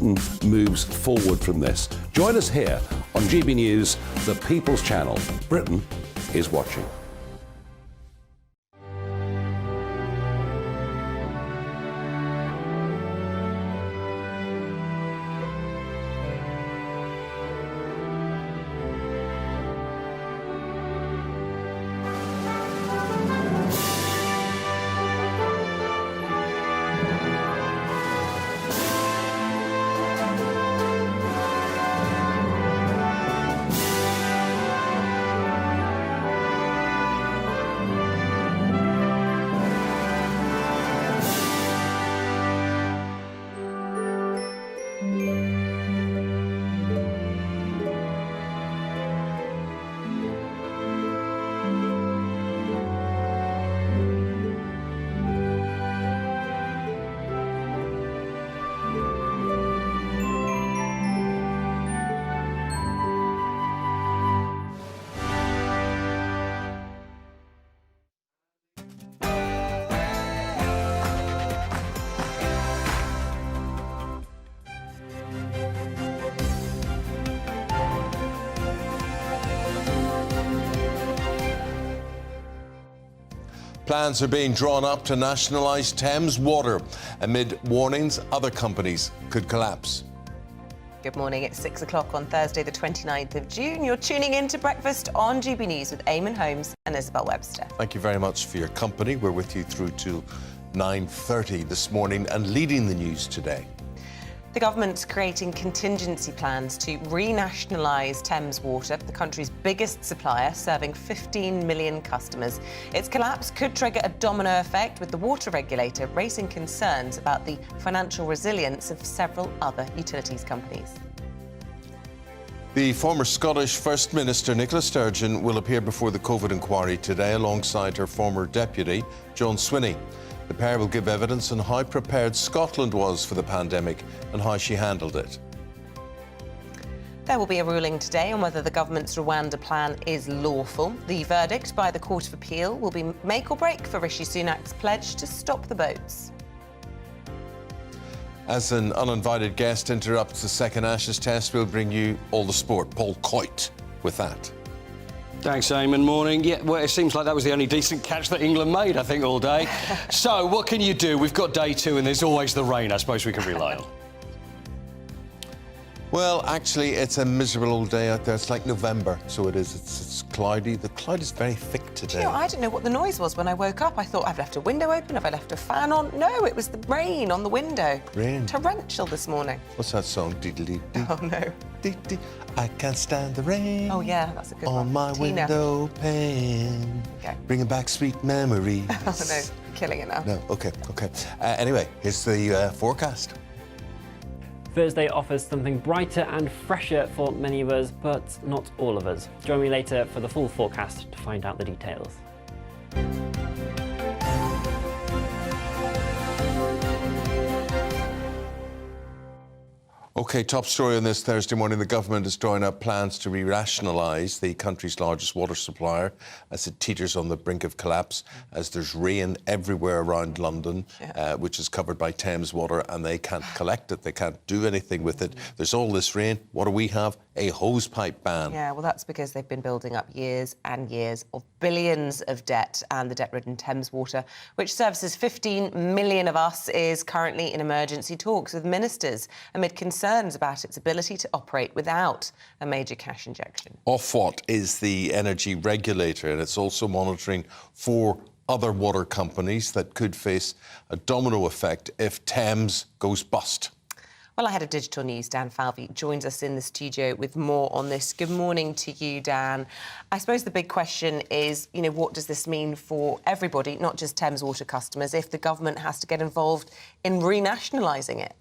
moves forward from this. Join us here on GB News, the People's Channel. Britain is watching. Plans are being drawn up to nationalise Thames Water amid warnings other companies could collapse. Good morning, it's 6 o'clock on Thursday the 29th of June. You're tuning in to Breakfast on GB News with Eamonn, Holmes and Isabel Webster. Thank you very much for your company. We're with you through to 9:30 this morning and leading the news today. The government's creating contingency plans to renationalise Thames Water, the country's biggest supplier, serving 15 million customers. Its collapse could trigger a domino effect, with the water regulator raising concerns about the financial resilience of several other utilities companies. The former Scottish First Minister Nicola Sturgeon will appear before the COVID inquiry today alongside her former deputy, John Swinney. The pair will give evidence on how prepared Scotland was for the pandemic and how she handled it. There will be a ruling today on whether the government's Rwanda plan is lawful. The verdict by the Court of Appeal will be make or break for Rishi Sunak's pledge to stop the boats. As an uninvited guest interrupts the second Ashes test, we'll bring you all the sport. Paul Coit with that. Thanks, Eamonn. Morning. Yeah, well, it seems like that was the only decent catch that England made, I think, all day. So, what can you do? We've got day two and there's always the rain, I suppose we can rely on. Well, actually, it's a miserable old day out there. It's like November, so it is. It's cloudy. The cloud is very thick today. You know, I didn't know what the noise was when I woke up. I thought, I've left a window open, have I left a fan on? No, it was the rain on the window. Rain? Torrential this morning. What's that song? Dee-dee-dee-dee. Oh, no. Dee-dee. I can't stand the rain. Oh, yeah, that's a good one. On my Tina. window pane. Okay. Bringing back sweet memories. Oh, no, you're killing it now. No, OK. Anyway, here's the forecast. Thursday offers something brighter and fresher for many of us, but not all of us. Join me later for the full forecast to find out the details. OK, top story on this Thursday morning. The government is drawing up plans to re-rationalise the country's largest water supplier as it teeters on the brink of collapse, as there's rain everywhere around London, which is covered by Thames Water, and they can't collect it. They can't do anything with it. There's all this rain. What do we have? A hosepipe ban. Yeah, well, that's because they've been building up years and years of billions of debt, and the debt-ridden Thames Water, which services 15 million of us, is currently in emergency talks with ministers amid concerns about its ability to operate without a major cash injection. Ofwat is the energy regulator, and it's also monitoring 4 other water companies that could face a domino effect if Thames goes bust. Well, Head of Digital News, Dan Falvey, joins us in the studio with more on this. Good morning to you, Dan. I suppose the big question is, you know, what does this mean for everybody, not just Thames Water customers, if the government has to get involved in renationalising it?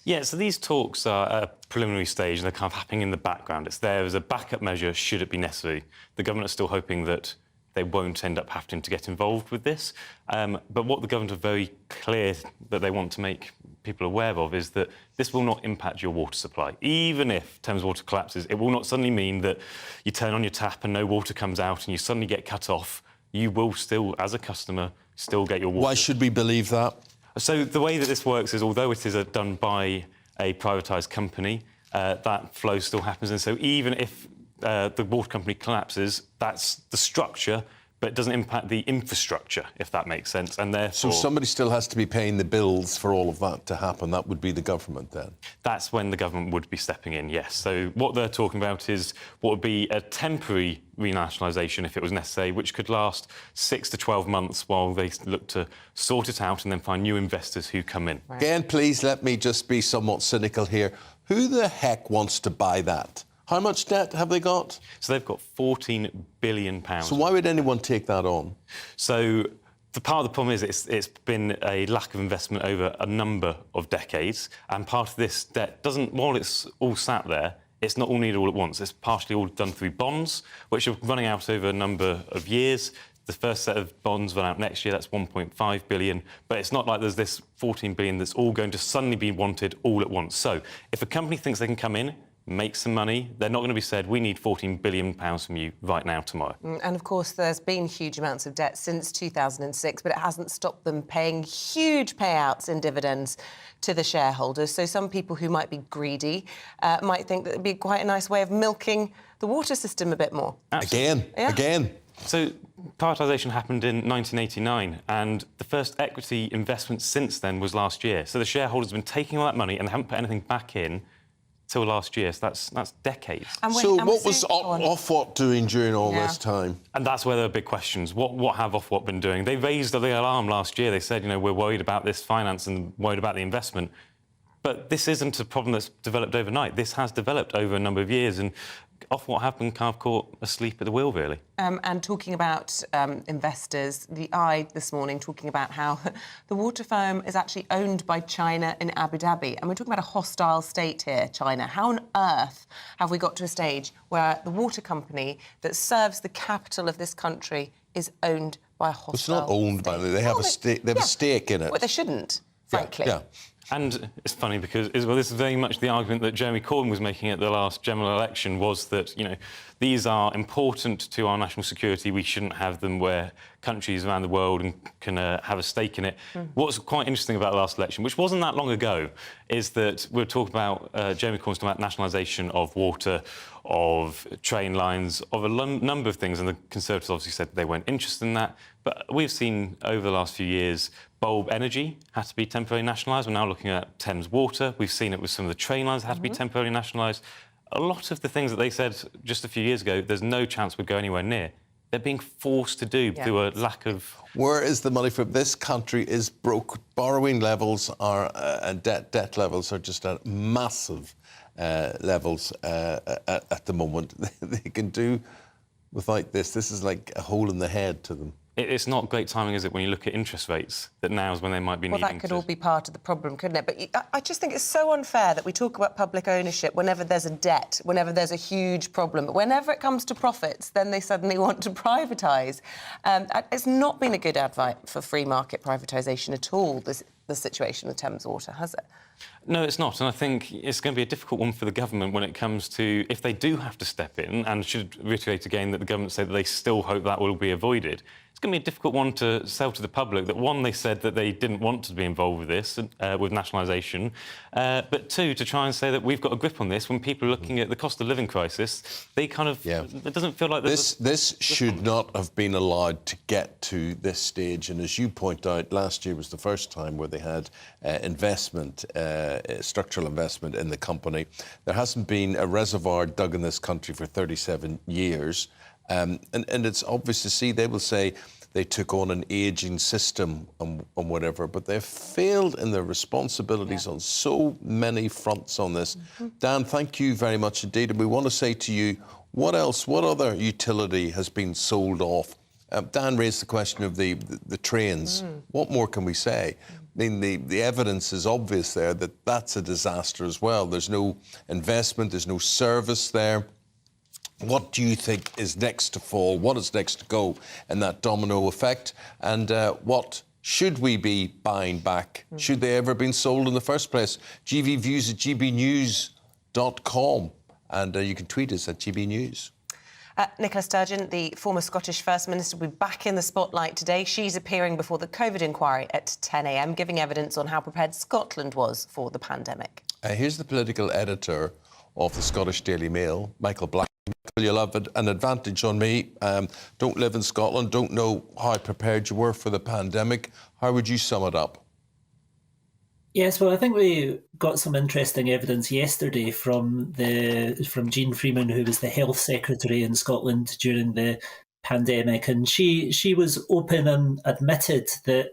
Yeah, so these talks are at a preliminary stage and they're kind of happening in the background. It's there as a backup measure should it be necessary. The government is still hoping that they won't end up having to get involved with this. But what the government are very clear that they want to make people aware of is that this will not impact your water supply. Even if Thames Water collapses, it will not suddenly mean that you turn on your tap and no water comes out and you suddenly get cut off. You will still, as a customer, still get your water. Why should we believe that? So the way that this works is, although it is done by a privatised company, that flow still happens. And so even if the water company collapses, that's the structure, but it doesn't impact the infrastructure, if that makes sense. And therefore, So somebody still has to be paying the bills for all of that to happen. That would be the government then? that's when the government would be stepping in, yes. So what they're talking about is what would be a temporary renationalisation, if it was necessary, which could last 6 to 12 months while they look to sort it out and then find new investors who come in. Right. Again, please let me just be somewhat cynical here. Who the heck wants to buy that? How much debt have they got? So they've got £14 billion. So why would anyone take that on? So the part of the problem is it's been a lack of investment over a number of decades, and part of this debt doesn't, while it's all sat there, it's not all needed all at once. It's partially all done through bonds, which are running out over a number of years. The first set of bonds run out next year, that's 1.5 billion, but it's not like there's this 14 billion that's all going to suddenly be wanted all at once. So if a company thinks they can come in, make some money, they're not going to be said, we need £14 billion from you right now, tomorrow. And of course, there's been huge amounts of debt since 2006, but it hasn't stopped them paying huge payouts in dividends to the shareholders. So some people who might be greedy might think that it'd be quite a nice way of milking the water system a bit more. Absolutely. Again. So privatisation happened in 1989, and the first equity investment since then was last year. So the shareholders have been taking all that money and they haven't put anything back in till last year. So that's decades. So what was Ofwat doing during all this time? And that's where there are big questions. What have Ofwat been doing? They raised the alarm last year. They said, we're worried about this finance and worried about the investment. But this isn't a problem that's developed overnight. This has developed over a number of years, and Ofwat have been kind of caught asleep at the wheel, really. And talking about investors, the Eye this morning talking about how the water firm is actually owned by China in Abu Dhabi. And we're talking about a hostile state here, China. How on earth have we got to a stage where the water company that serves the capital of this country is owned by a hostile It's not owned by them. They have a stake. They have a stake in it. Well, they shouldn't, frankly. Yeah. And it's funny because, Isabel, this is very much the argument that Jeremy Corbyn was making at the last general election, was that, these are important to our national security. We shouldn't have them where countries around the world can have a stake in it. What's quite interesting about the last election, which wasn't that long ago, is that we're talking about, Jeremy Corbyn's talking about nationalisation of water, of train lines, of a number of things, and the Conservatives obviously said they weren't interested in that. But we've seen over the last few years, Bulb Energy had to be temporarily nationalised. We're now looking at Thames Water. We've seen it with some of the train lines that had to be temporarily nationalised. A lot of the things that they said just a few years ago, there's no chance would go anywhere near. They're being forced to do through a lack of... Where is the money from? This country is broke. Borrowing levels are and debt levels are just at massive levels at the moment. They can do without this. This is like a hole in the head to them. It's not great timing, is it, when you look at interest rates, that now is when they might be needing to... Well, that could all be part of the problem, couldn't it? But I just think it's so unfair that we talk about public ownership whenever there's a debt, whenever there's a huge problem. But whenever it comes to profits, then they suddenly want to privatise. It's not been a good advert for free market privatisation at all, the situation with Thames Water, has it? No, it's not. And I think it's going to be a difficult one for the government when it comes to, if they do have to step in, and should reiterate again that the government said that they still hope that will be avoided. It's going to be a difficult one to sell to the public that, one, they said that they didn't want to be involved with this, with nationalisation, but two, to try and say that we've got a grip on this when people are looking at the cost of living crisis. They kind of... It doesn't feel like... This should not have been allowed to get to this stage. And as you point out, last year was the first time where they had investment, structural investment in the company. There hasn't been a reservoir dug in this country for 37 years. And it's obvious to see, they will say they took on an ageing system and whatever, but they've failed in their responsibilities on so many fronts on this. Dan, thank you very much indeed. And we want to say to you, what other utility has been sold off? Dan raised the question of the trains. What more can we say? I mean, the evidence is obvious there that that's a disaster as well. There's no investment, there's no service there. What do you think is next to fall? What is next to go in that domino effect? And what should we be buying back? Should they ever have been sold in the first place? GVviews at gbnews.com. And you can tweet us at GBNews. Nicola Sturgeon, the former Scottish First Minister, will be back in the spotlight today. She's appearing before the COVID inquiry at 10 a.m, giving evidence on how prepared Scotland was for the pandemic. Here's the political editor of the Scottish Daily Mail, Michael Black. You'll have an advantage on me. Don't live in Scotland, don't know how prepared you were for the pandemic. How would you sum it up? Yes, well, I think we got some interesting evidence yesterday from Jean Freeman, who was the Health Secretary in Scotland during the pandemic, and she was open and admitted that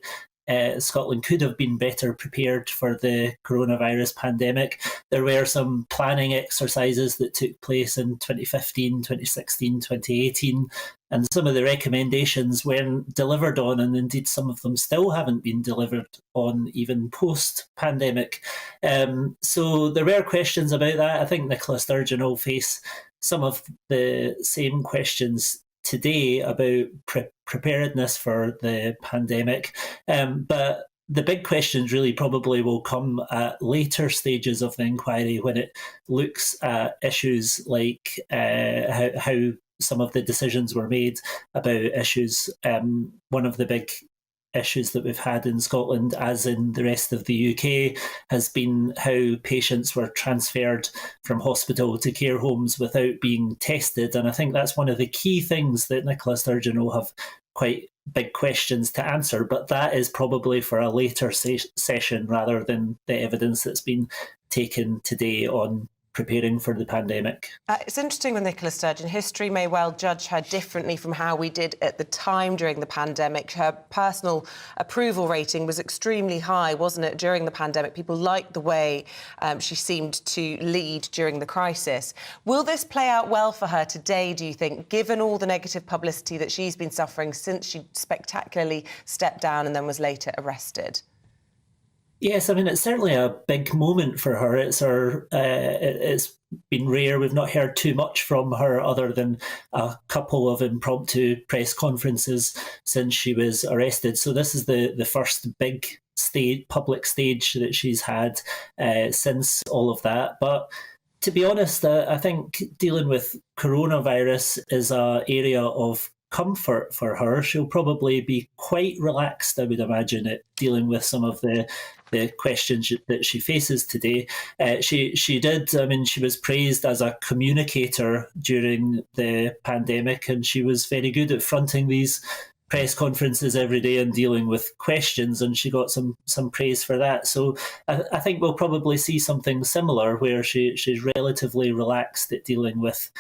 Scotland could have been better prepared for the coronavirus pandemic. There were some planning exercises that took place in 2015, 2016, 2018, and some of the recommendations weren't delivered on, and indeed some of them still haven't been delivered on, even post-pandemic. So there were questions about that. I think Nicola Sturgeon will face some of the same questions today about preparedness for the pandemic. But the big questions really probably will come at later stages of the inquiry, when it looks at issues like how some of the decisions were made about issues. One of the big issues that we've had in Scotland, as in the rest of the UK, has been how patients were transferred from hospital to care homes without being tested. And I think that's one of the key things that Nicola Sturgeon will have quite big questions to answer, but that is probably for a later session rather than the evidence that's been taken today on preparing for the pandemic. It's interesting with Nicola Sturgeon. History may well judge her differently from how we did at the time during the pandemic. Her personal approval rating was extremely high, wasn't it, during the pandemic? People liked the way she seemed to lead during the crisis. Will this play out well for her today, do you think, given all the negative publicity that she's been suffering since she spectacularly stepped down and then was later arrested? Yes, I mean, it's certainly a big moment for her. It's been rare. We've not heard too much from her other than a couple of impromptu press conferences since she was arrested. So this is the first big public stage that she's had since all of that. But to be honest, I think dealing with coronavirus is an area of comfort for her. She'll probably be quite relaxed, I would imagine, at dealing with some of the questions that she faces today. She did, I mean, she was praised as a communicator during the pandemic, and she was very good at fronting these press conferences every day and dealing with questions, and she got some praise for that. So I think we'll probably see something similar, where she's relatively relaxed at dealing with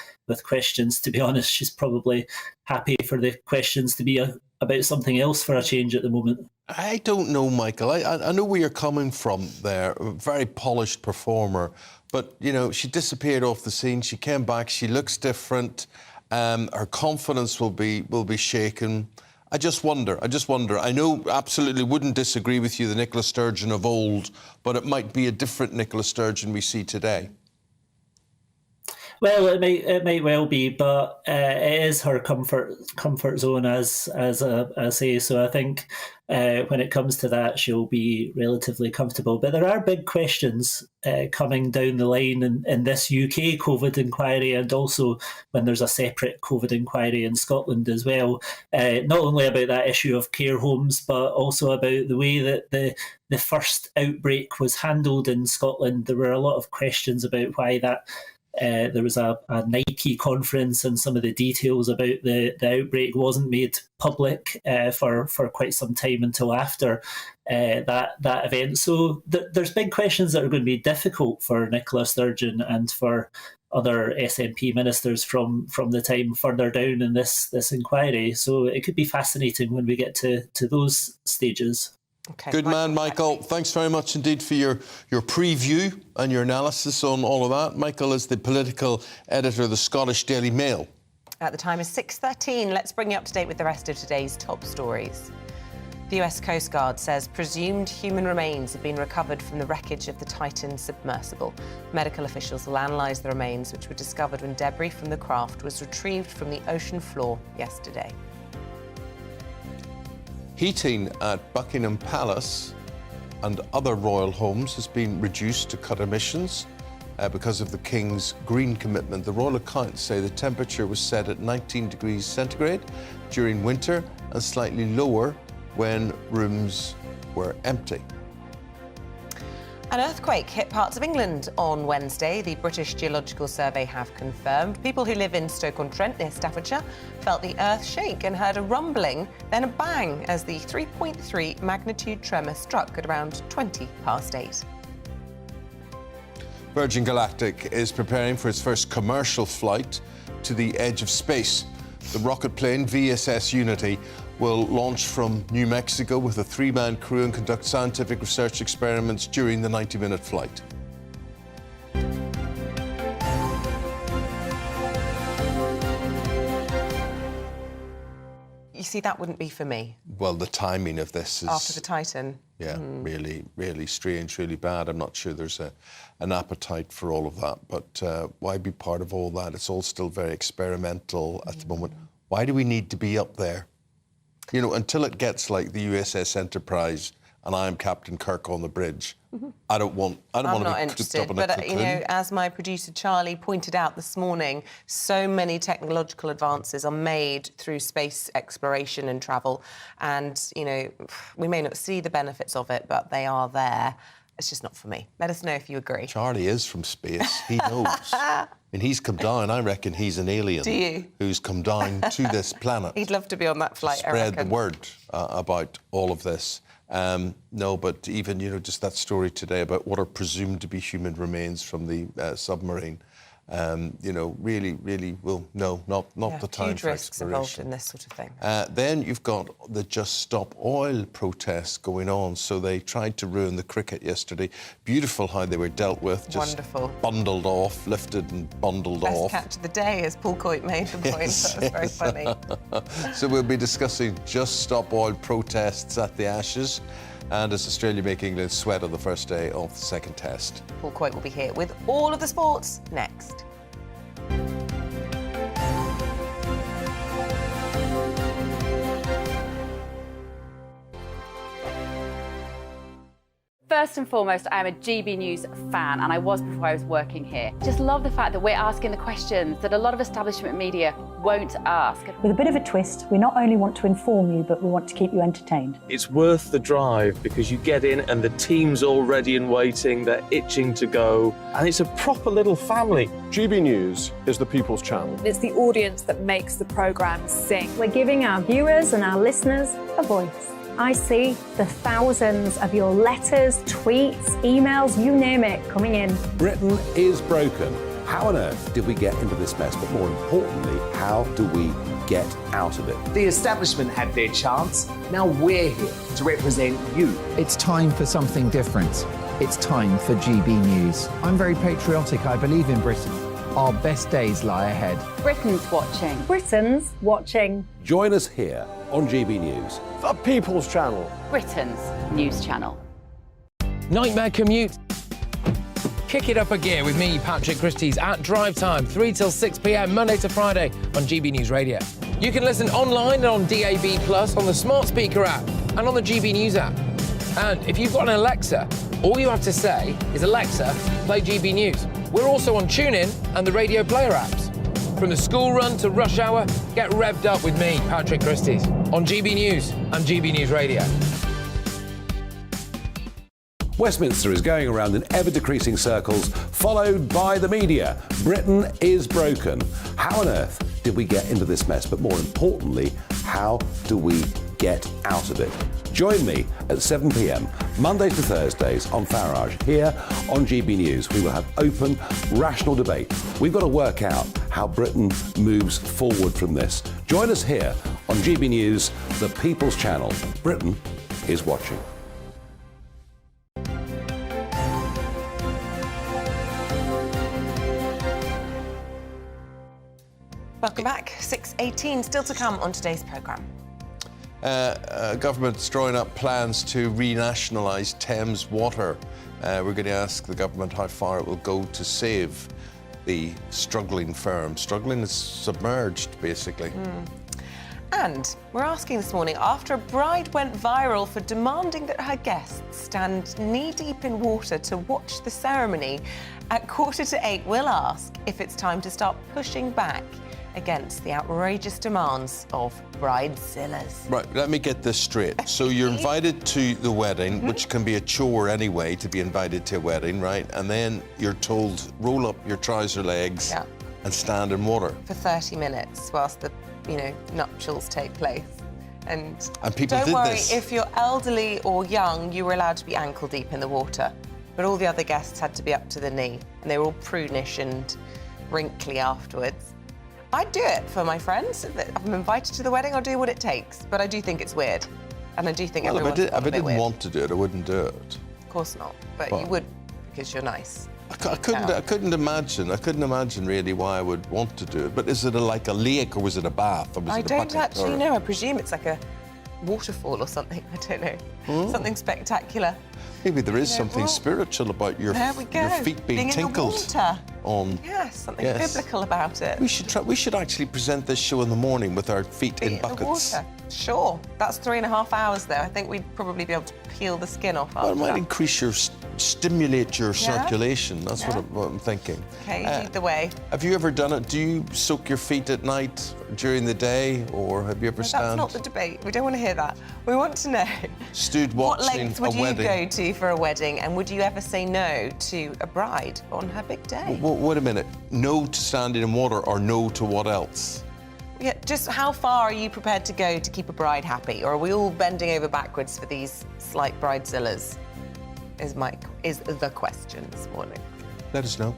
questions. To be honest, she's probably happy for the questions to be about something else for a change at the moment. I don't know, Michael. I know where you're coming from there. A very polished performer, but you know, she disappeared off the scene. She came back. She looks different. Her confidence will be shaken. I just wonder. I know, absolutely wouldn't disagree with you, the Nicola Sturgeon of old, but it might be a different Nicola Sturgeon we see today. Well, it might well be, but it is her comfort zone, as I say. So I think when it comes to that, she'll be relatively comfortable. But there are big questions coming down the line in this UK COVID inquiry, and also when there's a separate COVID inquiry in Scotland as well. Not only about that issue of care homes, but also about the way that the first outbreak was handled in Scotland. There were a lot of questions about why that. There was a Nike conference, and some of the details about the outbreak wasn't made public for quite some time until after that event. So there's big questions that are going to be difficult for Nicola Sturgeon and for other SNP ministers from the time further down in this inquiry. So it could be fascinating when we get to those stages. Okay, Good man, Michael. Thanks very much indeed for your preview and your analysis on all of that. Michael is the political editor of the Scottish Daily Mail. At the time is 6:13. Let's bring you up to date with the rest of today's top stories. The US Coast Guard says presumed human remains have been recovered from the wreckage of the Titan submersible. Medical officials will analyse the remains, which were discovered when debris from the craft was retrieved from the ocean floor yesterday. Heating at Buckingham Palace and other royal homes has been reduced to cut emissions. because of the King's green commitment. The royal accounts say the temperature was set at 19 degrees centigrade during winter and slightly lower when rooms were empty. An earthquake hit parts of England on Wednesday, the British Geological Survey have confirmed. People who live in Stoke-on-Trent near Staffordshire felt the earth shake and heard a rumbling, then a bang as the 3.3 magnitude tremor struck at around 20 past 8. Virgin Galactic is preparing for its first commercial flight to the edge of space. The rocket plane VSS Unity will launch from New Mexico with a 3-man crew and conduct scientific research experiments during the 90-minute flight. You see, that wouldn't be for me. Well, the timing of this is... After the Titan. Yeah, really, really strange, really bad. I'm not sure there's an appetite for all of that, but why be part of all that? It's all still very experimental at the moment. Why do we need to be up there? You know, until it gets like the USS Enterprise and I am Captain Kirk on the bridge, I don't want to be not interested, but you know, as my producer Charlie pointed out this morning, so many technological advances are made through space exploration and travel, and you know, we may not see the benefits of it, but they are there. It's just not for me. Let us know if you agree. Charlie is from space. He knows. And he's come down. I reckon he's an alien. Do you? Who's come down to this planet. He'd love to be on that flight, I spread reckon. the word about all of this. No, but even, you know, just that story today about what are presumed to be human remains from the submarine. You know, really, really, well, no, not the time huge for risks involved in exploration. this sort of thing. Then you've got the Just Stop Oil protests going on. So they tried to ruin the cricket yesterday. Beautiful how they were dealt with. Just Wonderful. Bundled off, lifted and bundled Best off. catch of the day, as Paul Coit made the point. Yes, That was very yes. funny. So we'll be discussing Just Stop Oil protests at the Ashes, and as Australia make England sweat on the first day of the second test. Paul Coit will be here with all of the sports next. First and foremost, I am a GB News fan, and I was before I was working here. Just love the fact that we're asking the questions that a lot of establishment media won't ask. With a bit of a twist, we not only want to inform you, but we want to keep you entertained. It's worth the drive because you get in and the team's all ready and waiting, they're itching to go, and it's a proper little family. GB News is the people's channel. It's the audience that makes the programme sing. We're giving our viewers and our listeners a voice. I see the thousands of your letters, tweets, emails, you name it, coming in. Britain is broken. How on earth did we get into this mess? But more importantly, how do we get out of it? The establishment had their chance. Now we're here to represent you. It's time for something different. It's time for GB News. I'm very patriotic. I believe in Britain. Our best days lie ahead. Britain's watching. Britain's watching. Join us here on GB News. The people's channel. Britain's news channel. Nightmare commute? Kick it up a gear with me, Patrick Christie's, at drive time, 3 till 6 p.m, Monday to Friday on GB News Radio. You can listen online and on DAB+, on the smart speaker app, and on the GB News app. And if you've got an Alexa, all you have to say is, Alexa, play GB News. We're also on TuneIn and the Radio Player apps. From the school run to rush hour, get revved up with me, Patrick Christie's, on GB News and GB News Radio. Westminster is going around in ever-decreasing circles, followed by the media. Britain is broken. How on earth did we get into this mess? But more importantly, how do we get out of it? Join me at 7 p.m, Mondays to Thursdays on Farage, here on GB News. We will have open, rational debate. We've got to work out how Britain moves forward from this. Join us here on GB News, the people's channel. Britain is watching. Welcome back. 6:18 still to come on today's programme. Government's drawing up plans to renationalise Thames Water. We're going to ask the government how far it will go to save the struggling firm. Struggling is submerged, basically. And we're asking this morning, after a bride went viral for demanding that her guests stand knee-deep in water to watch the ceremony, at 7:45, we'll ask if it's time to start pushing back against the outrageous demands of Bridezillas. Right, let me get this straight. So you're invited to the wedding, which can be a chore anyway, to be invited to a wedding, right? And then you're told, roll up your trouser legs and stand in water. For 30 minutes whilst the, nuptials take place. And people don't did worry, this. if you're elderly or young, you were allowed to be ankle deep in the water. But all the other guests had to be up to the knee, and they were all prunish and wrinkly afterwards. I'd do it for my friends. If I'm invited to the wedding, I'll do what it takes. But I do think it's weird. And I do think everyone's if I didn't weird. want to do it, I wouldn't do it. Of course not. But you would, because you're nice. I couldn't imagine really why I would want to do it. But is it like a lake or was it a bath? Or was I it a don't bucket, actually or... know. I presume it's like a waterfall or something. I don't know. Something spectacular. Maybe there is something spiritual about your feet being tinkled on. Yes, something biblical about it. We should actually present this show in the morning with our feet in buckets. The water. Sure. That's 3.5 hours there. I think we'd probably be able to peel the skin off after Well, it might that. increase your, stimulate your circulation. That's what I'm thinking. Okay, lead the way. Have you ever done it? Do you soak your feet at night during the day, or have you ever That's not the debate. We don't want to hear that. We want to know. Stood What watching lengths would a you wedding? go to for a wedding, and would you ever say no to a bride on her big day? Wait a minute. No to standing in water, or no to what else? Yeah, just how far are you prepared to go to keep a bride happy? Or are we all bending over backwards for these slight bridezillas? Is the question this morning. Let us know.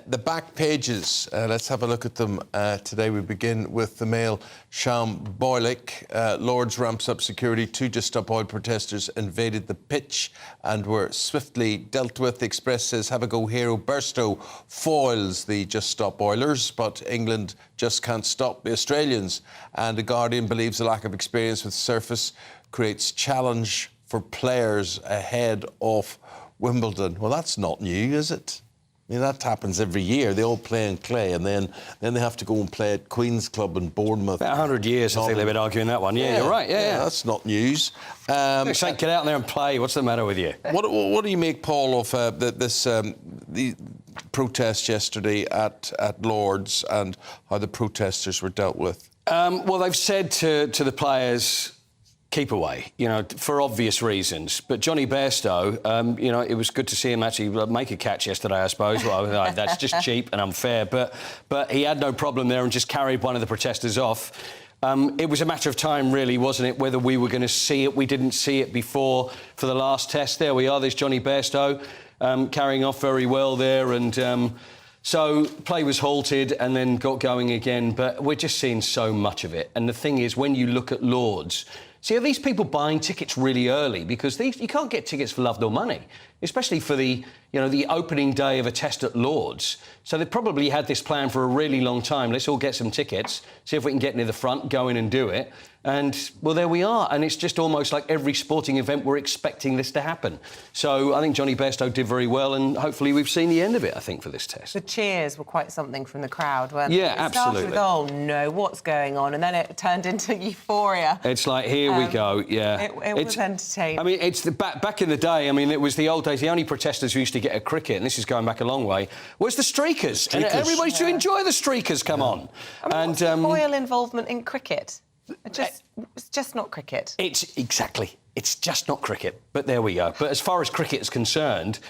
The back pages, let's have a look at them. Today we begin with the Mail. Shambolic. Lords ramps up security. 2 Just Stop Oil protesters invaded the pitch and were swiftly dealt with. The Express says, have a go here. Burstow foils the Just Stop Oilers, but England just can't stop the Australians. And The Guardian believes the lack of experience with surface creates challenge for players ahead of Wimbledon. Well, that's not new, is it? I mean, that happens every year. They all play in clay, and then they have to go and play at Queen's Club in Bournemouth. About 100 years, I think they've been arguing that one. Yeah, you're right, yeah. That's not news. They're saying, get out there and play. What's the matter with you? What do you make, Paul, of the protest yesterday at Lord's and how the protesters were dealt with? Well, they've said to the players, keep away, for obvious reasons. But Johnny Bairstow, it was good to see him actually make a catch yesterday, I suppose. Well, that's just cheap and unfair. But he had no problem there and just carried one of the protesters off. It was a matter of time, really, wasn't it, whether we were going to see it. We didn't see it before for the last test. There we are, there's Johnny Bairstow carrying off very well there. And so play was halted and then got going again. But we're just seeing so much of it. And the thing is, when you look at Lord's, see, are these people buying tickets really early? Because you can't get tickets for love nor money, especially for the opening day of a test at Lord's. So they probably had this plan for a really long time. Let's all get some tickets, see if we can get near the front, go in and do it. And, well, there we are. And it's just almost like every sporting event we're expecting this to happen. So I think Johnny Bairstow did very well, and hopefully we've seen the end of it, I think, for this test. The cheers were quite something from the crowd, weren't they? Yeah, absolutely. It started with, oh, no, what's going on? And then it turned into euphoria. It's like, here we go, yeah. It was entertaining. I mean, it's back in the day, I mean, it was the old days. The only protesters who used to get at cricket, and this is going back a long way, was the streakers. And everybody used to enjoy the streakers, come on. What's the royal involvement in cricket? It's just not cricket. It's just not cricket. But there we go. But as far as cricket is concerned,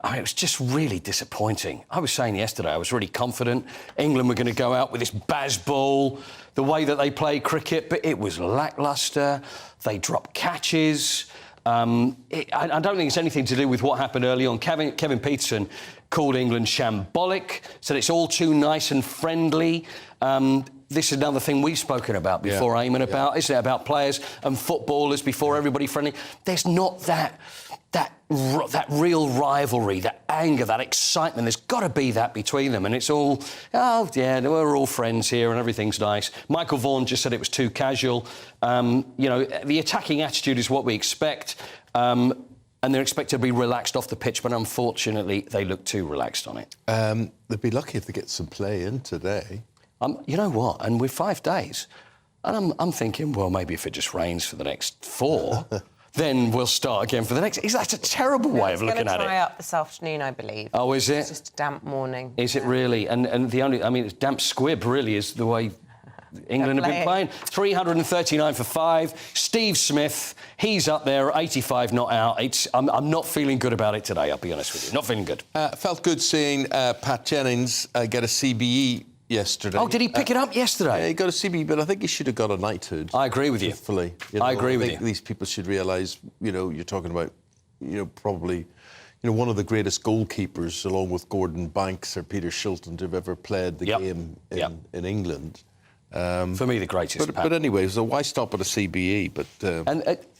I mean, it was just really disappointing. I was saying yesterday, I was really confident England were going to go out with this Baz ball, the way that they play cricket, but it was lacklustre. They dropped catches. I don't think it's anything to do with what happened early on. Kevin Peterson called England shambolic, said it's all too nice and friendly. This is another thing we've spoken about before, Eamonn, isn't it? About players and footballers before everybody friendly. There's not that real rivalry, that anger, that excitement. There's got to be that between them. And it's all, we're all friends here and everything's nice. Michael Vaughan just said it was too casual. The attacking attitude is what we expect. and they're expected to be relaxed off the pitch, but unfortunately they look too relaxed on it. They'd be lucky if they get some play in today. You know what? And with 5 days, and I'm thinking, well, maybe if it just rains for the next 4, then we'll start again for the next. That's a terrible way of looking at it. It's going to dry up this afternoon, I believe. Oh, is it? It's just a damp morning. Is it really? And the only, I mean, it's damp squib really is the way England have been playing. 339 for 5. Steve Smith, he's up there, 85 not out. I'm not feeling good about it today, I'll be honest with you. Not feeling good. Felt good seeing Pat Jennings get a CBE yesterday. Oh, did he pick it up yesterday? Yeah, he got a CBE, but I think he should have got a knighthood. I agree with you. Truthfully. I agree with you. These people should realise, you're talking about, probably... one of the greatest goalkeepers, along with Gordon Banks or Peter Shilton, to have ever played the game in England. For me, the greatest. But anyway, so why stop at a CBE? But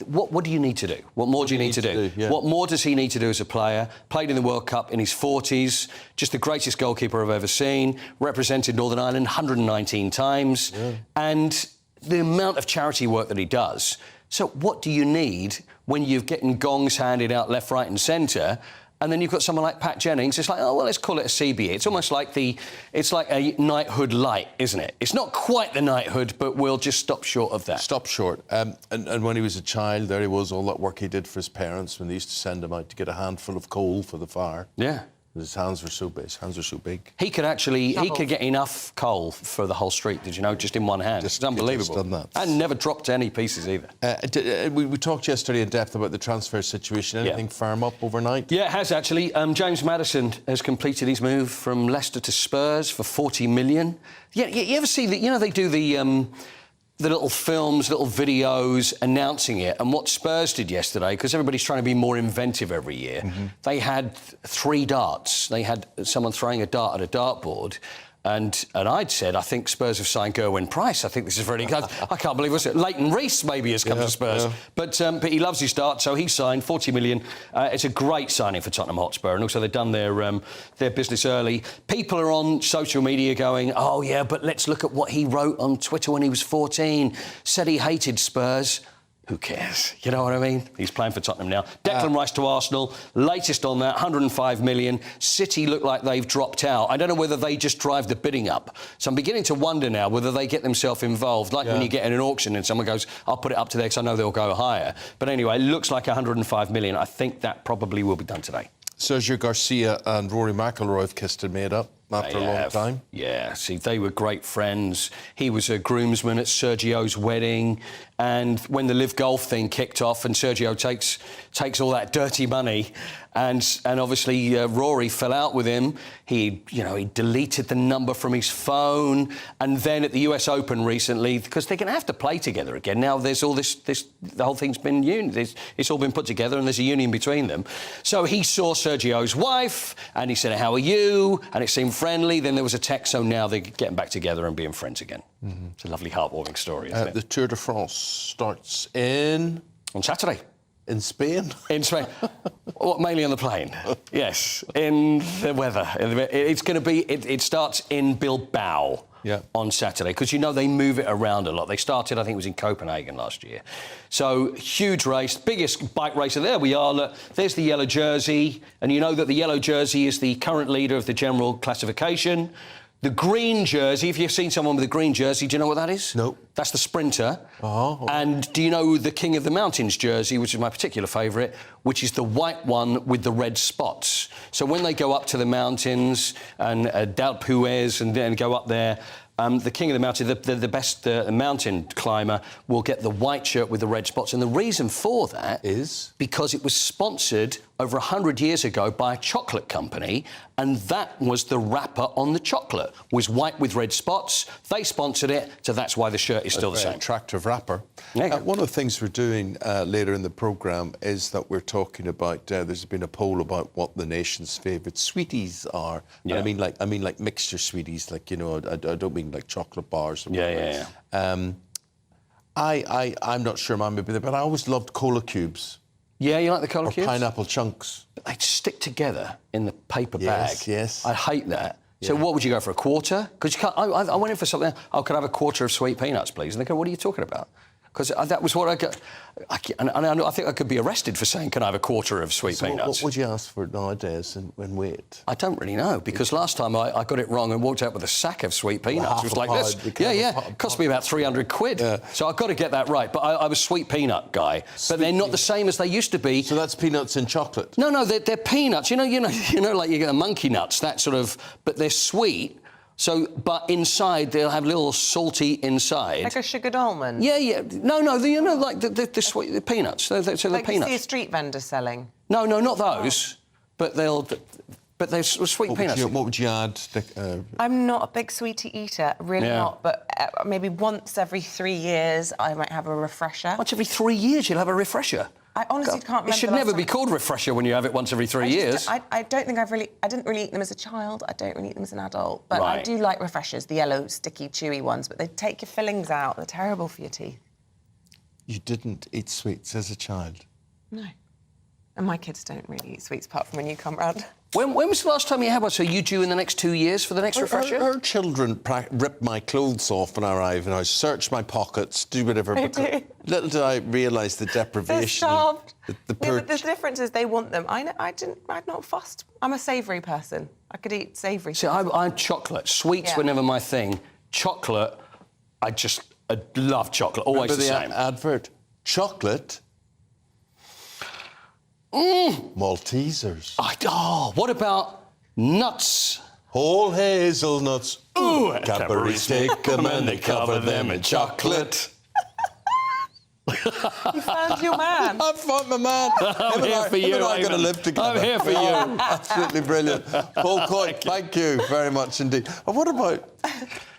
what do you need to do? What more do you need to do? Yeah. What more does he need to do as a player? Played in the World Cup in his 40s, just the greatest goalkeeper I've ever seen. Represented Northern Ireland 119 times, and the amount of charity work that he does. So what do you need when you're getting gongs handed out left, right and centre, and then you've got someone like Pat Jennings? It's like, oh, well, let's call it a CBE. It's almost like it's like a knighthood light, isn't it? It's not quite the knighthood, but we'll just stop short of that. Stop short. And when he was a child, there he was, all that work he did for his parents when they used to send him out to get a handful of coal for the fire. Yeah. His hands were so big. He could get enough coal for the whole street, did you know, just in one hand. It's unbelievable. Done that. And never dropped any pieces either. We talked yesterday in depth about the transfer situation. Anything firm up overnight? Yeah, it has actually. James Maddison has completed his move from Leicester to Spurs for 40 million. Yeah, you ever see that? They do the little films, little videos announcing it. And what Spurs did yesterday, because everybody's trying to be more inventive every year, they had 3 darts. They had someone throwing a dart at a dartboard. And I'd said, I think Spurs have signed Gerwyn Price. I think this is very good. I can't believe it. Leighton Rees maybe has come to Spurs. Yeah. But he loves his dart, so he signed 40 million. It's a great signing for Tottenham Hotspur. And also they've done their business early. People are on social media going, oh, yeah, but let's look at what he wrote on Twitter when he was 14. Said he hated Spurs. Who cares? You know what I mean? He's playing for Tottenham now. Declan Rice to Arsenal. Latest on that, 105 million. City look like they've dropped out. I don't know whether they just drive the bidding up. So I'm beginning to wonder now whether they get themselves involved. Like when you get in an auction and someone goes, I'll put it up to there because I know they'll go higher. But anyway, it looks like 105 million. I think that probably will be done today. Sergio Garcia and Rory McIlroy have kissed and made up after a long time. Yeah, see, they were great friends. He was a groomsman at Sergio's wedding, and when the Live Golf thing kicked off and Sergio takes all that dirty money, and obviously Rory fell out with him. He deleted the number from his phone, and then at the US Open recently, because they're going to have to play together again. Now there's all this the whole thing's been it's all been put together, and there's a union between them. So he saw Sergio's wife, and he said, "How are you?" And it seemed friendly. Then there was a text, so now they're getting back together and being friends again. It's a lovely, heartwarming story, isn't it? The Tour de France starts on Saturday. In Spain? In Spain. Mainly on the plane. Yes. In the weather. It's going to be... It starts in Bilbao on Saturday, because, they move it around a lot. They started, I think it was in Copenhagen last year. So, huge race, biggest bike racer. There we are. Look, there's the yellow jersey. And you know that the yellow jersey is the current leader of the general classification. The green jersey, if you've seen someone with a green jersey, do you know what that is? No. That's the sprinter. Oh. And do you know the King of the Mountains jersey, which is my particular favourite, which is the white one with the red spots? So when they go up to the mountains and d'Alpe d'Huez and then go up there, the King of the Mountain, the best mountain climber, will get the white shirt with the red spots. And the reason for that is because it was sponsored over 100 years ago by a chocolate company, and that was the wrapper on the chocolate, was white with red spots. They sponsored it, so that's why the shirt is still the same. Attractive wrapper. One of the things we're doing later in the programme is that we're talking about, there's been a poll about what the nation's favourite sweeties are. Yeah. And I mean like mixture sweeties, like, I don't mean like chocolate bars. Yeah. I'm not sure mine would be there, but I always loved cola cubes. Yeah, you like the cola cubes? Pineapple chunks. But they'd stick together in the paper bag. Yes. I hate that. Yeah. So what would you go for, a quarter? Because you can't... I went in for something... Oh, could I have a quarter of sweet peanuts, please? And they go, what are you talking about? Because that was what I got. I think I could be arrested for saying, can I have a quarter of sweet peanuts? What would you ask for nowadays and weight? I don't really know, because last time I got it wrong and walked out with a sack of sweet peanuts. Well, it was like this. It cost me about 300 quid. Yeah. So I've got to get that right. But I was sweet peanut guy. But they're not the same as they used to be. So that's peanuts in chocolate? No, they're peanuts. You know, like you get the monkey nuts, that sort of... But they're sweet. So, but inside they'll have a little salty inside. Like a sugared almond? Yeah. No, like the sweet the peanuts. So they're like peanuts. you see a street vendor selling? No, not those. But they're sweet peanuts. What would you add? I'm not a big sweetie eater, really not. But maybe once every 3 years, I might have a refresher. Once every 3 years, you'll have a refresher. I honestly can't remember. It should never be called refresher when you have it once every 3 years. I don't think I didn't really eat them as a child. I don't really eat them as an adult. But I do like refreshers, the yellow, sticky, chewy ones. But they take your fillings out. They're terrible for your teeth. You didn't eat sweets as a child? No. And my kids don't really eat sweets apart from when you come round. When was the last time you had one? So you due in the next 2 years for the next refresher? Our children rip my clothes off when I arrive, and I search my pockets, do whatever. Little did I realise the deprivation. But the difference is they want them. I'm not fussed. I'm a savoury person. I could eat savoury. See, I'm chocolate. Sweets were never my thing. Chocolate, I love chocolate. Always Remember the same. Advert. Chocolate. Maltesers. What about nuts? Whole hazelnuts. Ooh, Cadbury's take them and they cover them in chocolate. You found your man. I found my man. I'm here for you, I'm going to live together. I'm here for you. Absolutely brilliant. Paul Coyte, thank you very much indeed. And what about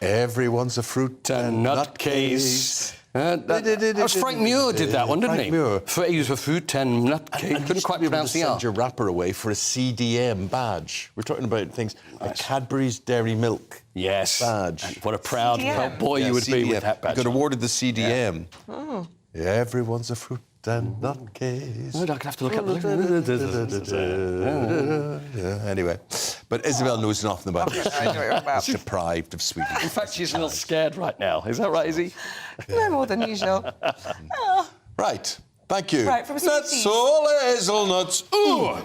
everyone's a fruit and nutcase? That was Frank Muir did that one, didn't he? Muir. He was a fruit and nutcase. Couldn't quite pronounce the R. Send your wrapper away for a CDM badge. We're talking about things like Cadbury's Dairy Milk. Yes. Badge. And what a proud boy you would be with that badge. You got awarded the CDM. Yeah. Oh. Everyone's a fruit and nutcase. I'd have to look up Anyway, but Isabel knows nothing about this. She's deprived of sweeties. In fact, she's a little scared right now. Is that right, Izzy? No more than usual. Right. Thank you. Right, from That's all hazelnuts. Ooh.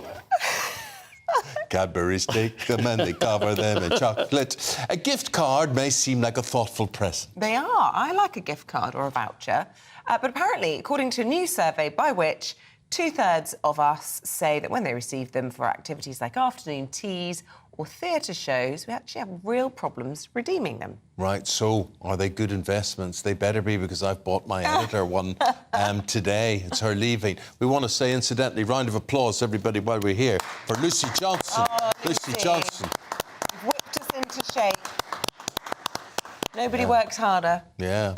Cadbury's take them and they cover them in chocolate. A gift card may seem like a thoughtful present. They are. I like a gift card or a voucher. But apparently, according to a new survey by which 2/3 of us say that when they receive them for activities like afternoon teas or theatre shows, we actually have real problems redeeming them. Right, so are they good investments? They better be, because I've bought my editor one today. It's her leaving. We want to say, incidentally, round of applause, everybody, while we're here, for Lucy Johnson. Oh, Lucy Johnson. You've whipped us into shape. Nobody works harder. Yeah.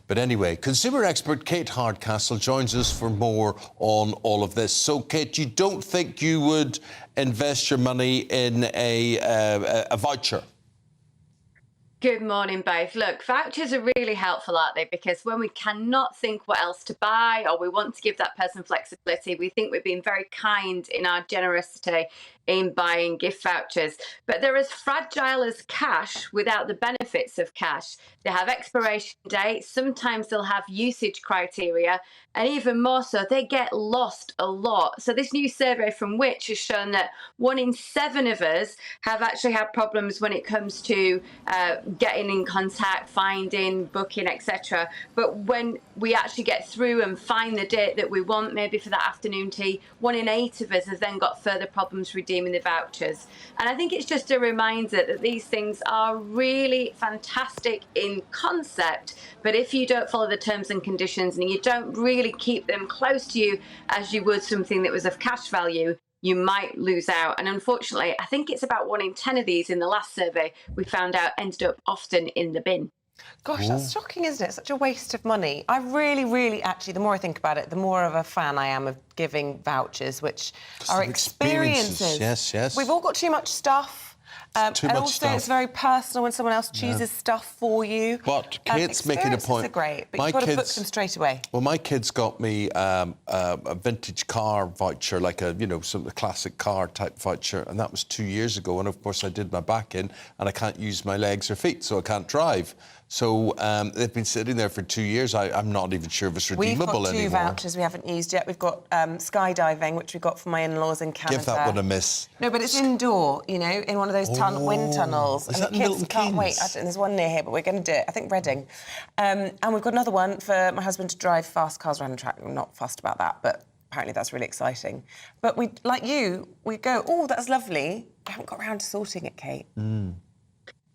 But anyway, consumer expert Kate Hardcastle joins us for more on all of this. So, Kate, you don't think you would invest your money in a voucher? Good morning, both. Look, vouchers are really helpful, aren't they? Because when we cannot think what else to buy, or we want to give that person flexibility, we think we're being very kind in our generosity in buying gift vouchers. But they're as fragile as cash without the benefits of cash. They have expiration dates, sometimes they'll have usage criteria, and even more so, they get lost a lot. So this new survey from Which has shown that 1 in 7 of us have actually had problems when it comes to getting in contact, finding, booking, etc. But when we actually get through and find the date that we want, maybe for that afternoon tea, 1 in 8 of us have then got further problems redeeming the vouchers. And I think it's just a reminder that these things are really fantastic in concept, but if you don't follow the terms and conditions and you don't really keep them close to you as you would something that was of cash value, you might lose out. And unfortunately, I think it's about 1 in 10 of these in the last survey we found out ended up often in the bin. Gosh, that's shocking, isn't it? Such a waste of money. I really, actually, the more I think about it, the more of a fan I am of giving vouchers, which are experiences. Yes. We've all got too much stuff. Too much also, stuff. it's very personal when someone else chooses stuff for you. But Kate's making a point. Experiences are great, but you've got to book them straight away. Well, my kids got me a vintage car voucher, like a some classic car type voucher, and that was 2 years ago. And of course, I did my back in, and I can't use my legs or feet, so I can't drive. So they've been sitting there for 2 years. I'm not even sure if it's redeemable We've got two anymore. vouchers we haven't used yet. We've got skydiving, which we got from my in-laws in Canada. Give that one a miss. No, but it's indoor, you know, in one of those wind tunnels. Is and that the in kids Milton can't wait. Keynes? There's one near here, but we're going to do it. I think Reading. And we've got another one for my husband to drive fast cars around the track. I'm not fussed about that, but apparently that's really exciting. But we, like you, we go, oh, that's lovely. I haven't got around to sorting it, Kate.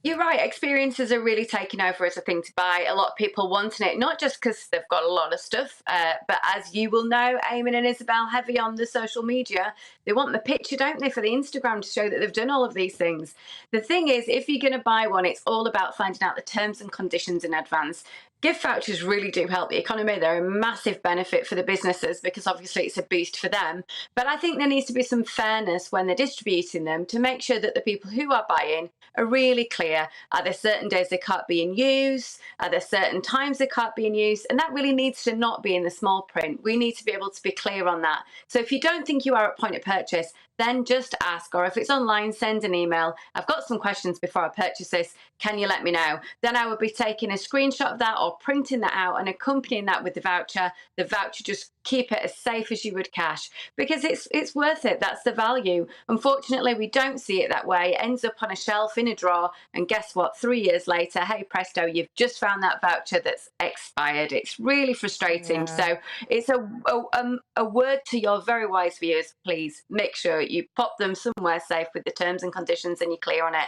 You're right, experiences are really taking over as a thing to buy. A lot of people wanting it, not just because they've got a lot of stuff, but as you will know, Eamonn and Isabel, heavy on the social media, they want the picture, don't they, for the Instagram to show that they've done all of these things. The thing is, if you're going to buy one, it's all about finding out the terms and conditions in advance. Gift vouchers really do help the economy. They're a massive benefit for the businesses because obviously it's a boost for them. But I think there needs to be some fairness when they're distributing them to make sure that the people who are buying are really clear. Are there certain days they can't be in use? Are there certain times they can't be in use? And that really needs to not be in the small print. We need to be able to be clear on that. So if you don't think you are at point of purchase, then just ask, or if it's online, send an email. I've got some questions before I purchase this. Can you let me know? Then I would be taking a screenshot of that or printing that out and accompanying that with the voucher. The voucher, just keep it as safe as you would cash because it's worth it. That's the value. Unfortunately, we don't see it that way. It ends up on a shelf in a drawer. And guess what? 3 years later, hey presto, you've just found that voucher that's expired. It's really frustrating. So it's a word to your very wise viewers. Please make sure you pop them somewhere safe with the terms and conditions and you're clear on it.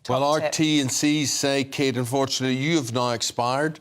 Well, our T&Cs say, Kate, unfortunately, you have now expired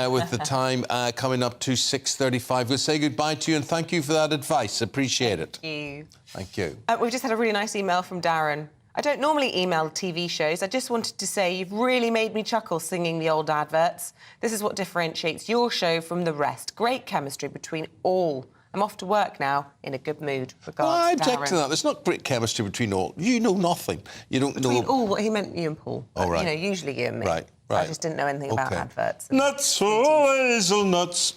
with the time coming up to 6:35. We'll say goodbye to you and thank you for that advice. Appreciate it. Thank you. Thank you. We've just had a really nice email from Darren. I don't normally email TV shows. I just wanted to say you've really made me chuckle singing the old adverts. This is what differentiates your show from the rest. Great chemistry between all. I'm off to work now in a good mood. Regards, I object Darren. to that. There's not great chemistry between all. You know nothing. You don't Between know. all, what he meant you and Paul. Oh, right. You know, usually you and me. Right. I just didn't know anything about adverts. Nuts, oh, hazelnuts.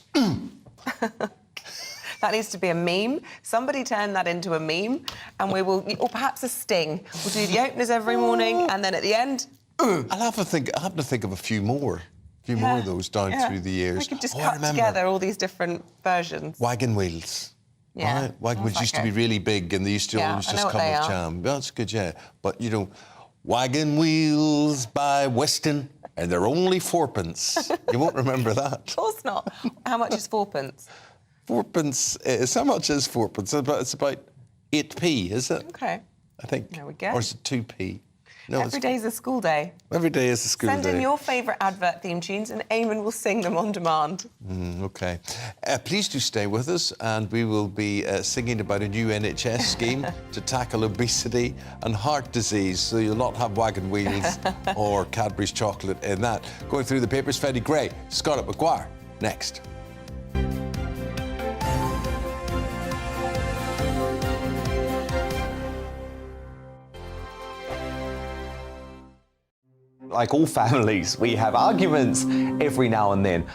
That needs to be a meme. Somebody turn that into a meme and we will, or perhaps a sting. We'll do the openers every morning and then at the end... I'll have to think of a few more. More of those down through the years. We could just cut together all these different versions. Wagon wheels. Yeah. Right? Wagon wheels used to be really big and they used to always just come with jam. That's good, yeah. But, you know, Wagon Wheels by Weston, and they're only 4p. You won't remember that. Of course not. How much is 4p? 4p is how much is 4p? It's about 8p, is it? OK. I think. There we go. Or is it 2p? No, Every day's a school day. Every day is a school day. Send in your favourite advert theme tunes and Eamonn will sing them on demand. OK. Please do stay with us and we will be singing about a new NHS scheme to tackle obesity and heart disease, so you'll not have wagon wheels or Cadbury's chocolate in that. Going through the papers, Freddie Gray, Scott McGuire, next. Like all families, we have arguments every now and then,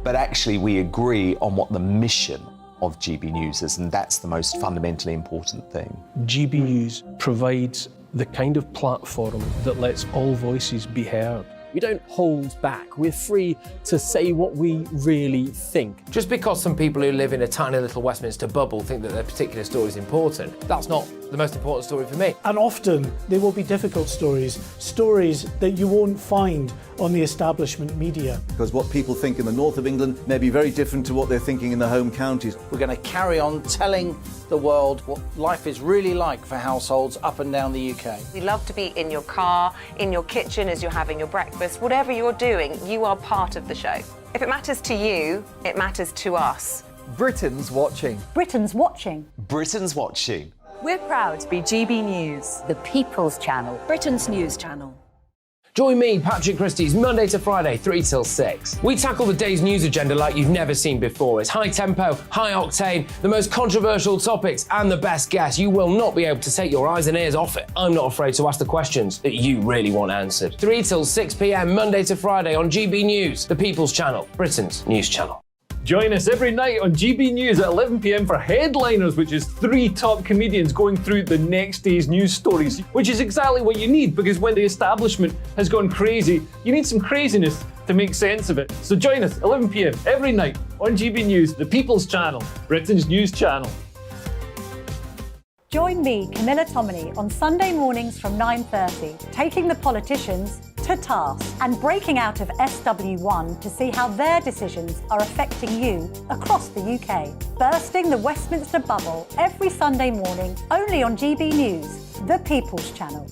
but actually we agree on what the mission of GB News is, and that's the most fundamentally important thing. GB News provides the kind of platform that lets all voices be heard. We don't hold back. We're free to say what we really think. Just because some people who live in a tiny little Westminster bubble think that their particular story is important, that's not the most important story for me. And often there will be difficult stories that you won't find on the establishment media. Because what people think in the north of England may be very different to what they're thinking in the home counties. We're going to carry on telling the world what life is really like for households up and down the UK. We love to be in your car, in your kitchen as you're having your breakfast. Whatever you're doing, you are part of the show. If it matters to you, it matters to us. Britain's watching. Britain's watching. Britain's watching. We're proud to be GB News, The People's Channel. Britain's news channel. Join me, Patrick Christie's, Monday to Friday, 3 till 6. We tackle the day's news agenda like you've never seen before. It's high tempo, high octane, the most controversial topics and the best guests. You will not be able to take your eyes and ears off it. I'm not afraid to ask the questions that you really want answered. 3 till 6 p.m, Monday to Friday on GB News, the People's Channel, Britain's news channel. Join us every night on GB News at 11 p.m. for Headliners, which is 3 top comedians going through the next day's news stories, which is exactly what you need, because when the establishment has gone crazy, you need some craziness to make sense of it. So join us 11 p.m. every night on GB News, the People's Channel, Britain's news channel. Join me, Camilla Tominey, on Sunday mornings from 9:30, taking the politicians to task and breaking out of SW1 to see how their decisions are affecting you across the UK. Bursting the Westminster bubble every Sunday morning, only on GB News, the People's Channel.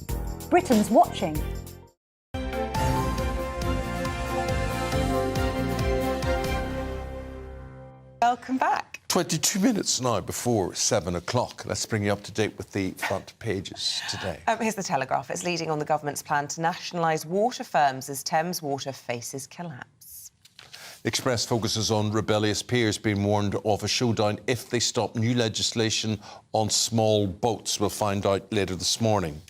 Britain's watching. Welcome back. 22 minutes now before 7 o'clock. Let's bring you up to date with the front pages today. Here's the Telegraph. It's leading on the government's plan to nationalise water firms as Thames Water faces collapse. The Express focuses on rebellious peers being warned of a showdown if they stop new legislation on small boats. We'll find out later this morning.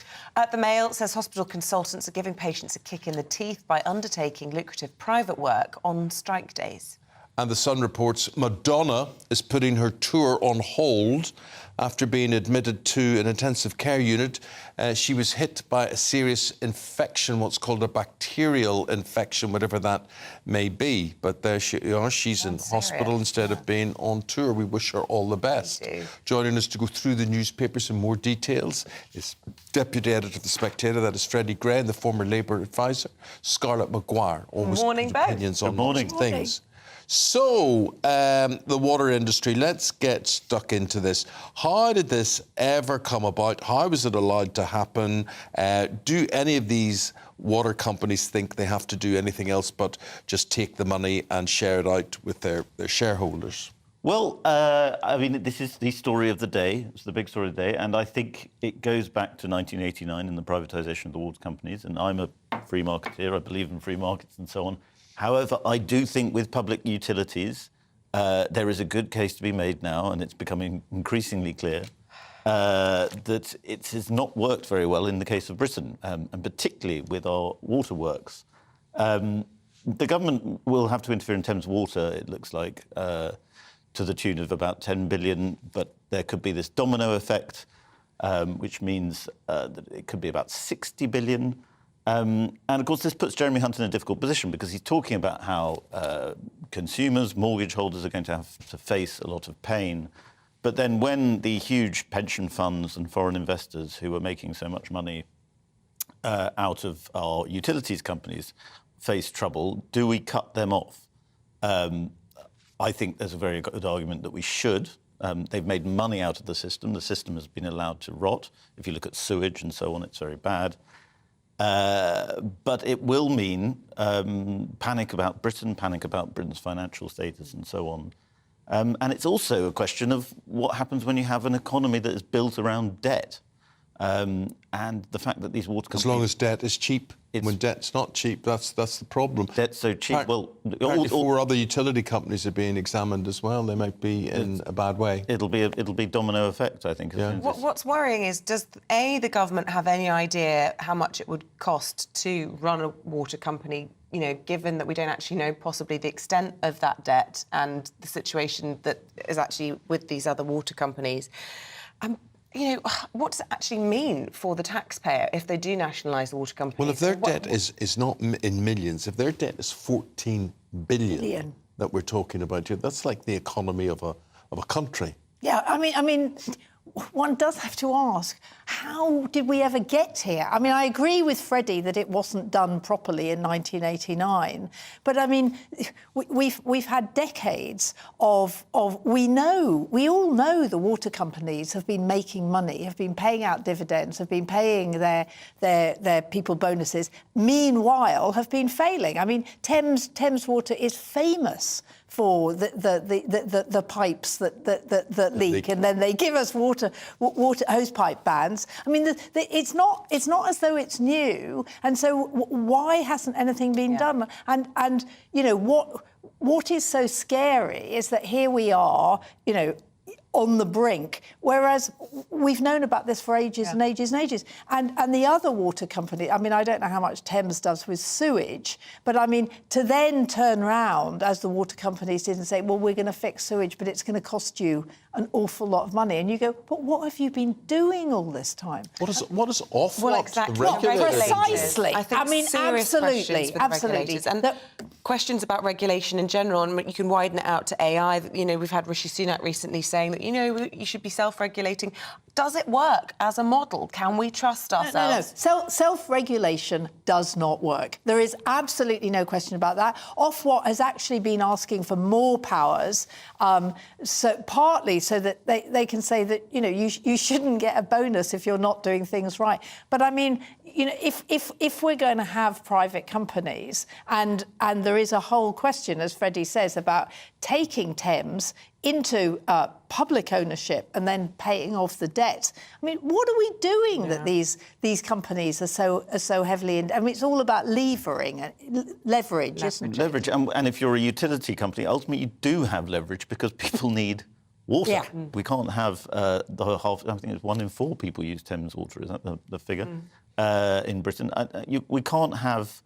The Mail says hospital consultants are giving patients a kick in the teeth by undertaking lucrative private work on strike days. And The Sun reports Madonna is putting her tour on hold after being admitted to an intensive care unit. She was hit by a serious infection, what's called a bacterial infection, whatever that may be. But there she's in hospital instead of being on tour. We wish her all the best. Joining us to go through the newspapers in more details is Deputy Editor of The Spectator, that is Freddie Gray, and the former Labour advisor, Scarlett Maguire. Always morning, both. Opinions on lots of things. So, the water industry, let's get stuck into this. How did this ever come about? How was it allowed to happen? Do any of these water companies think they have to do anything else but just take the money and share it out with their shareholders? Well, I mean, this is the story of the day. It's the big story of the day. And I think it goes back to 1989 and the privatisation of the water companies. And I'm a free marketeer. I believe in free markets and so on. However, I do think with public utilities, there is a good case to be made now, and it's becoming increasingly clear, that it has not worked very well in the case of Britain, and particularly with our waterworks. The government will have to interfere in Thames Water, it looks like, to the tune of about 10 billion, but there could be this domino effect, which means that it could be about 60 billion. And, of course, this puts Jeremy Hunt in a difficult position because he's talking about how consumers, mortgage holders are going to have to face a lot of pain. But then when the huge pension funds and foreign investors who are making so much money out of our utilities companies face trouble, do we cut them off? I think there's a very good argument that we should. They've made money out of the system. The system has been allowed to rot. If you look at sewage and so on, it's very bad. But it will mean panic about Britain, panic about Britain's financial status and so on. And it's also a question of what happens when you have an economy that is built around debt. And the fact that these water companies... As long as debt is cheap. When debt's not cheap, that's the problem. Debt's so cheap, well... Four other utility companies are being examined as well. They might be in a bad way. It'll be domino effect, I think. Yeah. What's worrying is, does the government have any idea how much it would cost to run a water company, you know, given that we don't actually know possibly the extent of that debt and the situation that is actually with these other water companies? You know, what does it actually mean for the taxpayer if they do nationalise the water companies? Well, if their debt is not in millions, if their debt is 14 billion that we're talking about here, that's like the economy of a country. Yeah, I mean, one does have to ask, how did we ever get here? I mean, I agree with Freddie that it wasn't done properly in 1989, but I mean, we've had decades of we all know the water companies have been making money, have been paying out dividends, have been paying their people bonuses. Meanwhile, have been failing. I mean, Thames Water is famous for the pipes that leak, and then they give us water hose pipe bans. I mean, it's not as though it's new, and so why hasn't anything been done? And you know what is so scary is that here we are, you know, on the brink, whereas we've known about this for ages and ages and ages. And the other water company, I mean, I don't know how much Thames does with sewage, but I mean, to then turn around, as the water companies did, and say, well, we're going to fix sewage, but it's going to cost you an awful lot of money. And you go, but what have you been doing all this time? What is off? Well, exactly. Precisely. I think absolutely. And questions about regulation in general, and you can widen it out to AI. You know, we've had Rishi Sunak recently saying that, you know, you should be self-regulating. Does it work as a model? Can we trust ourselves? No. Self-regulation does not work. There is absolutely no question about that. Ofwat has actually been asking for more powers, partly so that they can say that, you know, you shouldn't get a bonus if you're not doing things right. But I mean, you know, if we're going to have private companies, and there is a whole question, as Freddie says, about taking Thames into public ownership and then paying off the debt. I mean, what are we doing that these companies are so heavily in? I mean, it's all about leverage, isn't it? Leverage, and if you're a utility company, ultimately you do have leverage because people need water. Yeah. We can't have the half. I think it's 1 in 4 people use Thames Water. Is that the figure in Britain? We can't have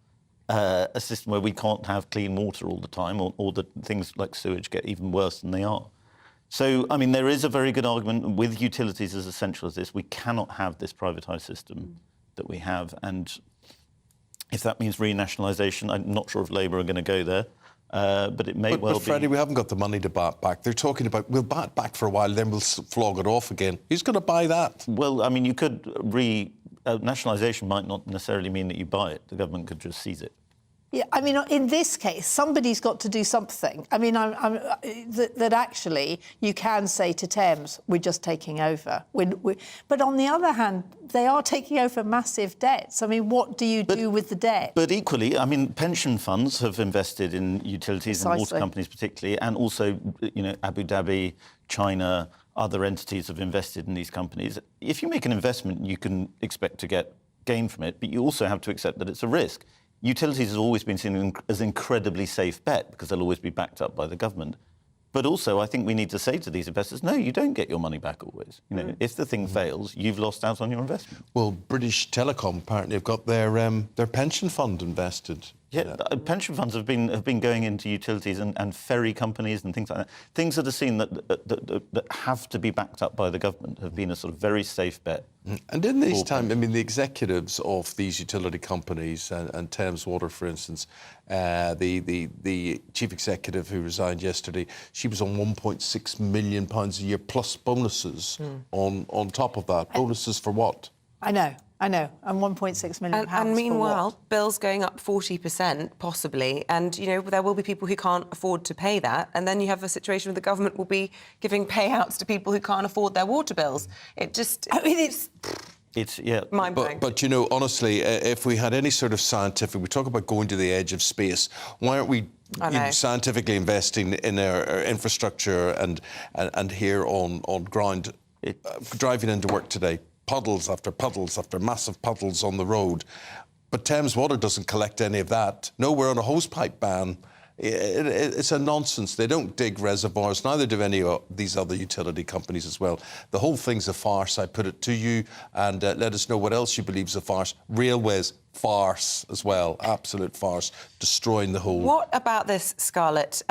a system where we can't have clean water all the time, or that things like sewage get even worse than they are. So, I mean, there is a very good argument with utilities as essential as this. We cannot have this privatised system that we have. And if that means renationalisation, I'm not sure if Labour are going to go there. But it may well be. But Freddie, we haven't got the money to buy it back. They're talking about, we'll buy it back for a while, then we'll flog it off again. Who's going to buy that? Well, I mean, you could nationalisation might not necessarily mean that you buy it. The government could just seize it. Yeah, I mean, in this case, somebody's got to do something. I mean, that actually you can say to Thames, we're just taking over. But on the other hand, they are taking over massive debts. I mean, what do you do with the debt? But equally, I mean, pension funds have invested in utilities and water companies particularly, and also, you know, Abu Dhabi, China, other entities have invested in these companies. If you make an investment, you can expect to get gain from it, but you also have to accept that it's a risk. Utilities has always been seen as an incredibly safe bet because they'll always be backed up by the government. But also, I think we need to say to these investors, no, you don't get your money back always. You know, if the thing fails, you've lost out on your investment. Well, British Telecom apparently have got their pension fund invested. Yeah, pension funds have been going into utilities and ferry companies and things like that. Things that are seen that have to be backed up by the government have been a sort of very safe bet. And in these times, I mean, the executives of these utility companies and Thames Water, for instance, the chief executive who resigned yesterday, she was on £1.6 million a year plus bonuses on top of that. Bonuses for what? I know, and £1.6 million. And meanwhile, bills going up 40%, possibly, and, you know, there will be people who can't afford to pay that, and then you have a situation where the government will be giving payouts to people who can't afford their water bills. It just... I mean, it's mind-blowing. But, you know, honestly, if we had any sort of scientific... We talk about going to the edge of space. Why aren't we scientifically investing in our infrastructure and here on ground? Driving into work today, puddles after massive puddles on the road. But Thames Water doesn't collect any of that. No, we're on a hosepipe ban. It's a nonsense. They don't dig reservoirs. Neither do any of these other utility companies as well. The whole thing's a farce. I put it to you, and let us know what else you believe is a farce. Railways, farce as well. Absolute farce. Destroying the whole... What about this, Scarlett?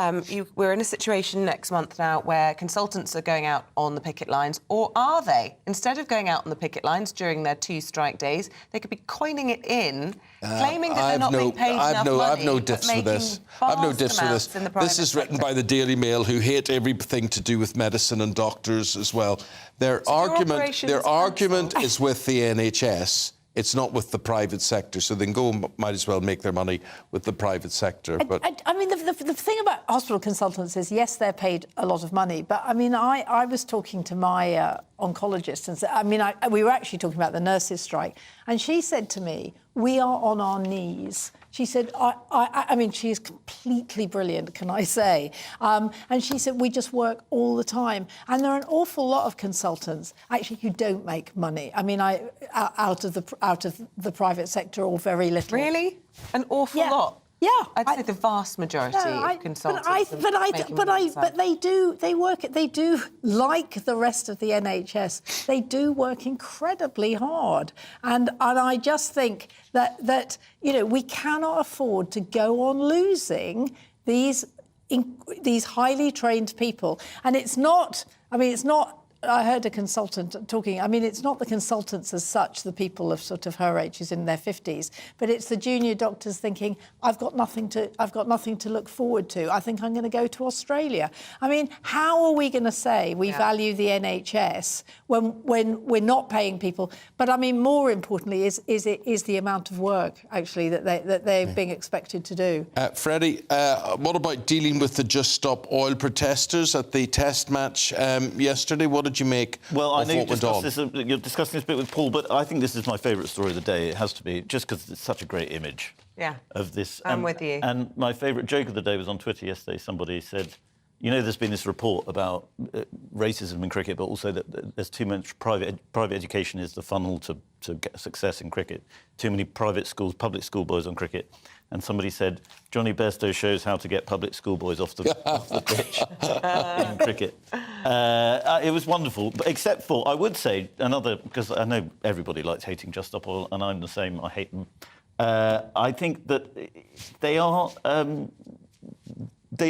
We're in a situation next month now where consultants are going out on the picket lines, or are they? Instead of going out on the picket lines during their 2 strike days, they could be coining it in, claiming that they're not being paid enough money. I've no diffs for this. I've no diffs for this. This is written by the Daily Mail, who hate everything to do with medicine and doctors as well. Their argument is with the NHS. It's not with the private sector, so they can go, might as well make their money with the private sector. But I mean, the thing about hospital consultants is, yes, they're paid a lot of money, but I mean, I was talking to my oncologist, and I mean, we were actually talking about the nurses' strike, and she said to me, we are on our knees. She said, I mean, she is completely brilliant, can I say? And she said, we just work all the time. And there are an awful lot of consultants, actually, who don't make money. I mean, out of the private sector, or very little. Really? An awful lot? Yeah, I'd say the vast majority of consultants. But they do, like the rest of the NHS, they do work incredibly hard, and I just think that you know, we cannot afford to go on losing these highly trained people, and it's not. I mean, it's not I heard a consultant talking. I mean, it's not the consultants as such, the people of sort of her age who's in their 50s, but it's the junior doctors thinking, I've got nothing to look forward to. I think I'm going to go to Australia. I mean, how are we going to say we value the NHS when we're not paying people? But I mean, more importantly, is the amount of work actually that they're being expected to do. Freddie, what about dealing with the Just Stop Oil protesters at the test match yesterday? What did you make of what went on? You're discussing this a bit with Paul, but I think this is my favourite story of the day. It has to be, just because it's such a great image of this. I'm with you. And my favourite joke of the day was on Twitter yesterday. Somebody said, you know, there's been this report about racism in cricket, but also that there's too much private education is the funnel to get success in cricket. Too many private schools, public school boys on cricket. And somebody said, Johnny Bairstow shows how to get public school boys off the pitch in cricket. It was wonderful, but except for, I would say, because I know everybody likes hating Just Stop Oil, and I'm the same, I hate them. I think that they are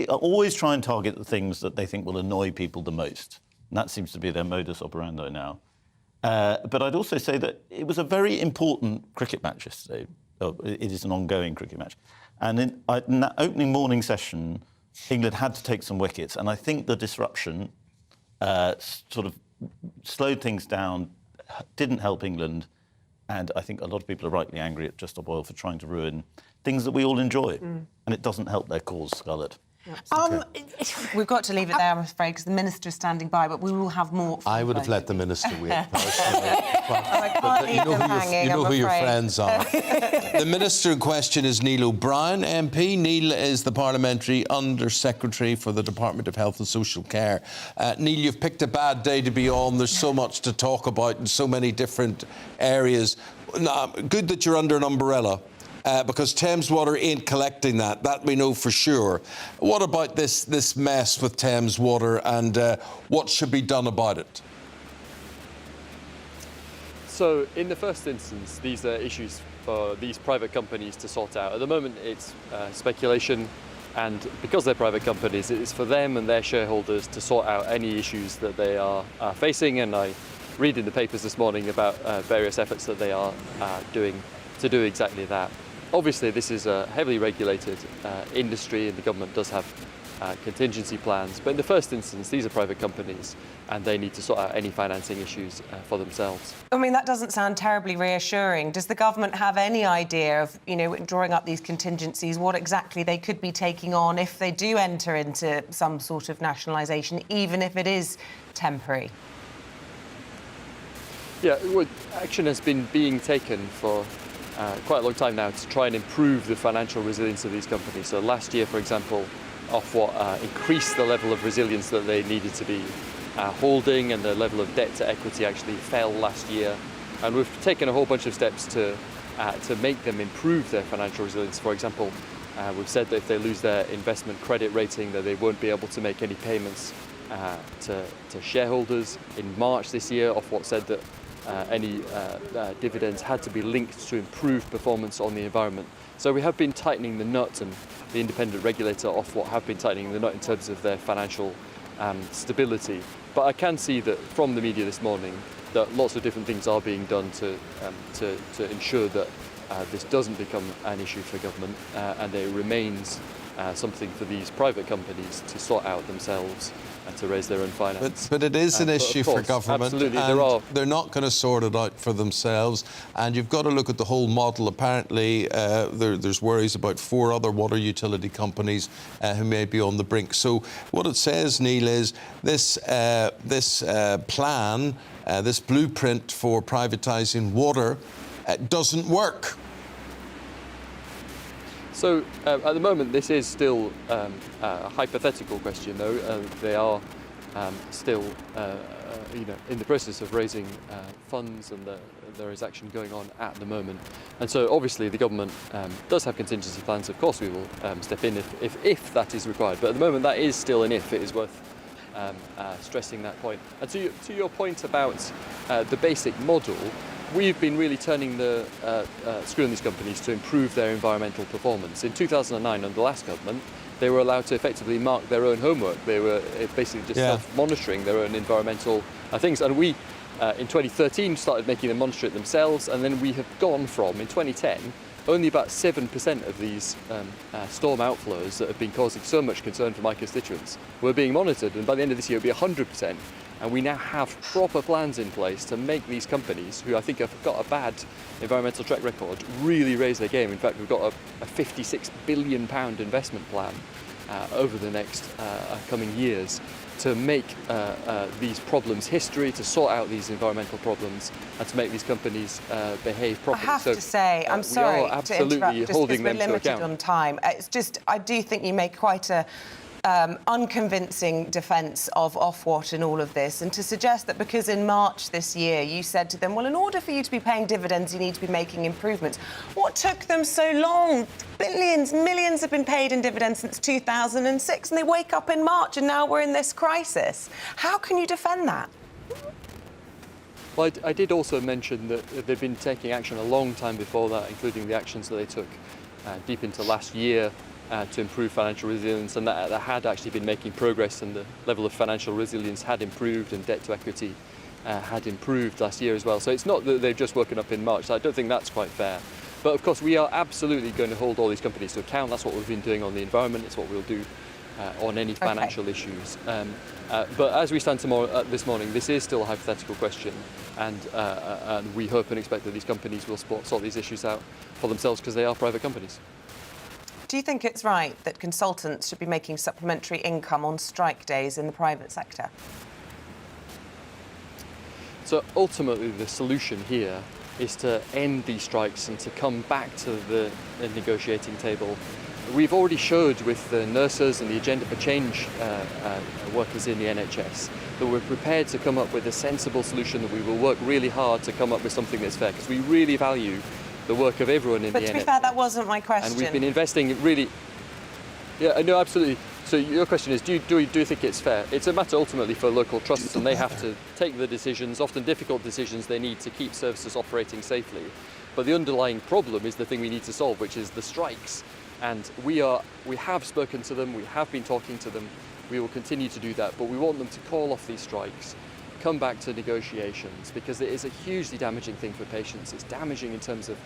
always try and target the things that they think will annoy people the most. And that seems to be their modus operandi now. But I'd also say that it was a very important cricket match yesterday. It is an ongoing cricket match. And in that opening morning session, England had to take some wickets. And I think the disruption sort of slowed things down, didn't help England. And I think a lot of people are rightly angry at Just Stop Oil for trying to ruin things that we all enjoy. And it doesn't help their cause, Scarlett. We've got to leave it there, I'm afraid, because the Minister is standing by, but we will have more. I would have let the Minister wait, personally. You know who your friends are. The Minister in question is Neil O'Brien, MP. Neil is the Parliamentary Under-Secretary for the Department of Health and Social Care. Neil, you've picked a bad day to be on. There's so much to talk about in so many different areas. Good that you're under an umbrella. Because Thames Water ain't collecting that we know for sure. What about this mess with Thames Water and what should be done about it? So, in the first instance, these are issues for these private companies to sort out. At the moment, it's speculation, and because they're private companies, it's for them and their shareholders to sort out any issues that they are facing, and I read in the papers this morning about various efforts that they are doing to do exactly that. Obviously, this is a heavily regulated industry, and the government does have contingency plans. But in the first instance, these are private companies, and they need to sort out any financing issues for themselves. I mean, that doesn't sound terribly reassuring. Does the government have any idea of, drawing up these contingencies, what exactly they could be taking on if they do enter into some sort of nationalisation, even if it is temporary? Yeah, well, action has been being taken for quite a long time now to try and improve the financial resilience of these companies. So last year, for example, Ofwat increased the level of resilience that they needed to be holding, and the level of debt to equity actually fell last year. And we've taken a whole bunch of steps to make them improve their financial resilience. For example, we've said that if they lose their investment credit rating, that they won't be able to make any payments to shareholders. In March this year, Ofwat said that any dividends had to be linked to improved performance on the environment. So we have been tightening the nut, and the independent regulator Ofwat have been tightening the nut in terms of their financial stability. But I can see that from the media this morning that lots of different things are being done to ensure that this doesn't become an issue for government, and it remains something for these private companies to sort out themselves and to raise their own finance. But it is an issue for government. Absolutely, and they're not going to sort it out for themselves. And you've got to look at the whole model. Apparently, there's worries about 4 other water utility companies who may be on the brink. So what it says, Neil, is this plan, this blueprint for privatising water doesn't work. So, at the moment, this is still a hypothetical question, though. They are still, in the process of raising funds, and there is action going on at the moment. And so, obviously, the government does have contingency plans. Of course, we will step in if that is required. But at the moment, that is still an if. It is worth stressing that point. And to your point about the basic model, we've been really turning the screw on these companies to improve their environmental performance. In 2009, under the last government, they were allowed to effectively mark their own homework. They were basically just self-monitoring their own environmental things. And we, in 2013, started making them monitor it themselves, and then we have gone from, in 2010, only about 7% of these storm outflows that have been causing so much concern for my constituents were being monitored, and by the end of this year it'll be 100%. And we now have proper plans in place to make these companies, who I think have got a bad environmental track record, really raise their game. In fact, we've got a £56 billion investment plan over the next coming years to make these problems history, to sort out these environmental problems, and to make these companies behave properly. I have to say, I'm sorry we are absolutely to interrupt, holding them just because we're limited to account. on time. It's just, I do think you make quite a unconvincing defence of Ofwat and all of this, and to suggest that because in March this year you said to them, well, in order for you to be paying dividends, you need to be making improvements. What took them so long? Billions, millions have been paid in dividends since 2006, and they wake up in March and now we're in this crisis. How can you defend that? Well, I did also mention that they've been taking action a long time before that, including the actions that they took deep into last year to improve financial resilience, and that had actually been making progress, and the level of financial resilience had improved, and debt to equity had improved last year as well. So it's not that they've just woken up in March. So I don't think that's quite fair. But of course, we are absolutely going to hold all these companies to account. That's what we've been doing on the environment. It's what we'll do on any financial issues. But as we stand this morning, this is still a hypothetical question, and we hope and expect that these companies will sort these issues out for themselves, because they are private companies. Do you think it's right that consultants should be making supplementary income on strike days in the private sector? So ultimately, the solution here is to end these strikes and to come back to the negotiating table. We've already showed with the nurses and the Agenda for Change workers in the NHS that we're prepared to come up with a sensible solution, that we will work really hard to come up with something that's fair, because we really value the work of everyone in the NHS. But to be fair, that wasn't my question. And we've been investing really... Yeah, no, absolutely. So your question is, do you think it's fair? It's a matter ultimately for local trusts, and they have to take the decisions, often difficult decisions, they need to keep services operating safely. But the underlying problem is the thing we need to solve, which is the strikes. And we have spoken to them, we have been talking to them, we will continue to do that, but we want them to call off these strikes, come back to negotiations, because it is a hugely damaging thing for patients. It's damaging in terms of,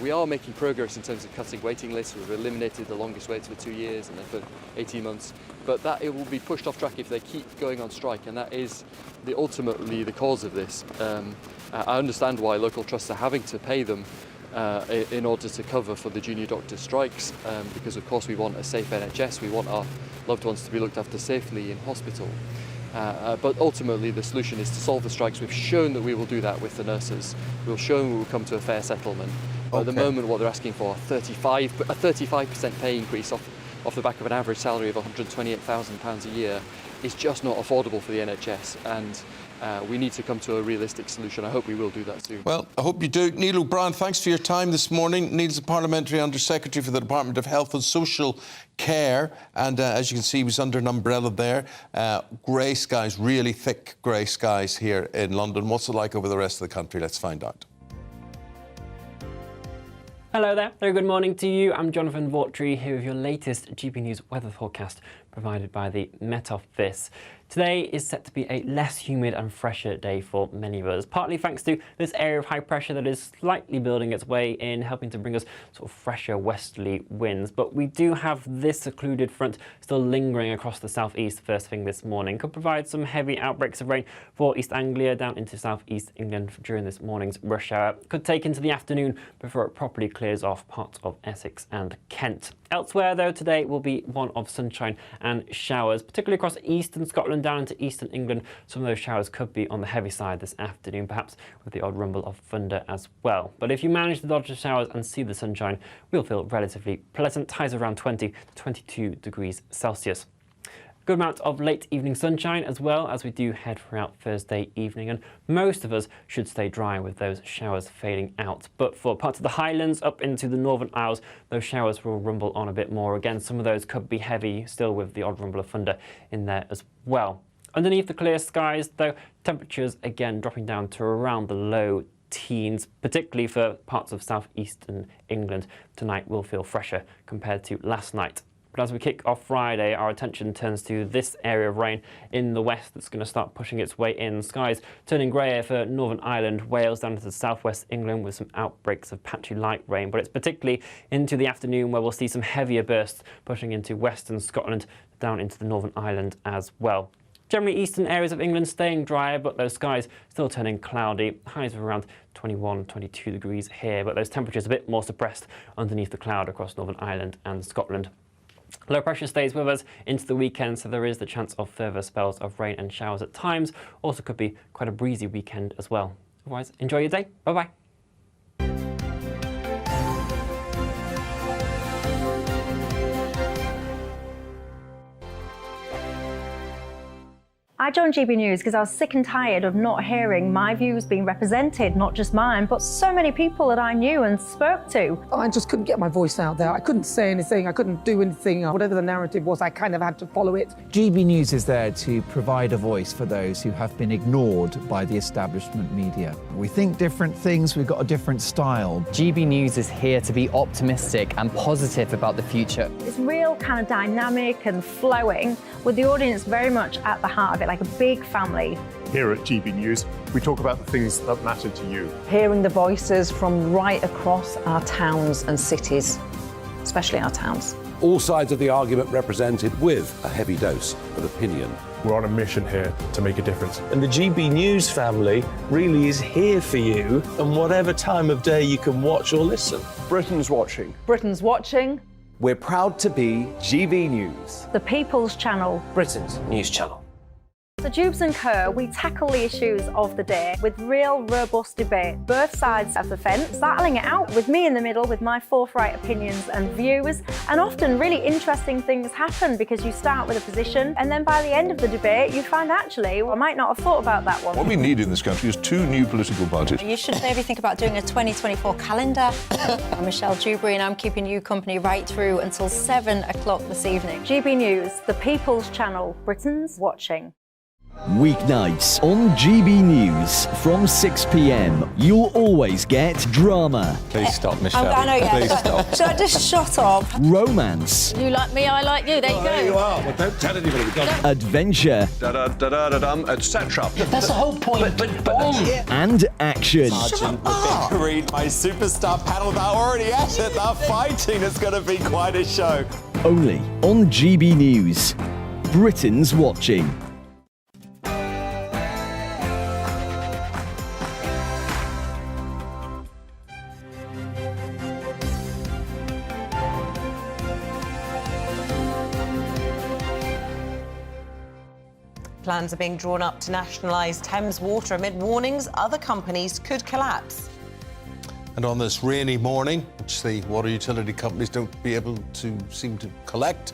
we are making progress in terms of cutting waiting lists. We've eliminated the longest waits for 2 years and then for 18 months. But that it will be pushed off track if they keep going on strike, and that is ultimately the cause of this. I understand why local trusts are having to pay them in order to cover for the junior doctor strikes, because of course we want a safe NHS. We want our loved ones to be looked after safely in hospital. But ultimately, the solution is to solve the strikes. We've shown that we will do that with the nurses. We've shown we will come to a fair settlement. But at the moment, what they're asking for, a 35% pay increase off the back of an average salary of £128,000 a year, is just not affordable for the NHS. And we need to come to a realistic solution. I hope we will do that soon. Well, I hope you do. Neil O'Brien, thanks for your time this morning. Neil's the Parliamentary Under-Secretary for the Department of Health and Social Care, and as you can see, he was under an umbrella there. Grey skies, really thick grey skies here in London. What's it like over the rest of the country? Let's find out. Hello there, very good morning to you. I'm Jonathan Vaughtry here with your latest GB News weather forecast provided by the Met Office. Today is set to be a less humid and fresher day for many of us, partly thanks to this area of high pressure that is slightly building its way in, helping to bring us sort of fresher westerly winds. But we do have this secluded front still lingering across the southeast first thing this morning. Could provide some heavy outbreaks of rain for East Anglia down into southeast England during this morning's rush hour. Could take into the afternoon before it properly clears off parts of Essex and Kent. Elsewhere, though, today will be one of sunshine and showers, particularly across eastern Scotland down into eastern England. Some of those showers could be on the heavy side this afternoon, perhaps with the odd rumble of thunder as well. But if you manage to dodge the showers and see the sunshine, we'll feel relatively pleasant. Highs around 20 to 22 degrees Celsius. Good amount of late evening sunshine as well as we do head throughout Thursday evening, and most of us should stay dry with those showers fading out. But for parts of the Highlands up into the Northern Isles, those showers will rumble on a bit more. Again, some of those could be heavy, still with the odd rumble of thunder in there as well. Underneath the clear skies, though, temperatures again dropping down to around the low teens, particularly for parts of southeastern England. Tonight will feel fresher compared to last night. But as we kick off Friday, our attention turns to this area of rain in the west that's going to start pushing its way in. Skies turning greyer for Northern Ireland, Wales down into southwest England with some outbreaks of patchy light rain. But it's particularly into the afternoon where we'll see some heavier bursts pushing into western Scotland, down into the Northern Ireland as well. Generally eastern areas of England staying dry, but those skies still turning cloudy. Highs of around 21, 22 degrees here, but those temperatures a bit more suppressed underneath the cloud across Northern Ireland and Scotland. Low pressure stays with us into the weekend, so there is the chance of further spells of rain and showers at times. Also could be quite a breezy weekend as well. Otherwise, enjoy your day. Bye-bye. I joined GB News because I was sick and tired of not hearing my views being represented, not just mine, but so many people that I knew and spoke to. I just couldn't get my voice out there. I couldn't say anything, I couldn't do anything. Whatever the narrative was, I kind of had to follow it. GB News is there to provide a voice for those who have been ignored by the establishment media. We think different things, we've got a different style. GB News is here to be optimistic and positive about the future. It's real kind of dynamic and flowing, with the audience very much at the heart of it, like a big family. Here at GB News, we talk about the things that matter to you. Hearing the voices from right across our towns and cities, especially our towns. All sides of the argument represented with a heavy dose of opinion. We're on a mission here to make a difference. And the GB News family really is here for you, and whatever time of day you can watch or listen. Britain's watching. Britain's watching. We're proud to be GB News. The People's Channel. Britain's news channel. So Jubes and Kerr, we tackle the issues of the day with real robust debate, both sides of the fence, battling it out with me in the middle with my forthright opinions and views. And often really interesting things happen because you start with a position and then by the end of the debate you find actually, well, I might not have thought about that one. What we need in this country is 2 new political parties. You should maybe think about doing a 2024 calendar. I'm Michelle Dewberry and I'm keeping you company right through until 7 o'clock this evening. GB News, the People's Channel, Britain's watching. Weeknights on GB News from 6 p.m. You'll always get drama. Please stop, Michelle. I know, yeah. Please stop. Should I just shut up? Romance. You like me, I like you. There you go. There you are. Well, don't tell anybody. Adventure. Etc. That's the whole point. And action. Sergeant, we're being greeted by superstar panel that are already at it. They're fighting. It's going to be quite a show. Only on GB News. Britain's watching. Plans are being drawn up to nationalise Thames Water amid warnings other companies could collapse. And on this rainy morning, which the water utility companies don't seem to collect,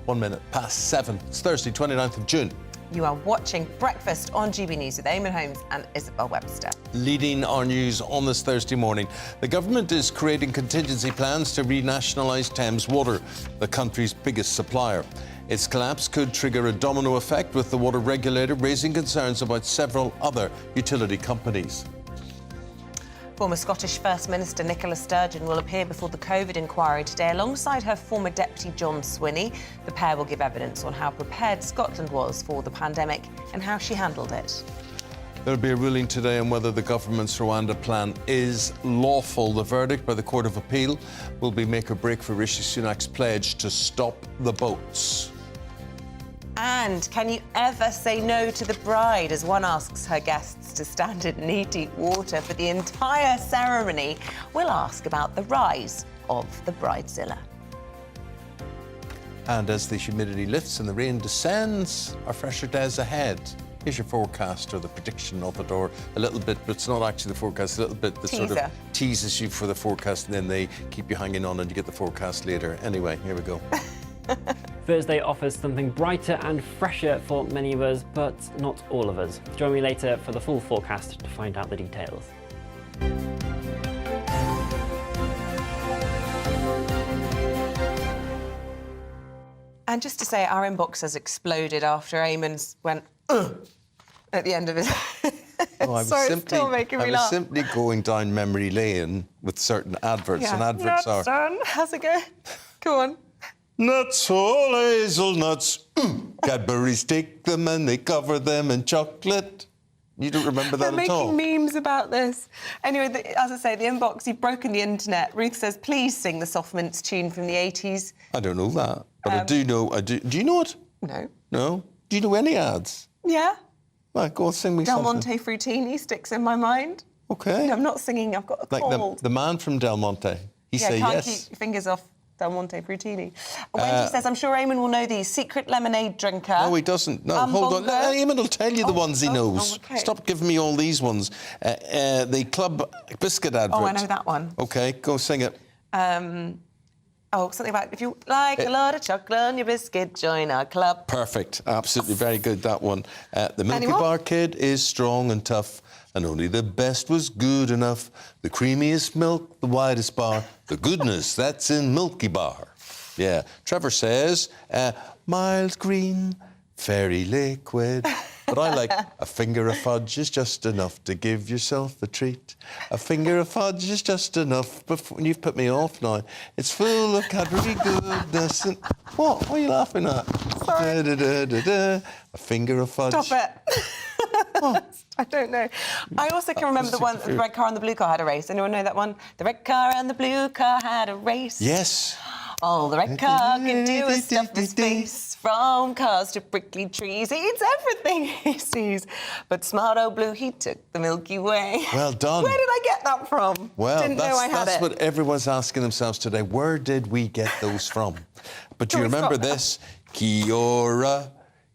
1 minute past 7. It's Thursday, 29th of June. You are watching Breakfast on GB News with Eamonn, Holmes and Isabel Webster. Leading our news on this Thursday morning, the government is creating contingency plans to renationalise Thames Water, the country's biggest supplier. Its collapse could trigger a domino effect, with the water regulator raising concerns about several other utility companies. Former Scottish First Minister Nicola Sturgeon will appear before the COVID inquiry today alongside her former deputy John Swinney. The pair will give evidence on how prepared Scotland was for the pandemic and how she handled it. There'll be a ruling today on whether the government's Rwanda plan is lawful. The verdict by the Court of Appeal will be make or break for Rishi Sunak's pledge to stop the boats. And can you ever say no to the bride, as one asks her guests to stand in knee-deep water for the entire ceremony? We'll ask about the rise of the Bridezilla. And as the humidity lifts and the rain descends, are fresher days ahead. Here's your forecast, or the prediction of it, or a little bit, but it's not actually the forecast, a little bit that sort of teases you for the forecast, and then they keep you hanging on and you get the forecast later. Anyway, here we go. Thursday offers something brighter and fresher for many of us, but not all of us. Join me later for the full forecast to find out the details. And just to say, our inbox has exploded after Eamonn's went, at the end of it. Oh, Sorry, it's still making me laugh. I was simply going down memory lane with certain adverts, and adverts are... Son, how's it going? Go on. Nuts, all hazelnuts. Cadbury's take them and they cover them in chocolate. You don't remember that They're at all? making memes about this. Anyway, as I say, the inbox, you've broken the internet. Ruth says, please sing the Soft Mints tune from the 80s. I don't know that, but I do know. Do you know it? No. No? Do you know any ads? Yeah? Right, go on, sing me Del something. Monte Fruttini sticks in my mind. Okay. No, I'm not singing, I've got a Like cold. the man from Del Monte. He say can't yes. keep your fingers off Del Monte Fruttini. Wendy says, I'm sure Eamonn will know these. Secret lemonade drinker. No, he doesn't. No, hold on. Eamonn will tell you the ones he knows. okay. Stop giving me all these ones. The Club Biscuit advert. Oh, I know that one. Okay, go sing it. Something about if you like a lot of chocolate on your biscuit, join our club. Perfect. Absolutely very good, that one. The Milky Anyone? Bar Kid is strong and tough, and only the best was good enough. The creamiest milk, the widest bar. The goodness, that's in Milky Bar. Yeah. Trevor says, mild green, fairy liquid. But I like a finger of fudge is just enough to give yourself a treat. A finger of fudge is just enough. You've put me off now. It's full of Cadbury goodness. And what? What are you laughing at? Sorry. A finger of fudge. Stop it. I don't know. I also can remember the one, the red car and the blue car had a race. Anyone know that one? The red car and the blue car had a race. Yes. All the red car can do is stuff his face. From cars to prickly trees, he eats everything he sees. But smart old blue, he took the Milky Way. Well done. Where did I get that from? Well, Didn't know I had that's it. what everyone's asking themselves today. Where did we get those from? But do you remember this? Kia ora,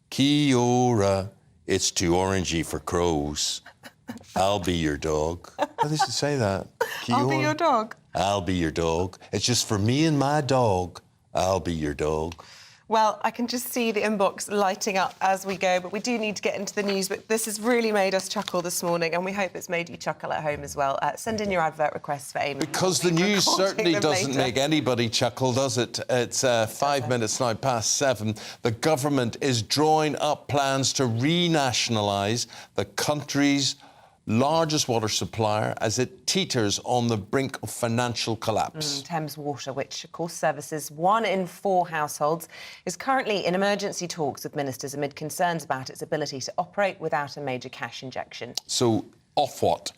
kia ora, it's too orangey for crows. I'll be your dog. I used to say that. Kia I'll be ora. your dog. I'll be your dog. It's just for me and my dog. I'll be your dog. Well, I can just see the inbox lighting up as we go, but we do need to get into the news. But this has really made us chuckle this morning, and we hope it's made you chuckle at home as well. Send in your advert requests for Eamonn. Because the news certainly doesn't make anybody chuckle, does it? It's 5 minutes now past 7. The government is drawing up plans to renationalise the country's largest water supplier as it teeters on the brink of financial collapse. Thames Water, which of course services 1 in 4 households, is currently in emergency talks with ministers amid concerns about its ability to operate without a major cash injection. So, Ofwat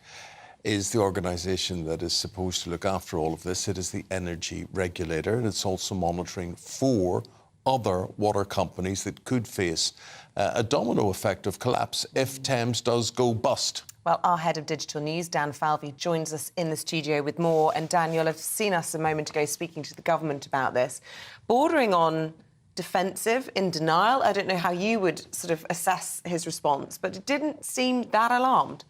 is the organisation that is supposed to look after all of this. It is the energy regulator, and it's also monitoring 4 other water companies that could face a domino effect of collapse if Thames does go bust. Well, our head of digital news, Dan Falvey, joins us in the studio with more. And Dan, you'll have seen us a moment ago speaking to the government about this. Bordering on defensive, in denial. I don't know how you would sort of assess his response, but it didn't seem that alarmed.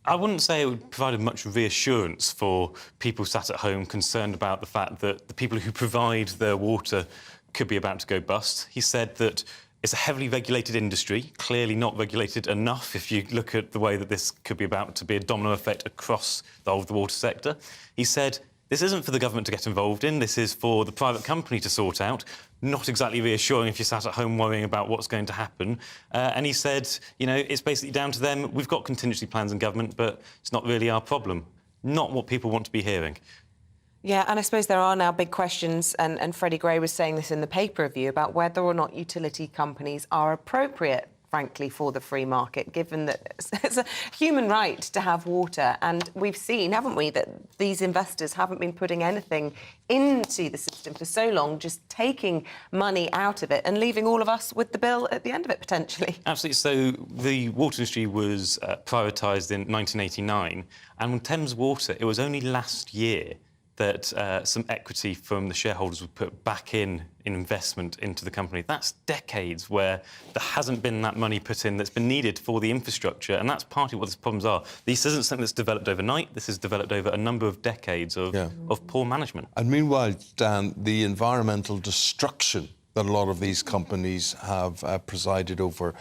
I wouldn't say it would provide much reassurance for people sat at home concerned about the fact that the people who provide their water could be about to go bust. He said that it's a heavily regulated industry, clearly not regulated enough if you look at the way that this could be about to be a domino effect across the whole of the water sector. He said, this isn't for the government to get involved in, this is for the private company to sort out. Not exactly reassuring if you're sat at home worrying about what's going to happen. And he said, you know, it's basically down to them. We've got contingency plans in government, but it's not really our problem. Not what people want to be hearing. Yeah, and I suppose there are now big questions, and Freddie Gray was saying this in the paper review, about whether or not utility companies are appropriate, frankly, for the free market, given that it's a human right to have water. And we've seen, haven't we, that these investors haven't been putting anything into the system for so long, just taking money out of it and leaving all of us with the bill at the end of it, potentially. Absolutely. So the water industry was privatised in 1989, and with Thames Water, it was only last year that some equity from the shareholders was put back in investment into the company. That's decades where there hasn't been that money put in that's been needed for the infrastructure, and that's partly what these problems are. This isn't something that's developed overnight. This has developed over a number of decades of poor management. And meanwhile, Dan, the environmental destruction that a lot of these companies have presided over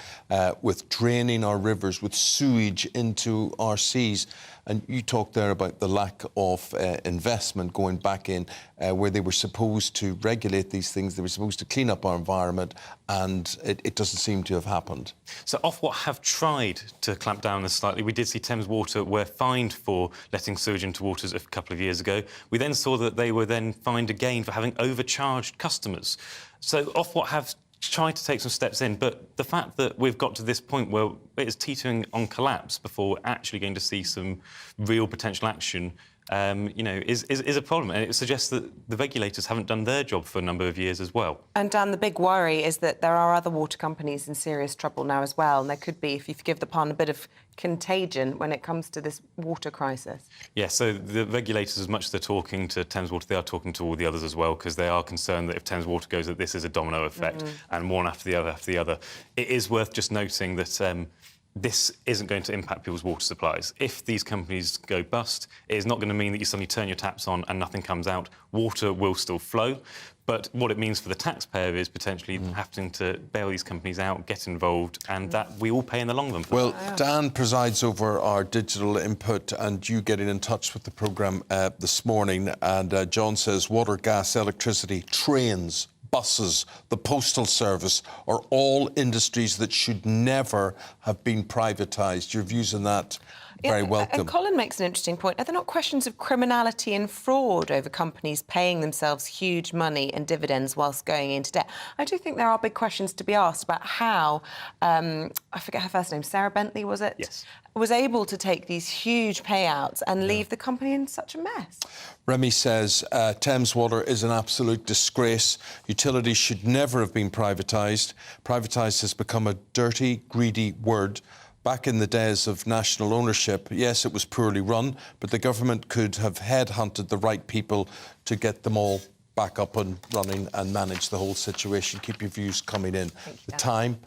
with draining our rivers, with sewage into our seas. And you talked there about the lack of investment going back in where they were supposed to regulate these things, they were supposed to clean up our environment, and it doesn't seem to have happened. So Ofwat have tried to clamp down on this slightly. We did see Thames Water were fined for letting sewage into waters a couple of years ago. We then saw that they were then fined again for having overcharged customers. So Ofwat have tried to take some steps in, but the fact that we've got to this point where it is teetering on collapse before we're actually going to see some real potential action, is a problem. And it suggests that the regulators haven't done their job for a number of years as well. And Dan, the big worry is that there are other water companies in serious trouble now as well, and there could be, if you forgive the pun, a bit of contagion when it comes to this water crisis. Yeah, so the regulators, as much as they're talking to Thames Water, they are talking to all the others as well, because they are concerned that if Thames Water goes, that this is a domino effect, and one after the other. It is worth just noting that this isn't going to impact people's water supplies. If these companies go bust, it is not going to mean that you suddenly turn your taps on and nothing comes out. Water will still flow, but what it means for the taxpayer is potentially having to bail these companies out, get involved, and that we all pay in the long run for Well, that. Dan presides over our digital input, and you getting in touch with the programme this morning, and John says water, gas, electricity, trains, buses, the postal service are all industries that should never have been privatised. Your views on that? Very welcome. And Colin makes an interesting point. Are there not questions of criminality and fraud over companies paying themselves huge money and dividends whilst going into debt? I do think there are big questions to be asked about how, I forget her first name, Sarah Bentley, was it? Yes. Was able to take these huge payouts and leave the company in such a mess. Remy says Thames Water is an absolute disgrace. Utilities should never have been privatised. Privatised has become a dirty, greedy word. Back in the days of national ownership, yes, it was poorly run, but the government could have headhunted the right people to get them all back up and running and manage the whole situation. Keep your views coming in. The time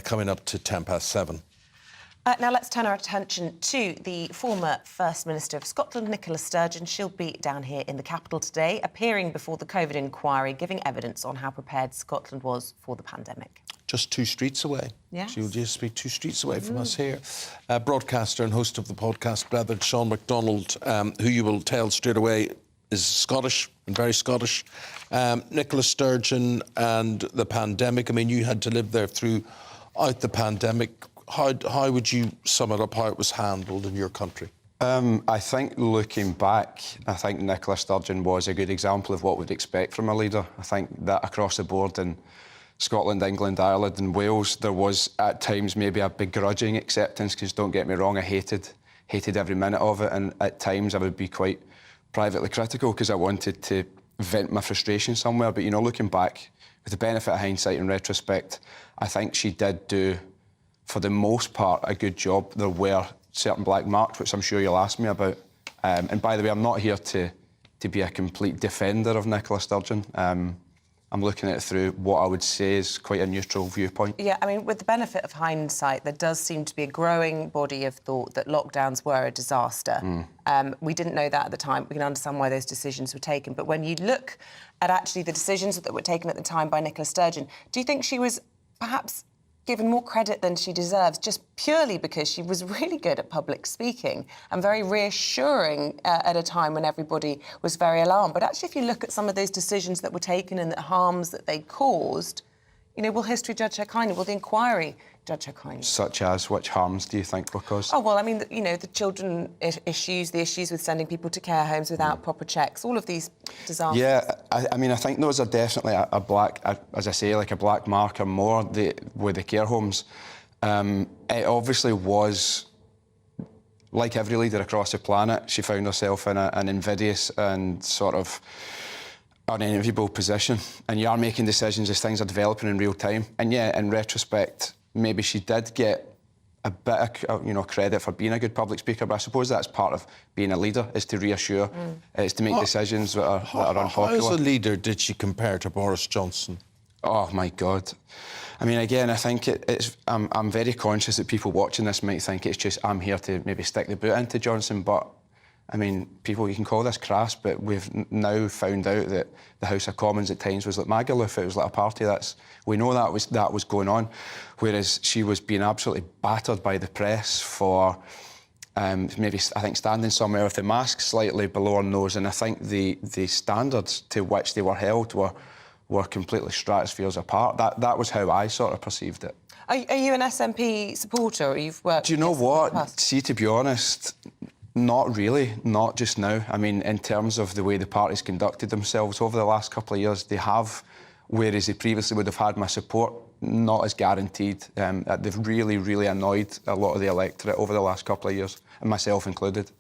coming up to 7:10. Now let's turn our attention to the former First Minister of Scotland, Nicola Sturgeon. She'll be down here in the capital today, appearing before the COVID inquiry, giving evidence on how prepared Scotland was for the pandemic. Just 2 streets away. Yes. She'll just be 2 streets away from us here. Broadcaster and host of the podcast, Brethren, Sean MacDonald, who you will tell straight away is Scottish and very Scottish. Nicola Sturgeon and the pandemic. I mean, you had to live there throughout the pandemic. How would you sum it up, how it was handled in your country? I think looking back, I think Nicola Sturgeon was a good example of what we'd expect from a leader. I think that across the board in Scotland, England, Ireland and Wales, there was at times maybe a begrudging acceptance, because don't get me wrong, I hated every minute of it, and at times I would be quite privately critical because I wanted to vent my frustration somewhere. But, you know, looking back, with the benefit of hindsight and retrospect, I think she did do, for the most part, a good job. There were certain black marks, which I'm sure you'll ask me about. And by the way, I'm not here to be a complete defender of Nicola Sturgeon. I'm looking at it through what I would say is quite a neutral viewpoint. Yeah, I mean, with the benefit of hindsight, there does seem to be a growing body of thought that lockdowns were a disaster. We didn't know that at the time. We can understand why those decisions were taken. But when you look at actually the decisions that were taken at the time by Nicola Sturgeon, do you think she was perhaps given more credit than she deserves, just purely because she was really good at public speaking and very reassuring at a time when everybody was very alarmed? But actually, if you look at some of those decisions that were taken and the harms that they caused, you know, will history judge her kindly? Will the inquiry judge her kindly? Such as which harms do you think were caused? Oh, well, I mean, you know, the children issues, the issues with sending people to care homes without proper checks, all of these disasters. Yeah, I mean, I think those are definitely a black, as I say, like a black mark or more with the care homes. It obviously was, like every leader across the planet, she found herself in an invidious and sort of unenviable position, and you are making decisions as things are developing in real time. And yeah, in retrospect, maybe she did get a bit of credit for being a good public speaker, but I suppose that's part of being a leader, is to reassure, is to make decisions that are unpopular. How as a leader did she compare to Boris Johnson? Oh my God. I mean, again, I think I'm very conscious that people watching this might think it's just I'm here to maybe stick the boot into Johnson, but I mean, people, you can call this crass, but we've now found out that the House of Commons at times was like Magaluf. It was like a party. We know that was going on, whereas she was being absolutely battered by the press for maybe, I think, standing somewhere with the mask slightly below her nose, and I think the standards to which they were held were completely stratospheres apart. That was how I sort of perceived it. Are you an SNP supporter, or you've worked? Do you know what? See, to be honest, not really, not just now. I mean, in terms of the way the party's conducted themselves over the last couple of years, they have whereas they previously would have had my support, not as guaranteed. They've really, really annoyed a lot of the electorate over the last couple of years, and myself included.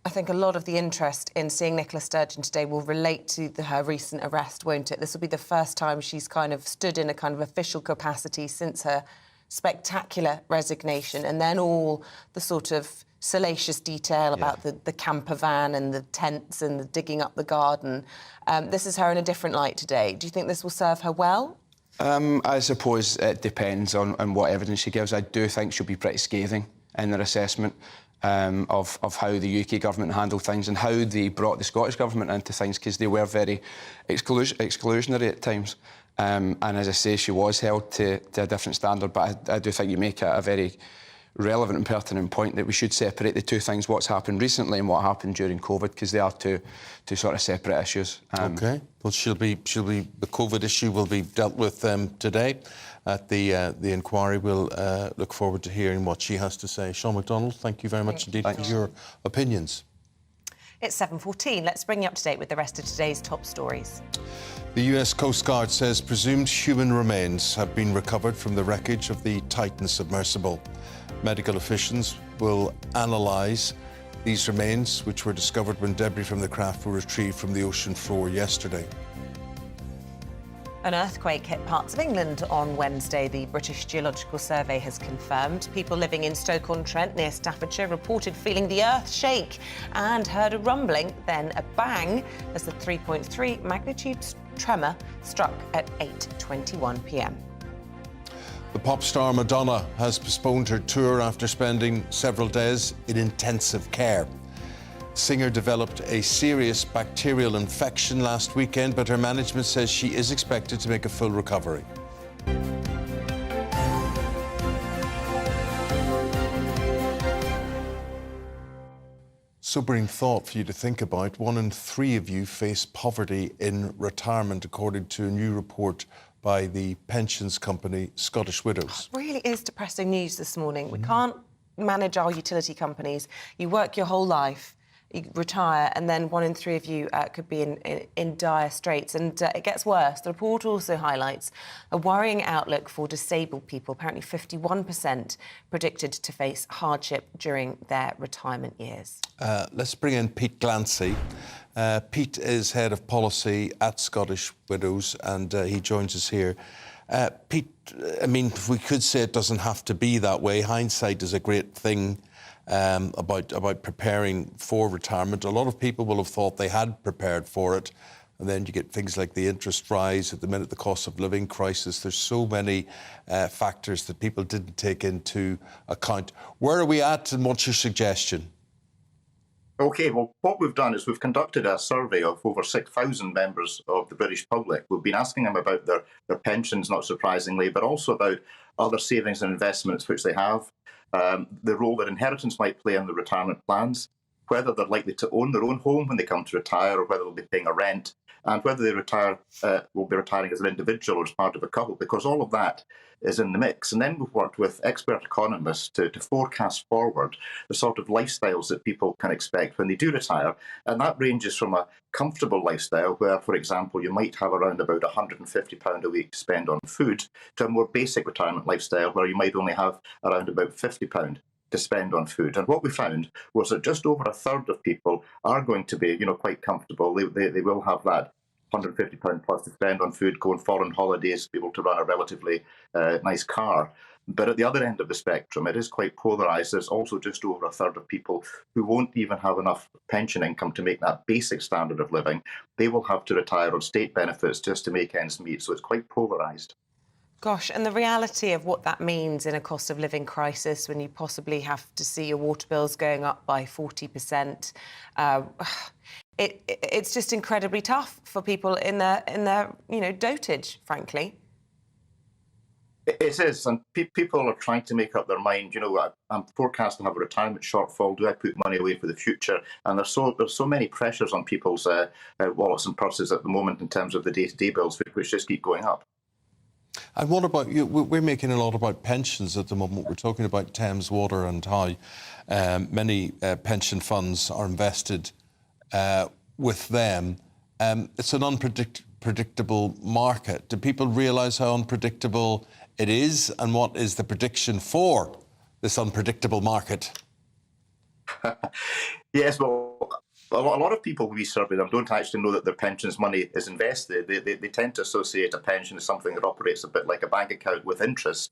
I think a lot of the interest in seeing Nicola Sturgeon today will relate to her recent arrest, won't it? This will be the first time she's kind of stood in a kind of official capacity since her spectacular resignation, and then all the sort of salacious detail about the camper van and the tents and the digging up the garden. This is her in a different light today. Do you think this will serve her well? I suppose it depends on what evidence she gives. I do think she'll be pretty scathing in their assessment of how the UK government handled things and how they brought the Scottish government into things, because they were very exclusionary at times. And as I say, she was held to a different standard, but I do think you make a very relevant and pertinent point that we should separate the two things, what's happened recently and what happened during COVID, because they are two sort of separate issues. OK. Well, the COVID issue will be dealt with today at the inquiry. We'll look forward to hearing what she has to say. Sean McDonald, thank you very much indeed for your opinions. It's 7:14. Let's bring you up to date with the rest of today's top stories. The US Coast Guard says presumed human remains have been recovered from the wreckage of the Titan submersible. Medical officials will analyse these remains, which were discovered when debris from the craft were retrieved from the ocean floor yesterday. An earthquake hit parts of England on Wednesday, the British Geological Survey has confirmed. People living in Stoke-on-Trent near Staffordshire reported feeling the earth shake and heard a rumbling, then a bang, as the 3.3 magnitude tremor struck at 8:21 p.m. The pop star Madonna has postponed her tour after spending several days in intensive care. Singer developed a serious bacterial infection last weekend, but her management says she is expected to make a full recovery. Sobering thought for you to think about. 1 in 3 of you face poverty in retirement, according to a new report by the pensions company Scottish Widows. It really is depressing news this morning. We can't manage our utility companies. You work your whole life, you retire, and then 1 in 3 of you could be in dire straits. And it gets worse. The report also highlights a worrying outlook for disabled people. Apparently 51% predicted to face hardship during their retirement years. Let's bring in Pete Glancy. Pete is Head of Policy at Scottish Widows, and he joins us here. Pete, I mean, we could say it doesn't have to be that way. Hindsight is a great thing about preparing for retirement. A lot of people will have thought they had prepared for it, and then you get things like the interest rise, at the minute the cost of living crisis. There's so many factors that people didn't take into account. Where are we at, and what's your suggestion? OK, well, what we've done is we've conducted a survey of over 6,000 members of the British public. We've been asking them about their pensions, not surprisingly, but also about other savings and investments which they have, the role that inheritance might play in the retirement plans, whether they're likely to own their own home when they come to retire, or whether they'll be paying a rent, and whether they will be retiring as an individual or as part of a couple, because all of that is in the mix. And then we've worked with expert economists to forecast forward the sort of lifestyles that people can expect when they do retire. And that ranges from a comfortable lifestyle where, for example, you might have around about £150 a week to spend on food, to a more basic retirement lifestyle where you might only have around about £50 to spend on food. And what we found was that just over a third of people are going to be, quite comfortable. They will have that £150 plus to spend on food, go on foreign holidays, be able to run a relatively nice car. But at the other end of the spectrum, it is quite polarised. There's also just over a third of people who won't even have enough pension income to make that basic standard of living. They will have to retire on state benefits just to make ends meet. So it's quite polarised. Gosh, and the reality of what that means in a cost of living crisis when you possibly have to see your water bills going up by 40%. It's just incredibly tough for people in their dotage, frankly. It is, and people are trying to make up their mind. I'm forecast to have a retirement shortfall. Do I put money away for the future? And there's so many pressures on people's wallets and purses at the moment in terms of the day-to-day bills, which just keep going up. And what about you? We're making a lot about pensions at the moment. We're talking about Thames Water and how many pension funds are invested with them. It's an unpredictable market. Do people realise how unpredictable it is, and what is the prediction for this unpredictable market? Yes, well, a lot of people we survey them don't actually know that their pensions money is invested. They tend to associate a pension as something that operates a bit like a bank account with interest.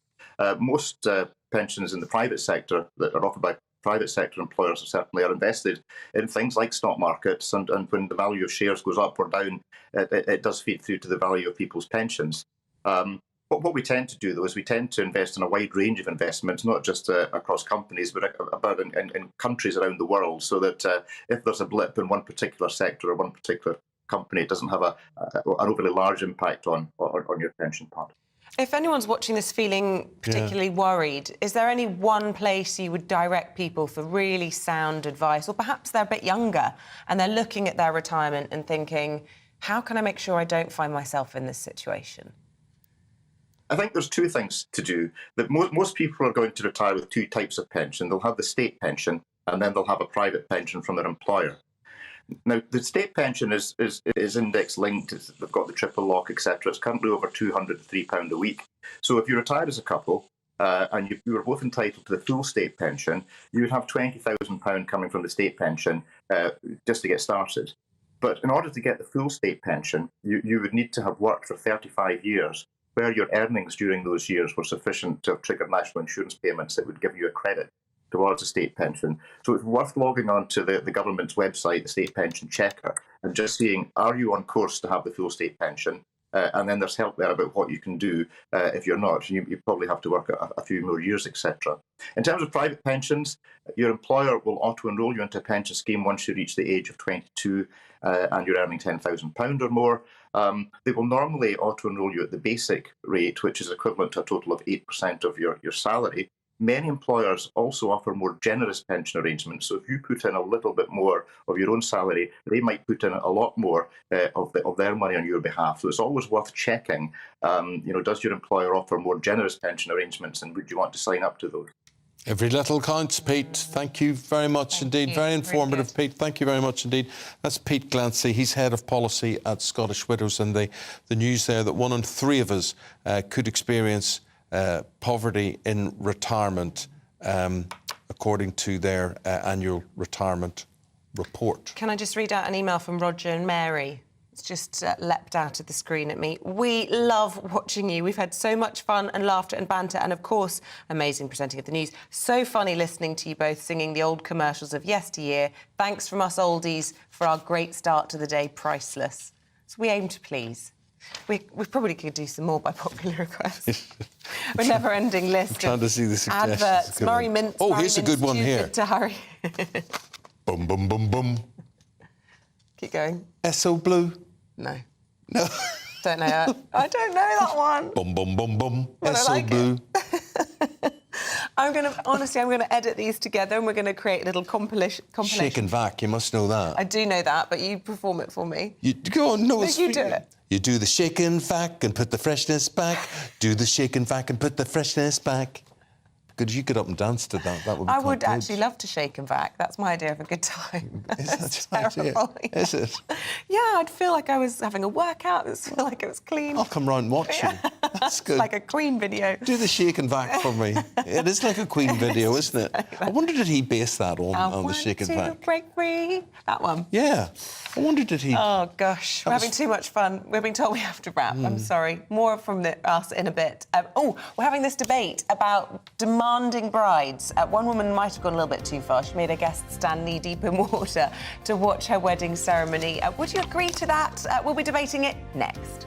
Most pensions in the private sector that are offered by private sector employers certainly are invested in things like stock markets, and when the value of shares goes up or down, it does feed through to the value of people's pensions. But what we tend to do, though, is we tend to invest in a wide range of investments, not just across companies, but in countries around the world, so that if there's a blip in one particular sector or one particular company, it doesn't have an overly large impact on your pension pot. If anyone's watching this feeling particularly worried, is there any one place you would direct people for really sound advice? Or perhaps they're a bit younger and they're looking at their retirement and thinking, how can I make sure I don't find myself in this situation? I think there's two things to do. That most people are going to retire with two types of pension. They'll have the state pension, and then they'll have a private pension from their employer. Now, the state pension is index linked. They've got the triple lock, etc. It's currently over £203 a week. So if you retired as a couple and you were both entitled to the full state pension, you would have £20,000 coming from the state pension just to get started. But in order to get the full state pension, you would need to have worked for 35 years, where your earnings during those years were sufficient to have triggered national insurance payments that would give you a credit towards a state pension. So it's worth logging on to the government's website, the State Pension Checker, and just seeing, are you on course to have the full state pension? And then there's help there about what you can do if you're not. You probably have to work a few more years, etc. In terms of private pensions, your employer will auto-enrol you into a pension scheme once you reach the age of 22 and you're earning £10,000 or more. They will normally auto-enrol you at the basic rate, which is equivalent to a total of 8% of your salary. Many employers also offer more generous pension arrangements. So if you put in a little bit more of your own salary, they might put in a lot more of their money on your behalf. So it's always worth checking, does your employer offer more generous pension arrangements, and would you want to sign up to those? Every little counts, Pete. Thank you very much indeed. Very informative, Pete. Thank you very much indeed. That's Pete Glancy. He's Head of Policy at Scottish Widows, and the news there that 1 in 3 of us could experience poverty in retirement, according to their annual retirement report. Can I just read out an email from Roger and Mary? It's just leapt out of the screen at me. We love watching you. We've had so much fun and laughter and banter, and of course, amazing presenting of the news. So funny listening to you both singing the old commercials of yesteryear. Thanks from us oldies for our great start to the day. Priceless. So we aim to please. We probably could do some more by popular request. A never-ending list. I'm trying to see the suggestions. Adverts. Murray Mintz. Oh, here's a good one here. To Harry. Bum bum bum bum. Keep going. SO Blue. No. No. Don't know that. I don't know that one. Bum bum bum bum. But SO I like Blue. I'm going to edit these together, and we're going to create a little compilation. Shake and vac. You must know that. I do know that, but you perform it for me. You go on. No, you do it. You do the shake and vac and put the freshness back. Do the shake and vac and put the freshness back. Could you get up and dance to that? That would be I would good. actually love to shake and vac. That's my idea of a good time. Is that terrible? Is it? Yeah, I'd feel like I was having a workout. I'd feel like it was clean. I'll come round and watch you. That's good. Like a Queen video. Do the shake and vac for me. It is like a Queen video, isn't it? I wonder, did he base that on the shake and vac? Break free. That one. Yeah. I wonder, did he... Oh, gosh. We're having too much fun. We're being told we have to wrap. I'm sorry. More from us in a bit. We're having this debate about demanding brides. One woman might have gone a little bit too far. She made her guests stand knee-deep in water to watch her wedding ceremony. Would you agree to that? We'll be debating it next.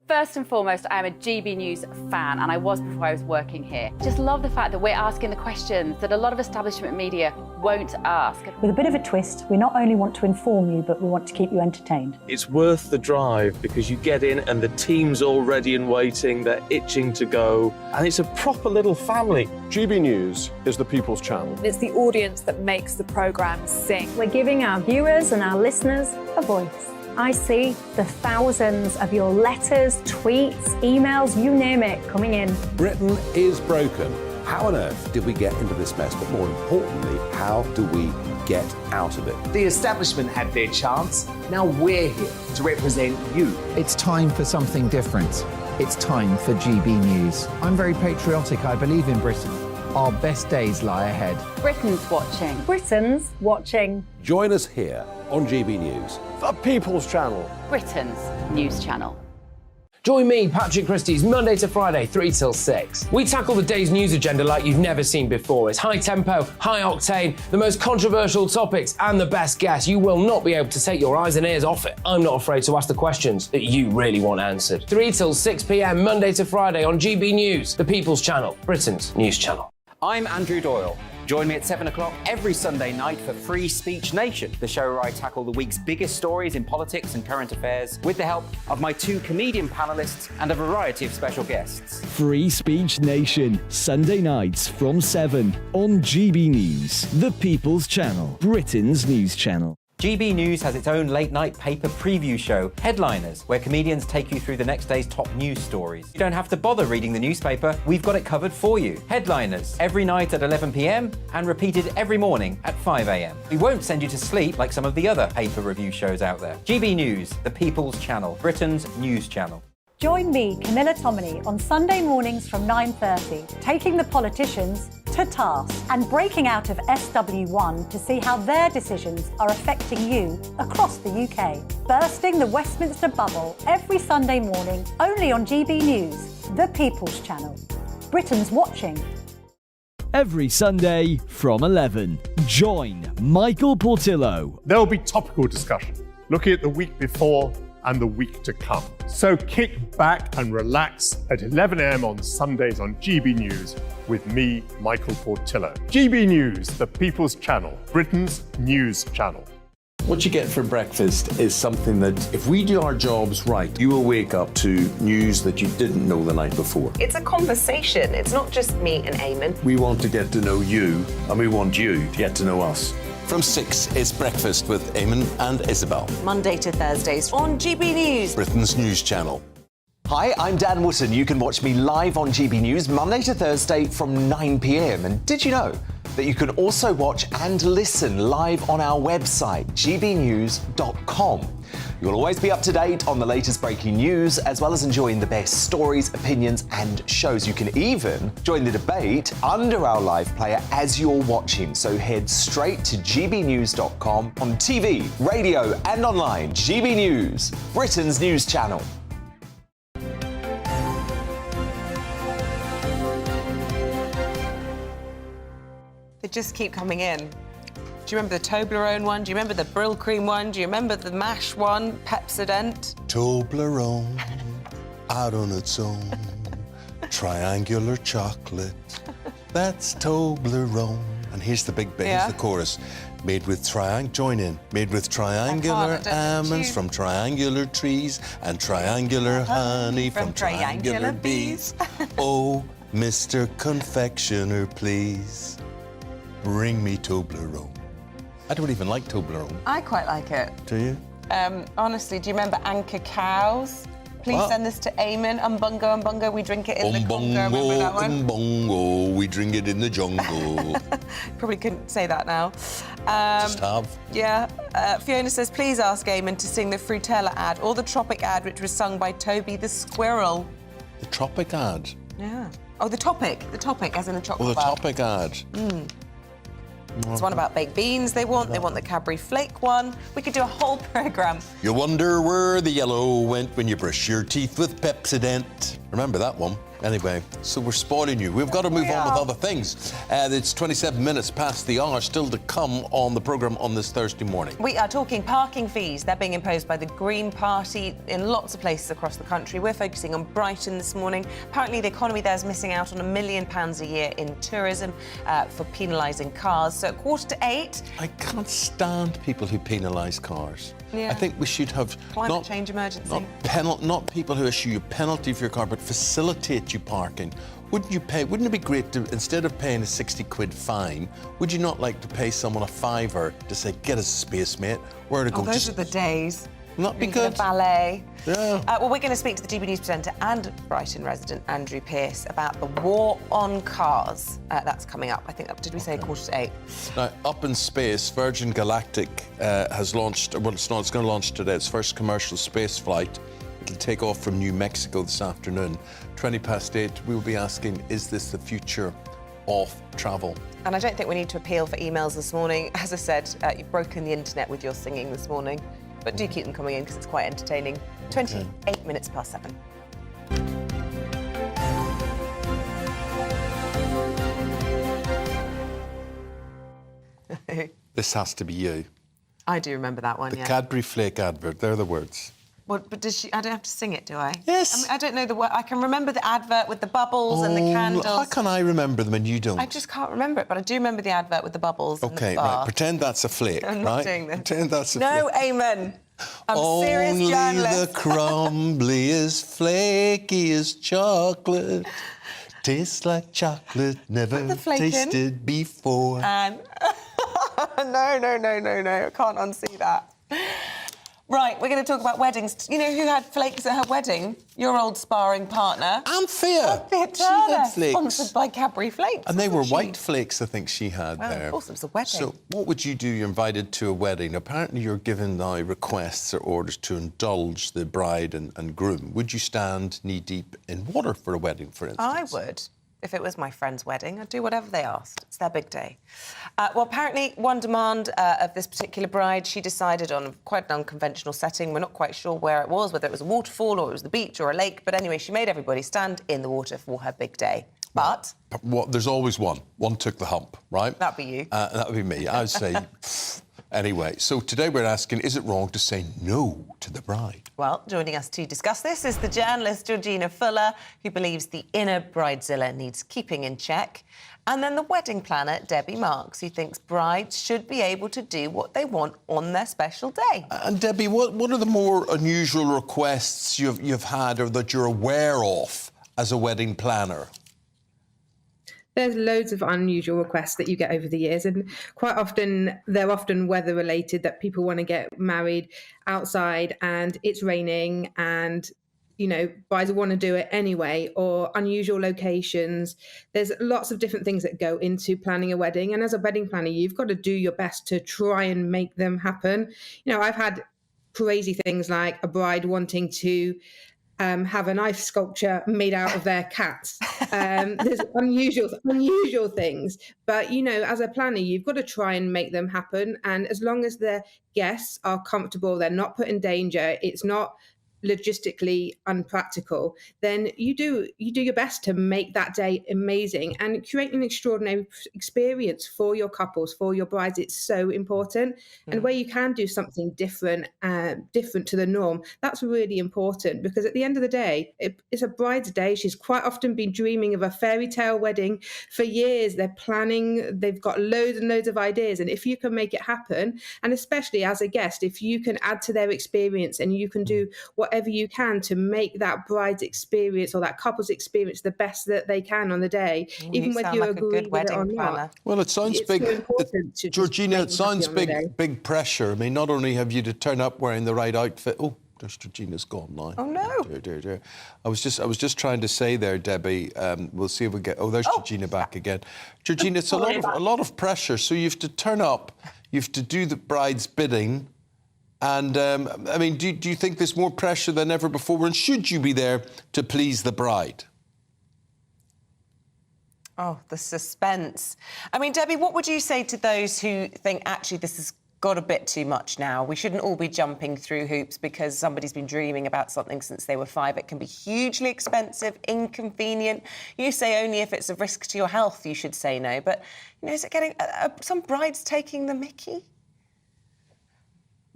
First and foremost, I am a GB News fan, and I was before I was working here. Just love the fact that we're asking the questions that a lot of establishment media won't ask. With a bit of a twist, we not only want to inform you, but we want to keep you entertained. It's worth the drive because you get in and the team's all ready and waiting, they're itching to go, and it's a proper little family. GB News is the people's channel. It's the audience that makes the programme sing. We're giving our viewers and our listeners a voice. I see the thousands of your letters, tweets, emails, you name it, coming in. Britain is broken. How on earth did we get into this mess? But more importantly, how do we get out of it? The establishment had their chance. Now we're here to represent you. It's time for something different. It's time for GB News. I'm very patriotic. I believe in Britain. Our best days lie ahead. Britain's watching. Britain's watching. Join us here on GB News. The People's Channel. Britain's news channel. Join me, Patrick Christie's, Monday to Friday, 3 till 6. We tackle the day's news agenda like you've never seen before. It's high tempo, high octane, the most controversial topics, and the best guests. You will not be able to take your eyes and ears off it. I'm not afraid to ask the questions that you really want answered. 3 till 6 p.m, Monday to Friday on GB News, the People's Channel, Britain's news channel. I'm Andrew Doyle. Join me at 7 o'clock every Sunday night for Free Speech Nation, the show where I tackle the week's biggest stories in politics and current affairs with the help of my 2 comedian panellists and a variety of special guests. Free Speech Nation, Sunday nights from 7 on GB News, the People's Channel, Britain's news channel. GB News has its own late-night paper preview show, Headliners, where comedians take you through the next day's top news stories. You don't have to bother reading the newspaper, we've got it covered for you. Headliners, every night at 11 p.m, and repeated every morning at 5 a.m. We won't send you to sleep like some of the other paper review shows out there. GB News, the People's Channel, Britain's news channel. Join me, Camilla Tominey, on Sunday mornings from 9:30, taking the politicians to task and breaking out of SW1 to see how their decisions are affecting you across the UK. Bursting the Westminster bubble every Sunday morning, only on GB News, the People's Channel. Britain's watching. Every Sunday from 11, join Michael Portillo. There'll be topical discussion, looking at the week before and the week to come. So kick back and relax at 11 a.m. on Sundays on GB News with me, Michael Portillo. GB News, the People's Channel, Britain's news channel. What you get for breakfast is something that, if we do our jobs right, you will wake up to news that you didn't know the night before. It's a conversation. It's not just me and Eamonn. We want to get to know you, and we want you to get to know us. From 6, it's Breakfast with Eamonn and Isabel. Monday to Thursdays on GB News, Britain's news channel. Hi, I'm Dan Wootton. You can watch me live on GB News Monday to Thursday from 9 p.m. And did you know that you can also watch and listen live on our website, gbnews.com. You'll always be up to date on the latest breaking news, as well as enjoying the best stories, opinions and shows. You can even join the debate under our live player as you're watching. So head straight to gbnews.com on TV, radio and online. GB News, Britain's news channel. They just keep coming in. Do you remember the Toblerone one? Do you remember the Brill Cream one? Do you remember the MASH one? Pepsodent? Toblerone, out on its own, triangular chocolate, that's Toblerone. And here's the big bit, here's the chorus. Made with made with triangular almonds from triangular trees and triangular honey from triangular bees. Oh, Mr. Confectioner, please, bring me Toblerone. I don't even like Toblerone. I quite like it. Do you? Honestly, do you remember Anchor Cows? Please send this to Eamonn. Umbungo, umbungo, we drink it in the Congo. Remember that one? Umbungo, we drink it in the jungle. Probably couldn't say that now. Just have. Yeah. Fiona says, please ask Eamonn to sing the Frutella ad or the Tropic ad, which was sung by Toby the Squirrel. The Tropic ad? Yeah. Oh, the Topic, as in the chocolate the bar. Topic ad. Mm. There's one about baked beans they want the Cadbury Flake one. We could do a whole programme. You wonder where the yellow went when you brush your teeth with Pepsodent. Remember that one? Anyway, so we're spoiling you. We've got to move on with other things. It's 27 minutes past the hour, still to come on the programme on this Thursday morning. We are talking parking fees. They're being imposed by the Green Party in lots of places across the country. We're focusing on Brighton this morning. Apparently, the economy there is missing out on £1 million a year in tourism for penalising cars. So at 7:45... I can't stand people who penalise cars. Yeah. I think we should have climate change emergency. Not people who issue you a penalty for your car, but facilitate you parking. Wouldn't it be great to, instead of paying a 60 quid fine, would you not like to pay someone a £5 to say, get us a space, mate? Where to go? Those are the days. Not be Maybe a good. ballet. Yeah. Well, we're going to speak to the GB News presenter and Brighton resident Andrew Pearce about the war on cars. That's coming up. I think, did we say 7:45? Now, up in space, Virgin Galactic has launched, well, it's going to launch today, its first commercial space flight. It'll take off from New Mexico this afternoon. 8:20, we'll be asking, is this the future of travel? And I don't think we need to appeal for emails this morning. As I said, you've broken the internet with your singing this morning. But do keep them coming in because it's quite entertaining. 28 minutes past 7. This has to be you. I do remember that one, The yeah. Cadbury Flake advert, they're the words. Well, but does she? I don't have to sing it, do I? Yes. I mean, I don't know the word. I can remember the advert with the bubbles and the candles. How can I remember them and you don't? I just can't remember it, but I do remember the advert with the bubbles. and the Okay, bar. right. Pretend that's a flake, I'm not right? doing this. Pretend that's a No, flake. Eamonn. I'm a serious Only journalist. the crumbliest, flakiest chocolate tastes like chocolate never the flake in. tasted before. And no, I can't unsee that. Right, we're going to talk about weddings. You know who had flakes at her wedding? Your old sparring partner. Anthea. She had flakes. Sponsored by Cadbury Flakes. And they were white flakes, I think she had Well, there. of course, it was a wedding. So what would you do? You're invited to a wedding. Apparently you're given now requests or orders to indulge the bride and groom. Would you stand knee-deep in water for a wedding, for instance? I would. If it was my friend's wedding, I'd do whatever they asked. It's their big day. Well, apparently, one demand of this particular bride, she decided on quite an unconventional setting. We're not quite sure where it was, whether it was a waterfall or it was the beach or a lake. But anyway, she made everybody stand in the water for her big day. But... There's always one. One took the hump, right? That'd be you. That would be me. I would say... Anyway, so today we're asking, is it wrong to say no to the bride? Well, joining us to discuss this is the journalist Georgina Fuller, who believes the inner Bridezilla needs keeping in check. And then the wedding planner, Debbie Marks, who thinks brides should be able to do what they want on their special day. And Debbie, what are the more unusual requests you've had or that you're aware of as a wedding planner? There's loads of unusual requests that you get over the years, and quite often they're often weather related, that people want to get married outside and it's raining and, you know, brides want to do it anyway, or unusual locations. There's lots of different things that go into planning a wedding, and as a wedding planner, you've got to do your best to try and make them happen. You know, I've had crazy things like a bride wanting to have a knife sculpture made out of their cats. There's unusual things. But, you know, as a planner, you've got to try and make them happen. And as long as the guests are comfortable, they're not put in danger, it's not logistically unpractical, then you do your best to make that day amazing and create an extraordinary experience for your couples, for your brides. It's so important. And where you can do something different to the norm, that's really important, because at the end of the day, it's a bride's day. She's quite often been dreaming of a fairy tale wedding for years. They're planning, they've got loads and loads of ideas, and if you can make it happen, and especially as a guest, if you can add to their experience and you can do whatever you can to make that bride's experience or that couple's experience the best that they can on the day, even when you agree with it or not. Well, it sounds It's big. so important to Georgina, just it sounds make them happy on the day. big pressure. I mean, not only have you to turn up wearing the right outfit. Oh, there's Georgina's gone now. Oh no! Dear. I was just trying to say there, Debbie. We'll see if we get. Oh, there's Georgina back again. Georgina, it's a lot of pressure. So you have to turn up. You have to do the bride's bidding. And, I mean, do you think there's more pressure than ever before? And should you be there to please the bride? Oh, the suspense. I mean, Debbie, what would you say to those who think, actually, this has got a bit too much now? We shouldn't all be jumping through hoops because somebody's been dreaming about something since they were 5. It can be hugely expensive, inconvenient. You say only if it's a risk to your health you should say no. But, you know, is it getting... some brides taking the mickey?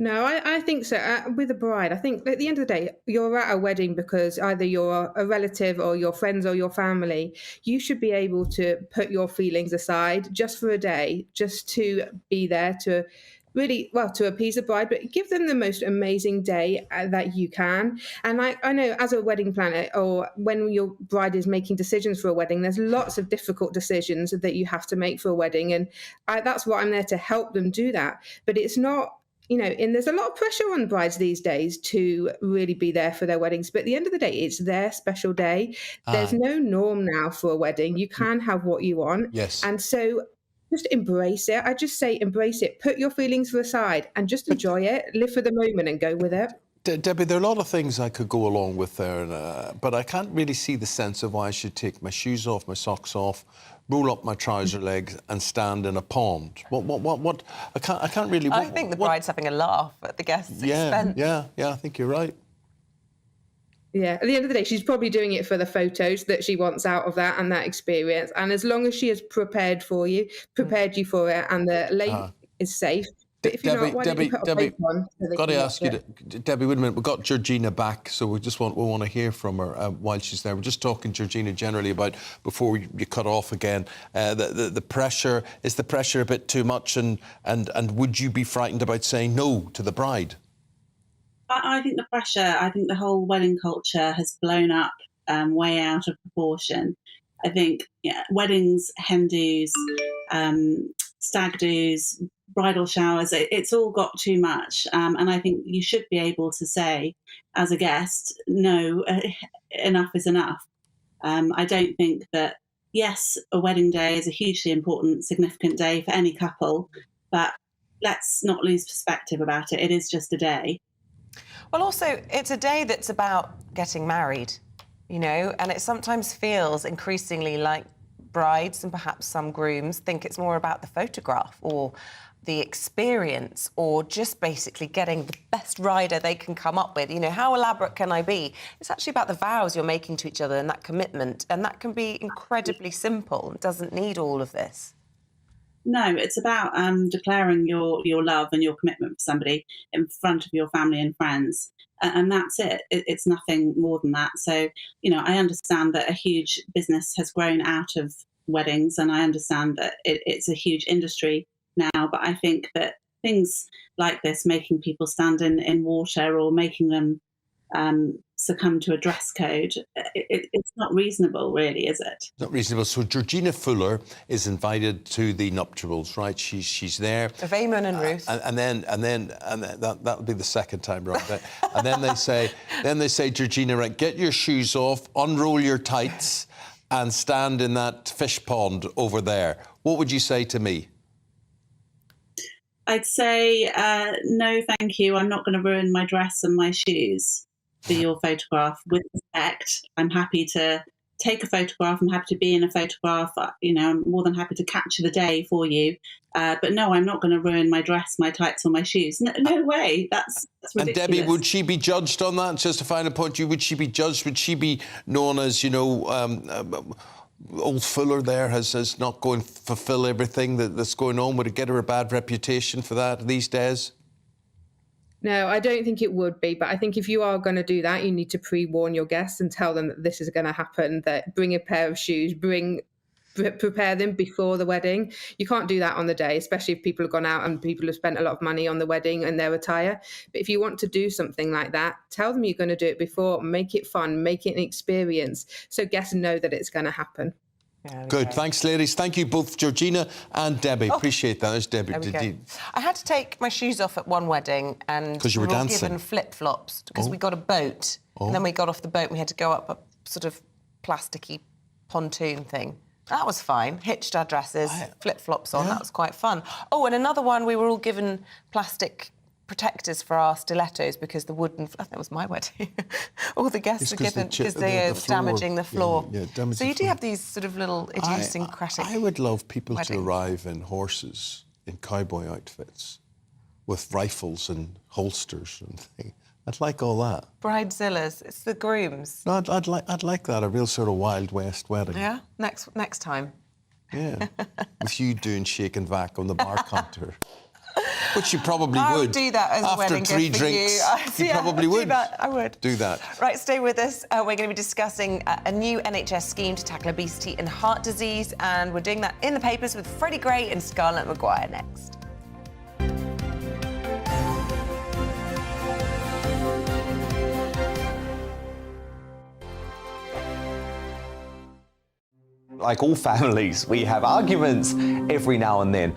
No, I think so. With a bride, I think at the end of the day, you're at a wedding because either you're a relative or your friends or your family. You should be able to put your feelings aside just for a day, just to be there to really, well, to appease the bride, but give them the most amazing day that you can. And I know as a wedding planner, or when your bride is making decisions for a wedding, there's lots of difficult decisions that you have to make for a wedding. And that's what I'm there to help them do that. But it's not and there's a lot of pressure on brides these days to really be there for their weddings. But at the end of the day, it's their special day. There's no norm now for a wedding. You can have what you want. Yes. And so just embrace it. I just say embrace it. Put your feelings aside and just enjoy it. Live for the moment and go with it. Debbie, there are a lot of things I could go along with there, but I can't really see the sense of why I should take my shoes off, my socks off, roll up my trouser legs and stand in a pond. What? I can't really... I think the bride's having a laugh at the guest's expense. Yeah, I think you're right. Yeah, at the end of the day, she's probably doing it for the photos that she wants out of that and that experience. And as long as she has prepared you for it, and the lake is safe. But if you're not, why don't you put a Debbie, plate on so they got to can ask watch you, it? Debbie, wait a minute. We've got Georgina back, so we want to hear from her while she's there. We're just talking, Georgina, generally about, before you cut off again, the pressure. Is the pressure a bit too much, and would you be frightened about saying no to the bride? I think the pressure, I think the whole wedding culture has blown up way out of proportion. I think weddings, hen do's, stag do's, bridal showers, it's all got too much. And I think you should be able to say, as a guest, no, enough is enough. I don't think that, yes, a wedding day is a hugely important, significant day for any couple, but let's not lose perspective about it. It is just a day. Well, also, it's a day that's about getting married, and it sometimes feels increasingly like brides and perhaps some grooms think it's more about the photograph or the experience or just basically getting the best rider they can come up with. How elaborate can I be? It's actually about the vows you're making to each other and that commitment, and that can be incredibly simple. It doesn't need all of this. No, it's about declaring your love and your commitment for somebody in front of your family and friends. And that's it. It's nothing more than that. So, I understand that a huge business has grown out of weddings, and I understand that it's a huge industry now. But I think that things like this, making people stand in water or making them succumb to a dress code, it's not reasonable, really, is it? Not reasonable. So Georgina Fuller is invited to the nuptials, right? She's there. Of Eamonn and Ruth. And then that'll be the second time round. And then they say, Georgina, right, get your shoes off, unroll your tights, and stand in that fish pond over there. What would you say to me? I'd say, no, thank you. I'm not going to ruin my dress and my shoes for your photograph. With respect, I'm happy to take a photograph. I'm happy to be in a photograph. I'm more than happy to capture the day for you. But no, I'm not going to ruin my dress, my tights, or my shoes. No way. That's ridiculous. And Debbie, would she be judged on that? Just to find a point, would she be judged? Would she be known as, old Fuller there has not going to fulfil everything that's going on? Would it get her a bad reputation for that these days? No, I don't think it would be. But I think if you are going to do that, you need to pre-warn your guests and tell them that this is going to happen, that bring a pair of shoes, prepare them before the wedding. You can't do that on the day, especially if people have gone out and people have spent a lot of money on the wedding and their attire. But if you want to do something like that, tell them you're going to do it before, make it fun, make it an experience, so guests know that it's going to happen. Good. Thanks, ladies. Thank you both, Georgina and Debbie. Appreciate that. There's Debbie. I had to take my shoes off at one wedding and you were we were dancing. given flip-flops because we got a boat and then we got off the boat and we had to go up a sort of plasticky pontoon thing. That was fine. Hitched our dresses, flip-flops on. That was quite fun. Oh, and another one, we were all given plastic protectors for our stilettos because the wooden... I think it was my wedding. All the guests were given because they are damaging the floor. So you do have these sort of little idiosyncratic... I would love people weddings. to arrive in horses, in cowboy outfits, with rifles and holsters and things. I'd like all that. Bridezillas, it's the grooms. No, I'd like that, a real sort of Wild West wedding. Yeah, next time. Yeah, with you doing shake and vac on the bar counter. Which you probably I would. would do that as a wedding After 3 gift for drinks, you probably would. Do that. I would. Do that. Right, stay with us. We're going to be discussing a new NHS scheme to tackle obesity and heart disease, and we're doing that in the papers with Freddie Gray and Scarlett Maguire next. Like all families, we have arguments every now and then,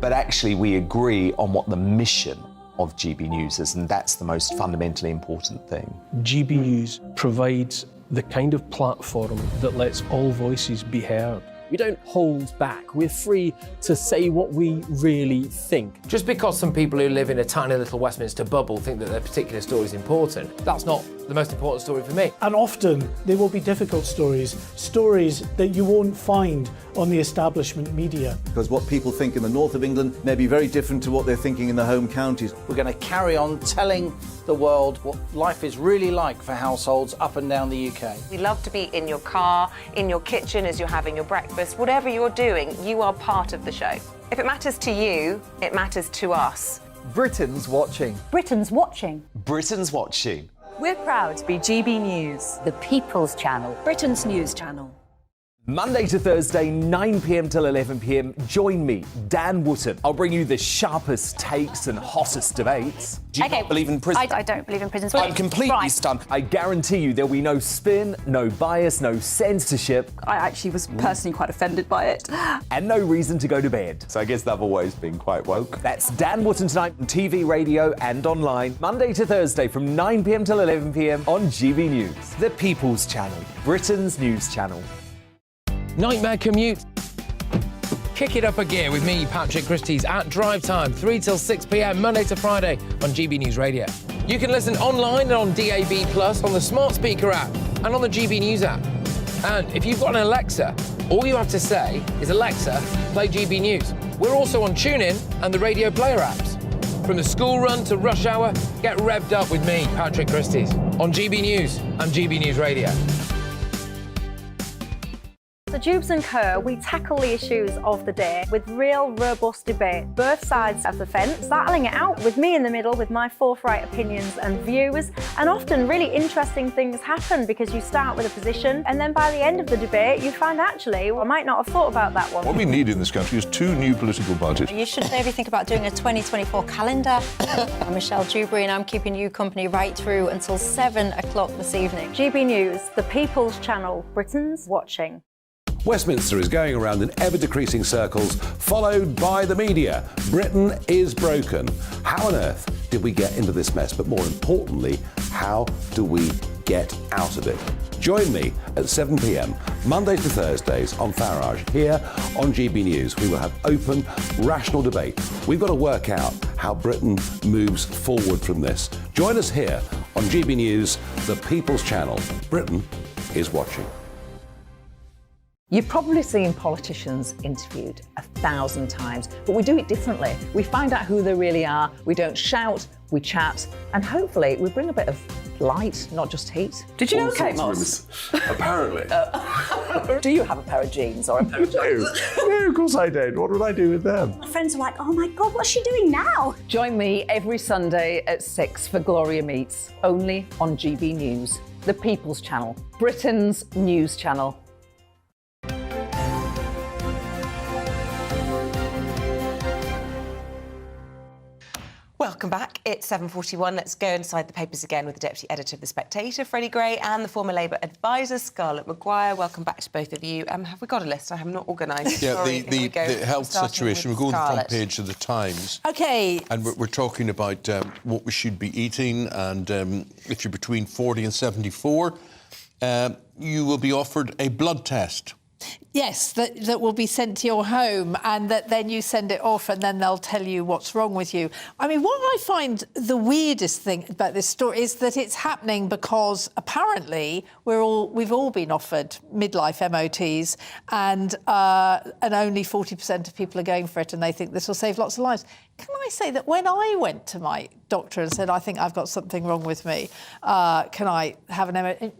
but actually we agree on what the mission of GB Newsers, and that's the most fundamentally important thing. GB News provides the kind of platform that lets all voices be heard. We don't hold back. We're free to say what we really think. Just because some people who live in a tiny little Westminster bubble think that their particular story is important, that's not the most important story for me. And often they will be difficult stories, stories that you won't find on the establishment media. Because what people think in the north of England may be very different to what they're thinking in their home counties. We're going to carry on telling the world what life is really like for households up and down the UK. We love to be in your car, in your kitchen as you're having your breakfast. Whatever you're doing, you are part of the show. If it matters to you, it matters to us. Britain's watching. Britain's watching. Britain's watching. We're proud to be GB News, The People's Channel. Britain's news channel. Monday to Thursday, 9 p.m. till 11 p.m. Join me, Dan Wootton. I'll bring you the sharpest takes and hottest debates. Do you not believe in prisons? I don't believe in prisons. I'm completely stunned. I guarantee you there'll be no spin, no bias, no censorship. I actually was personally quite offended by it. And no reason to go to bed. So I guess they've always been quite woke. That's Dan Wootton tonight on TV, radio and online. Monday to Thursday from 9 p.m. till 11 p.m. on GB News. The People's Channel. Britain's news channel. Nightmare commute. Kick it up a gear with me, Patrick Christie's, at drive time, 3 till 6 p.m, Monday to Friday on GB News Radio. You can listen online and on DAB+, on the smart speaker app and on the GB News app. And if you've got an Alexa, all you have to say is, Alexa, play GB News. We're also on TuneIn and the Radio Player apps. From the school run to rush hour, get revved up with me, Patrick Christie's, on GB News and GB News Radio. So Jubes and Co, we tackle the issues of the day with real robust debate, both sides of the fence, battling it out with me in the middle with my forthright opinions and views. And often really interesting things happen because you start with a position and then by the end of the debate you find actually, well, I might not have thought about that one. What we need in this country is 2 new political parties. You should maybe think about doing a 2024 calendar. I'm Michelle Dewberry and I'm keeping you company right through until 7 o'clock this evening. GB News, the People's Channel, Britain's watching. Westminster is going around in ever-decreasing circles, followed by the media. Britain is broken. How on earth did we get into this mess? But more importantly, how do we get out of it? Join me at 7 p.m, Mondays to Thursdays on Farage, here on GB News. We will have open, rational debate. We've got to work out how Britain moves forward from this. Join us here on GB News, the People's Channel. Britain is watching. You've probably seen politicians interviewed 1,000 times, but we do it differently. We find out who they really are, we don't shout, we chat, and hopefully we bring a bit of light, not just heat. Did you know Kate Moss? Apparently. Do you have a pair of jeans or a pair of jeans? No, of course I don't. What would I do with them? My friends are like, oh my God, what's she doing now? Join me every Sunday at 6 for Gloria Meets, only on GB News, the People's Channel, Britain's news channel. Welcome back. It's 7:41. Let's go inside the papers again with the Deputy Editor of The Spectator, Freddie Gray, and the former Labour advisor, Scarlett Maguire. Welcome back to both of you. Have we got a list? I have not organised. Yeah, Sorry, the health situation. We're going to the front page of the Times. OK. And we're talking about what we should be eating, and if you're between 40 and 74, you will be offered a blood test. Yes, that will be sent to your home and that then you send it off and then they'll tell you what's wrong with you. I mean, what I find the weirdest thing about this story is that it's happening because apparently we've all been offered midlife MOTs and only 40% of people are going for it and they think this will save lots of lives. Can I say that when I went to my doctor and said, I think I've got something wrong with me, can I have an MOT?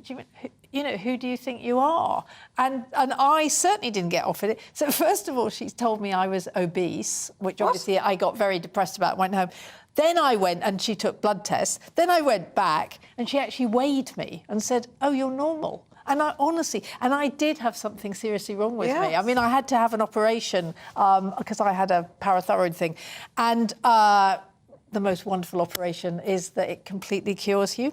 You know, who do you think you are? And I certainly didn't get offered it. So first of all, she told me I was obese, which obviously I got very depressed about, went home. Then I went and she took blood tests. Then I went back and she actually weighed me and said, oh, you're normal. And I honestly, and I did have something seriously wrong with me. I mean, I had to have an operation because I had a parathyroid thing. And the most wonderful operation is that it completely cures you.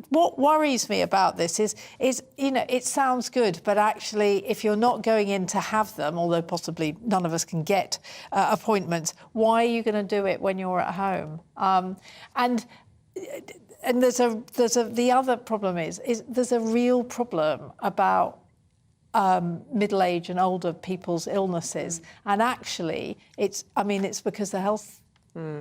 What worries me about this is it sounds good, but actually, if you're not going in to have them, although possibly none of us can get appointments, why are you going to do it when you're at home? And the other problem is there's a real problem about middle age and older people's illnesses, and actually it's because the health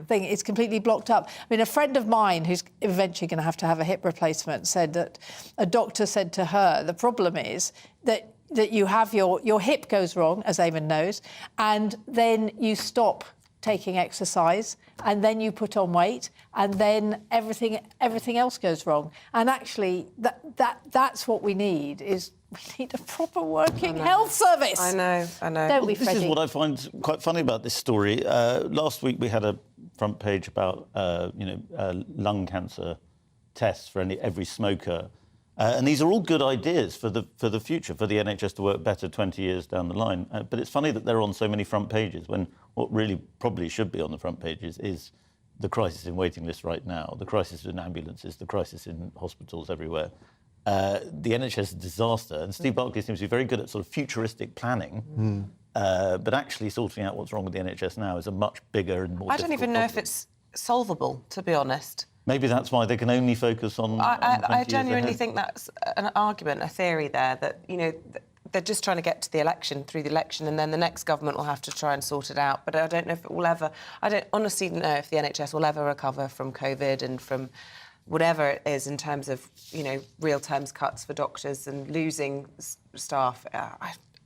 thing is completely blocked up. I mean, a friend of mine who's eventually going to have a hip replacement said that a doctor said to her, the problem is that you have your hip goes wrong, as Eamonn knows, and then you stop taking exercise, and then you put on weight, and then everything else goes wrong. And actually, that's what we need is. We need a proper working health service. I know. Don't we, Freddie? This is what I find quite funny about this story. Last week we had a front page about, lung cancer tests for every smoker. And these are all good ideas for the future, for the NHS to work better 20 years down the line. But it's funny that they're on so many front pages when what really probably should be on the front pages is the crisis in waiting lists right now, the crisis in ambulances, the crisis in hospitals everywhere. The NHS is a disaster, and Steve Barclay seems to be very good at sort of futuristic planning, but actually sorting out what's wrong with the NHS now is a much bigger and more difficult I don't even know problem. if it's solvable, to be honest. Maybe that's why they can only focus on. I genuinely think that's an argument, a theory there that they're just trying to get to the election, through the election, and then the next government will have to try and sort it out. But I don't know if it will ever. I don't honestly know if the NHS will ever recover from COVID and from whatever it is in terms of, real terms cuts for doctors and losing staff.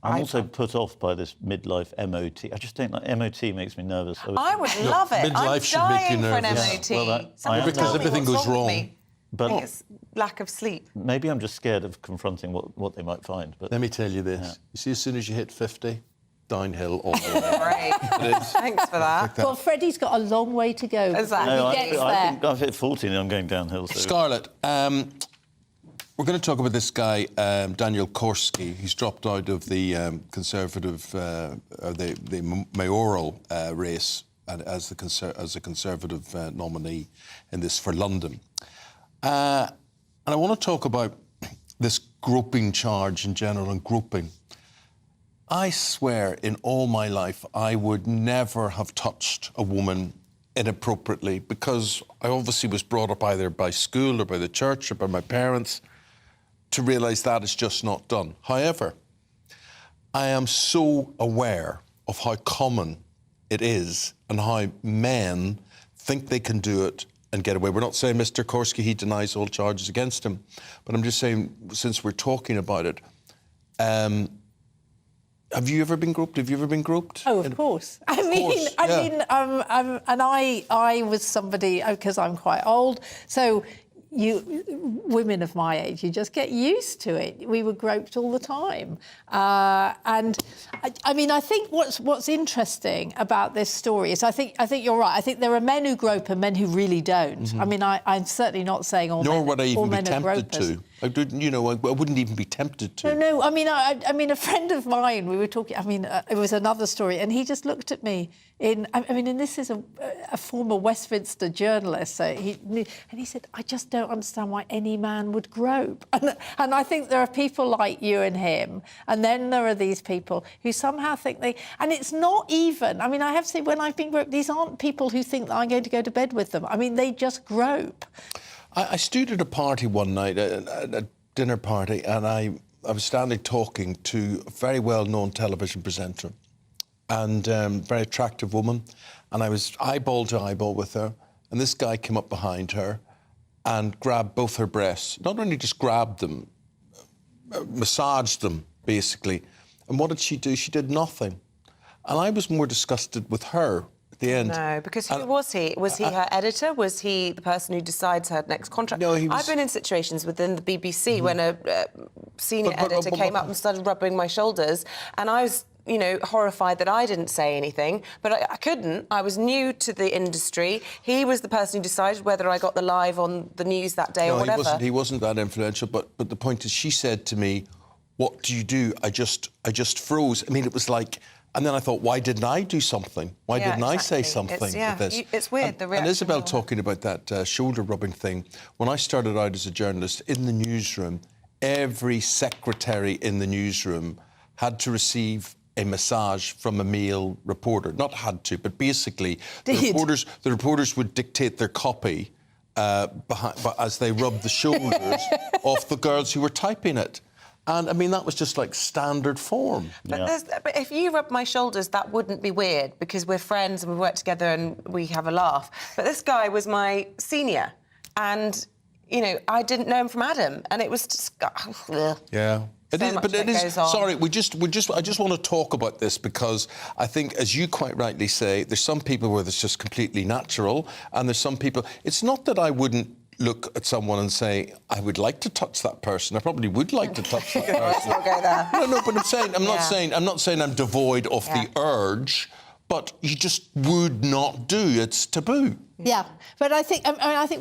I'm also put off by this midlife MOT. I just don't like MOT. Makes me nervous. I would love it. Midlife should make you nervous. For an MOT. Yeah, because everything goes wrong. But I think it's lack of sleep. Maybe I'm just scared of confronting what they might find. But let me tell you this: you see, as soon as you hit 50, downhill all the way. Great. Thanks for that. Well, Freddie's got a long way to go. Exactly. No, He gets I there. think I've hit 40 and I'm going downhill. So. Scarlett, we're going to talk about this guy, Daniel Korski. He's dropped out of the Conservative, the mayoral race as a Conservative nominee in this for London. And I want to talk about this groping charge in general and groping. I swear in all my life I would never have touched a woman inappropriately because I obviously was brought up either by school or by the church or by my parents to realise that is just not done. However, I am so aware of how common it is and how men think they can do it and get away. We're not saying Mr. Korski, he denies all charges against him, but I'm just saying, since we're talking about it, have you ever been groped? Have you ever been groped? Oh, of course. I was somebody, because I'm quite old, so women of my age, you just get used to it. We were groped all the time. And I think what's interesting about this story is I think you're right. I think there are men who grope and men who really don't. Mm-hmm. I'm certainly not saying all Nor men, would I even all be men are tempted gropers. to. I wouldn't even be tempted to. No. I mean, a friend of mine. We were talking. It was another story, and he just looked at me. And this is a former Westminster journalist. So he said, "I just don't understand why any man would grope." And I think there are people like you and him, and then there are these people who somehow think they. And it's not even. I have to say, when I've been groped, these aren't people who think that I'm going to go to bed with them. They just grope. I stood at a party one night, a dinner party, and I was standing talking to a very well-known television presenter and very attractive woman, and I was eyeball to eyeball with her, and this guy came up behind her and grabbed both her breasts. Not only just grabbed them, massaged them, basically. And what did she do? She did nothing. And I was more disgusted with her at the end. No, because who was he? Was he her editor? Was he the person who decides her next contract? No, he was... I've been in situations within the BBC when a senior editor came up and started rubbing my shoulders, and I was, horrified that I didn't say anything, but I couldn't. I was new to the industry. He was the person who decided whether I got the live on the news that day or whatever. He wasn't that influential, but the point is, she said to me, what do you do? I just froze. I mean, it was like, and then I thought, why didn't I do something? Why didn't I say something with this? It's weird. And Isabel talking about that shoulder rubbing thing. When I started out as a journalist in the newsroom, every secretary in the newsroom had to receive a massage from a male reporter. Not had to, but basically the reporters would dictate their copy as they rubbed the shoulders off the girls who were typing it. And, I mean, that was just, like, standard form. But if you rubbed my shoulders, that wouldn't be weird, because we're friends and we work together and we have a laugh. But this guy was my senior, and, you know, I didn't know him from Adam, and it was just... Yeah. It is, but it is. Goes on. Sorry, I just want to talk about this because I think, as you quite rightly say, there's some people where it's just completely natural, and there's some people. It's not that I wouldn't look at someone and say, I would like to touch that person. I probably would like to touch that person. We'll go there. No, but I'm not saying I'm devoid of the urge, but you just would not do. It's taboo. Yeah, but I think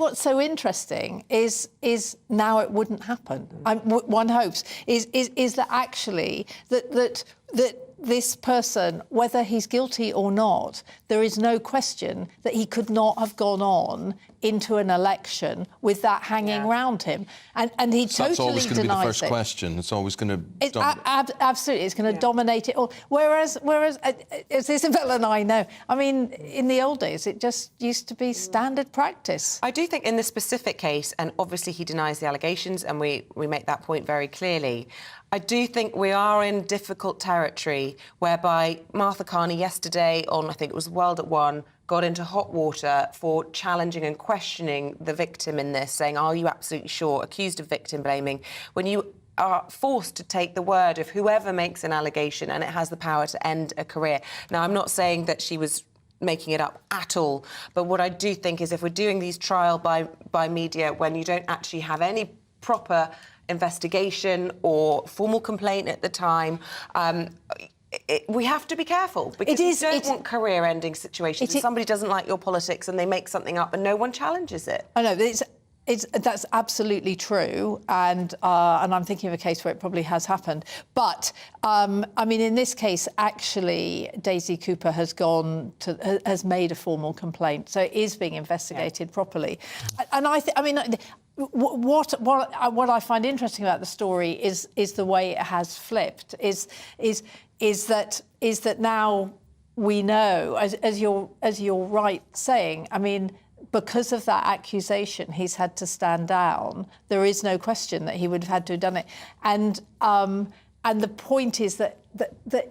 what's so interesting is now it wouldn't happen. One hopes is that actually that this person, whether he's guilty or not, there is no question that he could not have gone on into an election with that hanging around him, and he totally that's always going to be the first question. It's always going to absolutely, it's going to dominate it all. Whereas as Isabel and I know, I mean, in the old days, it just used to be standard practice. I do think in this specific case, and obviously he denies the allegations, and we make that point very clearly. I do think we are in difficult territory whereby Martha Carney yesterday on, I think it was World at One, got into hot water for challenging and questioning the victim in this, saying, are you absolutely sure, accused of victim blaming, when you are forced to take the word of whoever makes an allegation and it has the power to end a career. Now, I'm not saying that she was making it up at all, but what I do think is if we're doing these trial by media when you don't actually have any proper investigation or formal complaint at the time, we have we careful, because you don't want career-ending situations. If somebody doesn't like your politics and they make something up and no one challenges it. I know, that's absolutely true, and I'm thinking of a case where it probably has happened. But I mean, in this case, actually, Daisy Cooper has made a formal complaint, so it is being investigated properly. And I mean. What I find interesting about the story is the way it has flipped. Is that now we know, as you're right saying. I mean, because of that accusation, he's had to stand down. There is no question that he would have had to have done it. And the point is that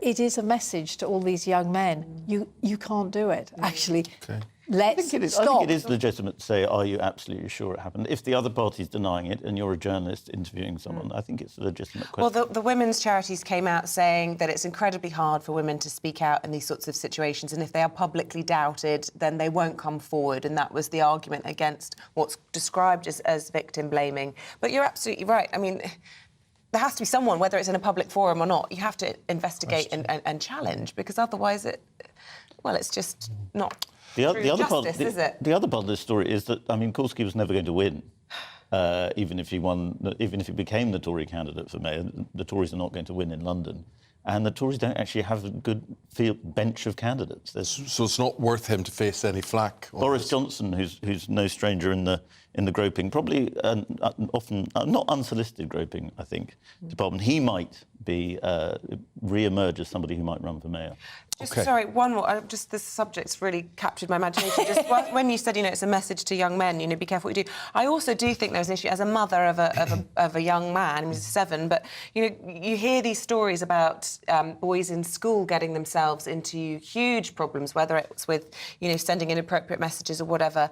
it is a message to all these young men. You can't do it. Actually. Okay. I think it is legitimate to say, are you absolutely sure it happened? If the other party's denying it and you're a journalist interviewing someone, I think it's a legitimate question. Well, the women's charities came out saying that it's incredibly hard for women to speak out in these sorts of situations, and if they are publicly doubted, then they won't come forward, and that was the argument against what's described as victim blaming. But you're absolutely right. I mean, there has to be someone, whether it's in a public forum or not, you have to investigate and challenge, because otherwise it's just not... The other part of this story is that, I mean, Kurski was never going to win, even if he became the Tory candidate for mayor. The Tories are not going to win in London, and the Tories don't actually have a good bench of candidates. So it's not worth him to face any flack. Boris Johnson, who's no stranger in the groping, probably often not unsolicited groping, I think, department. He might be re-emerge as somebody who might run for mayor. Sorry, one more. Just this subject's really captured my imagination. Just when you said, it's a message to young men, be careful what you do. I also do think there's an issue as a mother of a young man. He's 7, but you hear these stories about boys in school getting themselves into huge problems, whether it's with sending inappropriate messages or whatever.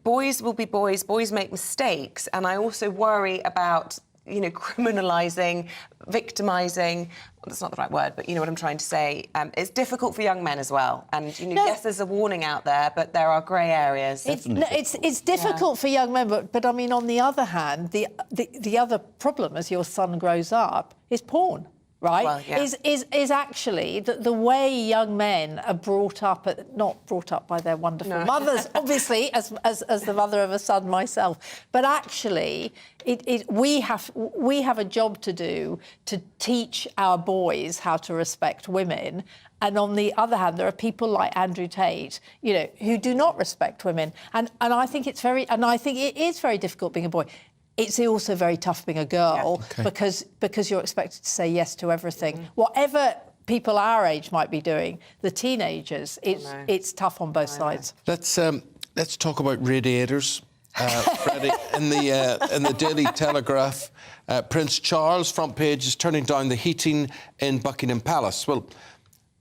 Boys will be boys. Boys make mistakes, and I also worry about criminalising, victimising. That's not the right word, but you know what I'm trying to say. It's difficult for young men as well. And, yes, there's a warning out there, but there are grey areas. It's difficult for young men, but I mean, on the other hand, the other problem as your son grows up is porn. right, Well, yeah. is actually that the way young men are brought up, not brought up by their wonderful mothers, obviously, as the mother of a son myself, but actually we have a job to do to teach our boys how to respect women. And on the other hand, there are people like Andrew Tate, you know, who do not respect women. And I think it is very difficult being a boy. It's also very tough being a girl because you're expected to say yes to everything. Whatever people our age might be doing, the teenagers, it's tough on both sides. Let's talk about radiators. Freddie, in the Daily Telegraph, Prince Charles front page is turning down the heating in Buckingham Palace. Well,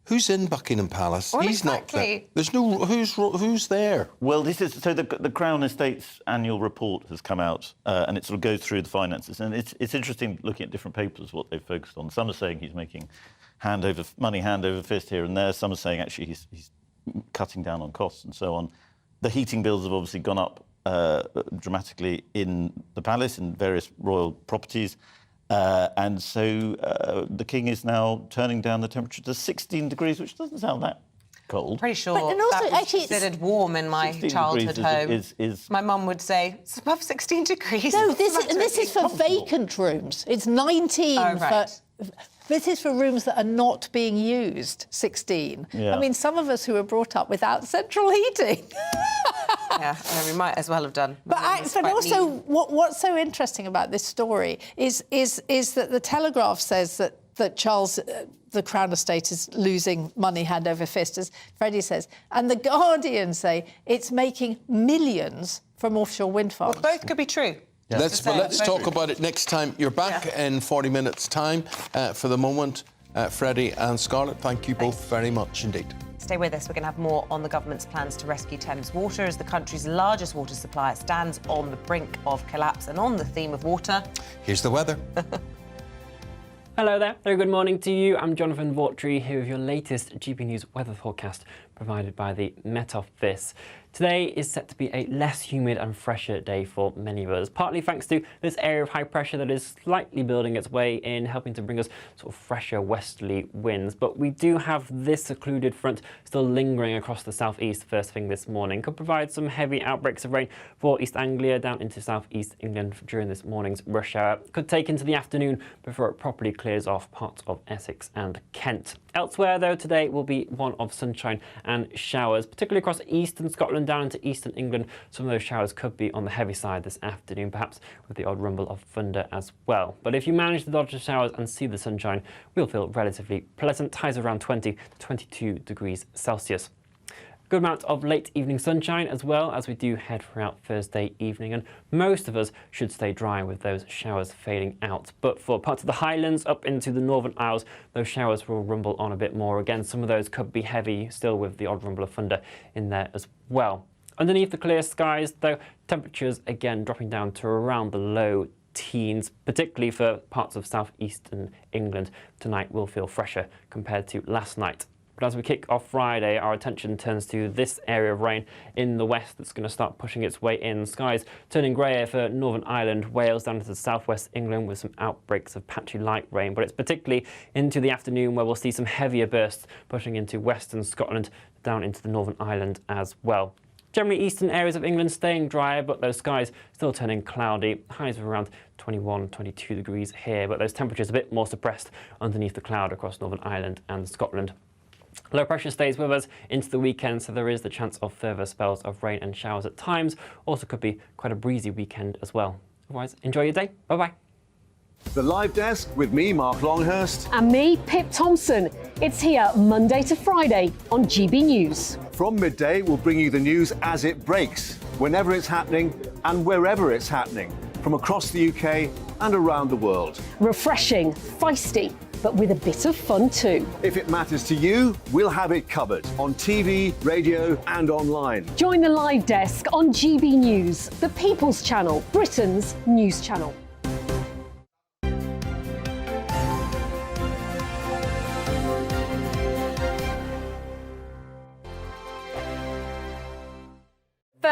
who's in Buckingham Palace? Well, He's exactly. not there. There's no who's there. Well, this is so the Crown Estate's annual report has come out, and it sort of goes through the finances, and it's interesting looking at different papers what they've focused on. Some are saying he's making money hand over fist here and there. Some are saying actually he's cutting down on costs and so on. The heating bills have obviously gone up dramatically in the palace and various royal properties. And so the King is now turning down the temperature to 16 degrees, which doesn't sound that cold. Pretty sure But, and also, that was actually, it's considered warm in my 16 childhood degrees home. is My mum would say, it's above 16 degrees. No, this is for vacant rooms. It's 19 This is for rooms that are not being used, 16. Yeah. I mean, some of us who were brought up without central heating. Yeah, we might as well have done. But also, what's so interesting about this story is that the Telegraph says that Charles, the Crown Estate, is losing money hand over fist, as Freddie says, and the Guardian say it's making millions from offshore wind farms. Well, both could be true. Yeah. Let's talk about it next time. You're back in 40 minutes' time. For the moment, Freddie and Scarlett, thank you both very much indeed. Stay with us. We're going to have more on the government's plans to rescue Thames Water as the country's largest water supplier stands on the brink of collapse. And on the theme of water... Here's the weather. Hello there. Very good morning to you. I'm Jonathan Vaughtry here with your latest GB News weather forecast provided by the Met Office. Today is set to be a less humid and fresher day for many of us, partly thanks to this area of high pressure that is slightly building its way in, helping to bring us sort of fresher westerly winds. But we do have this secluded front still lingering across the southeast first thing this morning. Could provide some heavy outbreaks of rain for East Anglia down into southeast England during this morning's rush hour. Could take into the afternoon before it properly clears off parts of Essex and Kent. Elsewhere, though, today will be one of sunshine and showers, particularly across eastern Scotland down into eastern England. Some of those showers could be on the heavy side this afternoon, perhaps with the odd rumble of thunder as well. But if you manage to dodge the showers and see the sunshine, we'll feel relatively pleasant. Highs around 20 to 22 degrees Celsius. Good amount of late evening sunshine as well as we do head throughout Thursday evening, and most of us should stay dry with those showers fading out. But for parts of the Highlands up into the Northern Isles, those showers will rumble on a bit more. Again, some of those could be heavy still with the odd rumble of thunder in there as well. Underneath the clear skies, though, temperatures again dropping down to around the low teens, particularly for parts of southeastern England. Tonight will feel fresher compared to last night. But as we kick off Friday, our attention turns to this area of rain in the west that's going to start pushing its way in. Skies turning greyer for Northern Ireland, Wales down into southwest England with some outbreaks of patchy light rain. But it's particularly into the afternoon where we'll see some heavier bursts pushing into western Scotland down into the Northern Ireland as well. Generally eastern areas of England staying drier, but those skies still turning cloudy. Highs of around 21, 22 degrees here, but those temperatures a bit more suppressed underneath the cloud across Northern Ireland and Scotland. Low pressure stays with us into the weekend, so there is the chance of further spells of rain and showers at times. Also could be quite a breezy weekend as well. Otherwise, enjoy your day. Bye-bye. The Live Desk with me, Mark Longhurst. And me, Pip Thompson. It's here Monday to Friday on GB News. From midday, we'll bring you the news as it breaks, whenever it's happening and wherever it's happening, from across the UK and around the world. Refreshing, feisty, but with a bit of fun too. If it matters to you, we'll have it covered on TV, radio and online. Join the Live Desk on GB News, the People's Channel, Britain's news channel.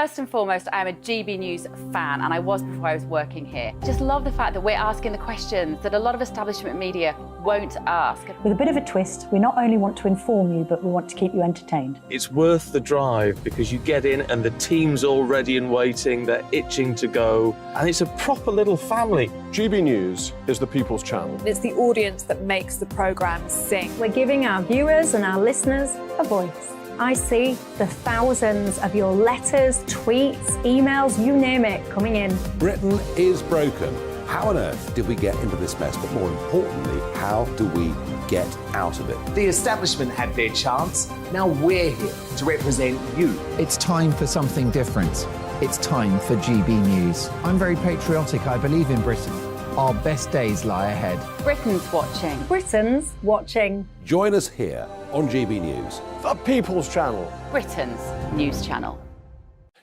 First and foremost, I am a GB News fan, and I was before I was working here. Just love the fact that we're asking the questions that a lot of establishment media won't ask. With a bit of a twist, we not only want to inform you, but we want to keep you entertained. It's worth the drive because you get in and the team's all ready and waiting, they're itching to go, and it's a proper little family. GB News is the People's Channel. It's the audience that makes the programme sing. We're giving our viewers and our listeners a voice. I see the thousands of your letters, tweets, emails, you name it, coming in. Britain is broken. How on earth did we get into this mess? But more importantly, how do we get out of it? The establishment had their chance. Now we're here to represent you. It's time for something different. It's time for GB News. I'm very patriotic. I believe in Britain. Our best days lie ahead. Britain's watching. Britain's watching. Join us here on GB News. The People's Channel. Britain's news channel.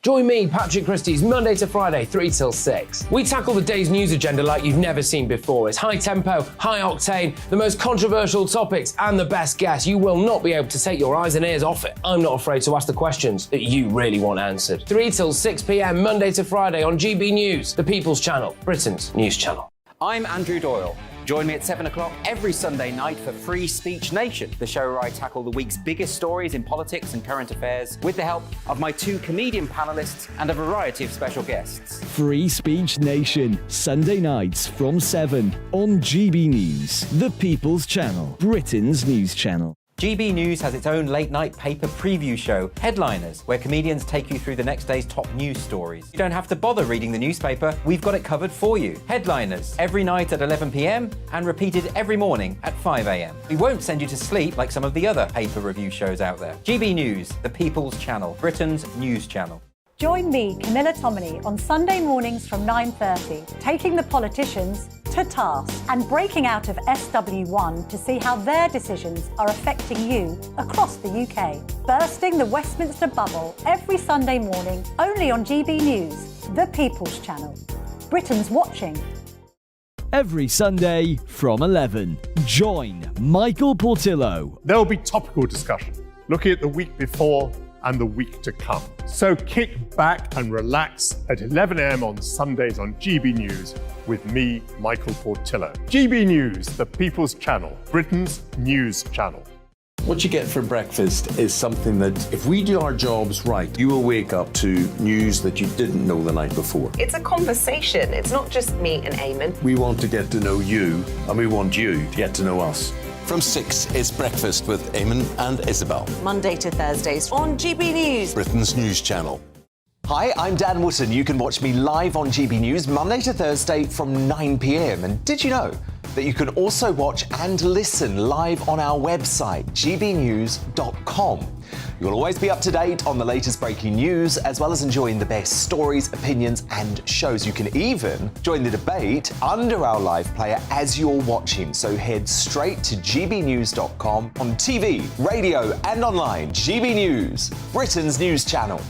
Join me, Patrick Christie's Monday to Friday, 3 till 6. We tackle the day's news agenda like you've never seen before. It's high tempo, high octane, the most controversial topics and the best guests. You will not be able to take your eyes and ears off it. I'm not afraid to ask the questions that you really want answered. 3 till 6 p.m, Monday to Friday on GB News, the People's Channel, Britain's news channel. I'm Andrew Doyle. Join me at 7 o'clock every Sunday night for Free Speech Nation, the show where I tackle the week's biggest stories in politics and current affairs with the help of my 2 comedian panellists and a variety of special guests. Free Speech Nation, Sunday nights from 7 on GB News, the People's Channel, Britain's news channel. GB News has its own late-night paper preview show, Headliners, where comedians take you through the next day's top news stories. You don't have to bother reading the newspaper, we've got it covered for you. Headliners, every night at 11 p.m, and repeated every morning at 5 a.m. We won't send you to sleep like some of the other paper review shows out there. GB News, the People's Channel, Britain's news channel. Join me, Camilla Tominey, on Sunday mornings from 9:30, taking the politicians to task and breaking out of SW1 to see how their decisions are affecting you across the UK. Bursting the Westminster bubble every Sunday morning, only on GB News, the People's Channel. Britain's watching. Every Sunday from 11, join Michael Portillo. There will be topical discussion, looking at the week before and the week to come. So kick back and relax at 11 a.m. on Sundays on GB News with me, Michael Portillo. GB News, the People's Channel, Britain's news channel. What you get for breakfast is something that, if we do our jobs right, you will wake up to news that you didn't know the night before. It's a conversation. It's not just me and Eamonn. We want to get to know you, and we want you to get to know us. From 6, it's Breakfast with Eamonn and Isabel. Monday to Thursdays on GB News, Britain's news channel. Hi, I'm Dan Wootton. You can watch me live on GB News Monday to Thursday from 9 p.m. And did you know that you can also watch and listen live on our website, gbnews.com? You'll always be up to date on the latest breaking news, as well as enjoying the best stories, opinions and shows. You can even join the debate under our live player as you're watching. So head straight to gbnews.com on TV, radio and online. GB News, Britain's news channel.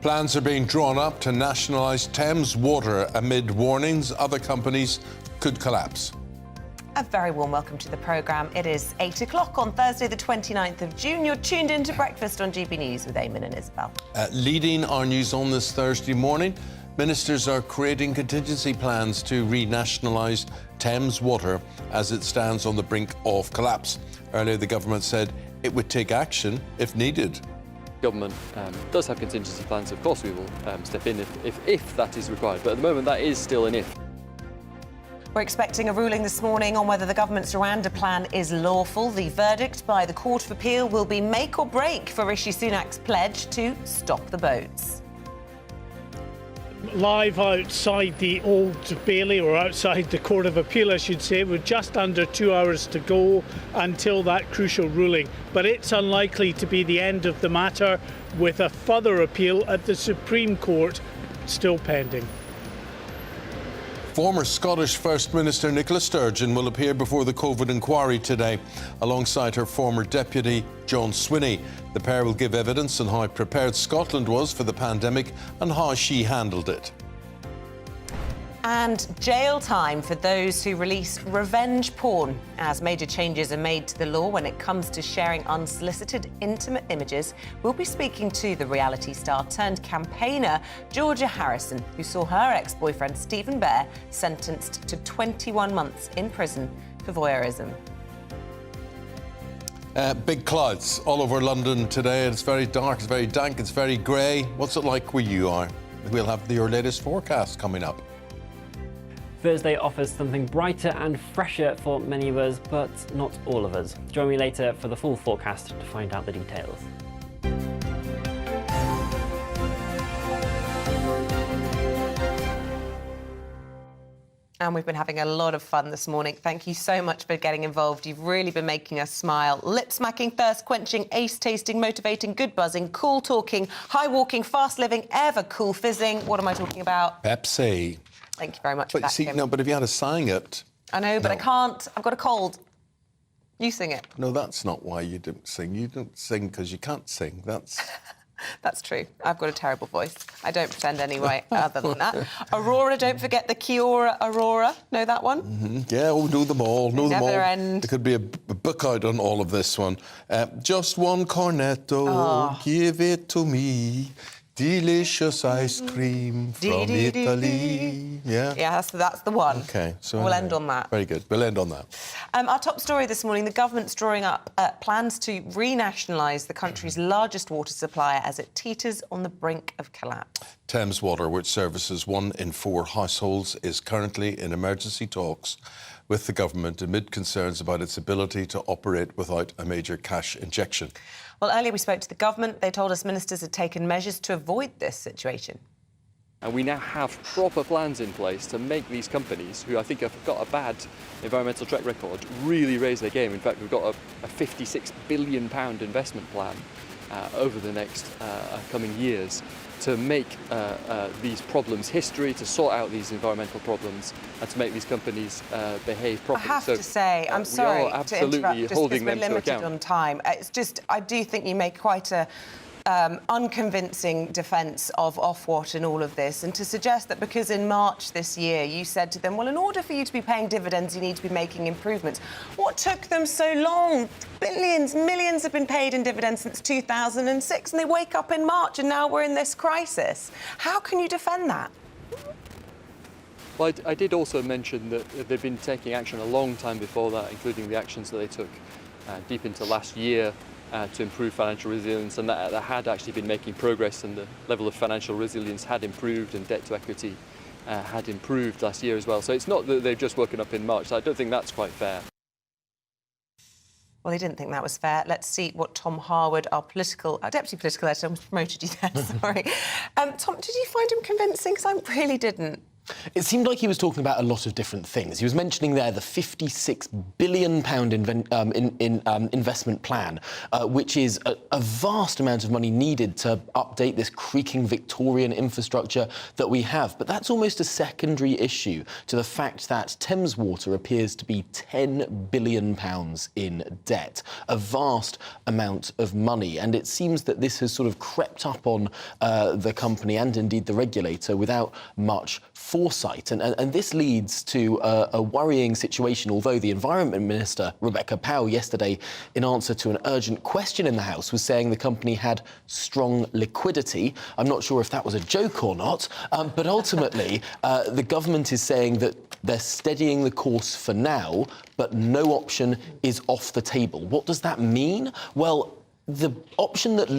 Plans are being drawn up to nationalise Thames Water amid warnings other companies could collapse. A very warm welcome to the programme. It is 8 o'clock on Thursday, the 29th of June. You're tuned into Breakfast on GB News with Eamonn and Isabel. Leading our news on this Thursday morning, ministers are creating contingency plans to renationalise Thames Water as it stands on the brink of collapse. Earlier, the government said it would take action if needed. Government does have contingency plans. Of course we will step in if that is required, but at the moment that is still an if. We're expecting a ruling this morning on whether the government's Rwanda plan is lawful. The verdict by the Court of Appeal will be make or break for Rishi Sunak's pledge to stop the boats. Live outside the Old Bailey, or outside the Court of Appeal I should say, with just under 2 hours to go until that crucial ruling. But it's unlikely to be the end of the matter, with a further appeal at the Supreme Court still pending. Former Scottish First Minister Nicola Sturgeon will appear before the COVID inquiry today, alongside her former deputy, John Swinney. The pair will give evidence on how prepared Scotland was for the pandemic and how she handled it. And jail time for those who release revenge porn, as major changes are made to the law when it comes to sharing unsolicited, intimate images. We'll be speaking to the reality star turned campaigner Georgia Harrison, who saw her ex-boyfriend Stephen Bear sentenced to 21 months in prison for voyeurism. Big clouds all over London today. It's very dark, it's very dank, it's very grey. What's it like where you are? We'll have your latest forecast coming up. Thursday offers something brighter and fresher for many of us, but not all of us. Join me later for the full forecast to find out the details. And we've been having a lot of fun this morning. Thank you so much for getting involved. You've really been making us smile. Lip-smacking, thirst-quenching, ace-tasting, motivating, good buzzing, cool talking, high-walking, fast-living, ever-cool fizzing. What am I talking about? Pepsi. Thank you very much for But that, see, Kim. no, but if you had to sing it... I know, but I can't. I've got a cold. You sing it. No, that's not why you don't sing. You don't sing because you can't sing. That's... That's true. I've got a terrible voice. I don't pretend anyway, other than that. Aurora, don't forget the Kiora Aurora. Know that one? Mm-hmm. Yeah, oh, know them all. Know them all. Never end. There could be a book out on all of this one. Just one cornetto, give it to me. Delicious ice cream from Italy. Yeah? Yeah, that's the one. OK, so we'll end on that. Very good. We'll end on that. Our top story this morning, the government's drawing up plans to renationalise the country's largest water supplier as it teeters on the brink of collapse. Thames Water, which services 1 in 4 households, is currently in emergency talks with the government amid concerns about its ability to operate without a major cash injection. Well, earlier we spoke to the government. They told us ministers had taken measures to avoid this situation. And we now have proper plans in place to make these companies, who I think have got a bad environmental track record, really raise their game. In fact, we've got a £56 billion investment plan over the next coming years to make these problems history, to sort out these environmental problems, and to make these companies behave properly. I have to say, I'm sorry we are absolutely to interrupt, just holding because them we're to limited account. on time. It's just, I do think you make quite a unconvincing defence of Ofwat and all of this, and to suggest that because in March this year you said to them, well, in order for you to be paying dividends, you need to be making improvements. What took them so long? Billions, millions have been paid in dividends since 2006, and they wake up in March and now we're in this crisis. How can you defend that? Well, I did also mention that they've been taking action a long time before that, including the actions that they took deep into last year to improve financial resilience, and that had actually been making progress, and the level of financial resilience had improved, and debt to equity had improved last year as well. So it's not that they've just woken up in March. I don't think that's quite fair. Well, they didn't think that was fair. Let's see what Tom Harwood, our deputy political editor, I promoted you there, sorry. Tom, did you find him convincing? Because I really didn't. It seemed like he was talking about a lot of different things. He was mentioning there the £56 billion investment plan, which is a vast amount of money needed to update this creaking Victorian infrastructure that we have. But that's almost a secondary issue to the fact that Thames Water appears to be £10 billion in debt, a vast amount of money. And it seems that this has sort of crept up on the company and indeed the regulator without much foresight. And this leads to a worrying situation, although the Environment Minister, Rebecca Powell, yesterday, in answer to an urgent question in the House, was saying the company had strong liquidity. I'm not sure if that was a joke or not, but ultimately, the government is saying that they're steadying the course for now, but no option is off the table. What does that mean? Well, the option that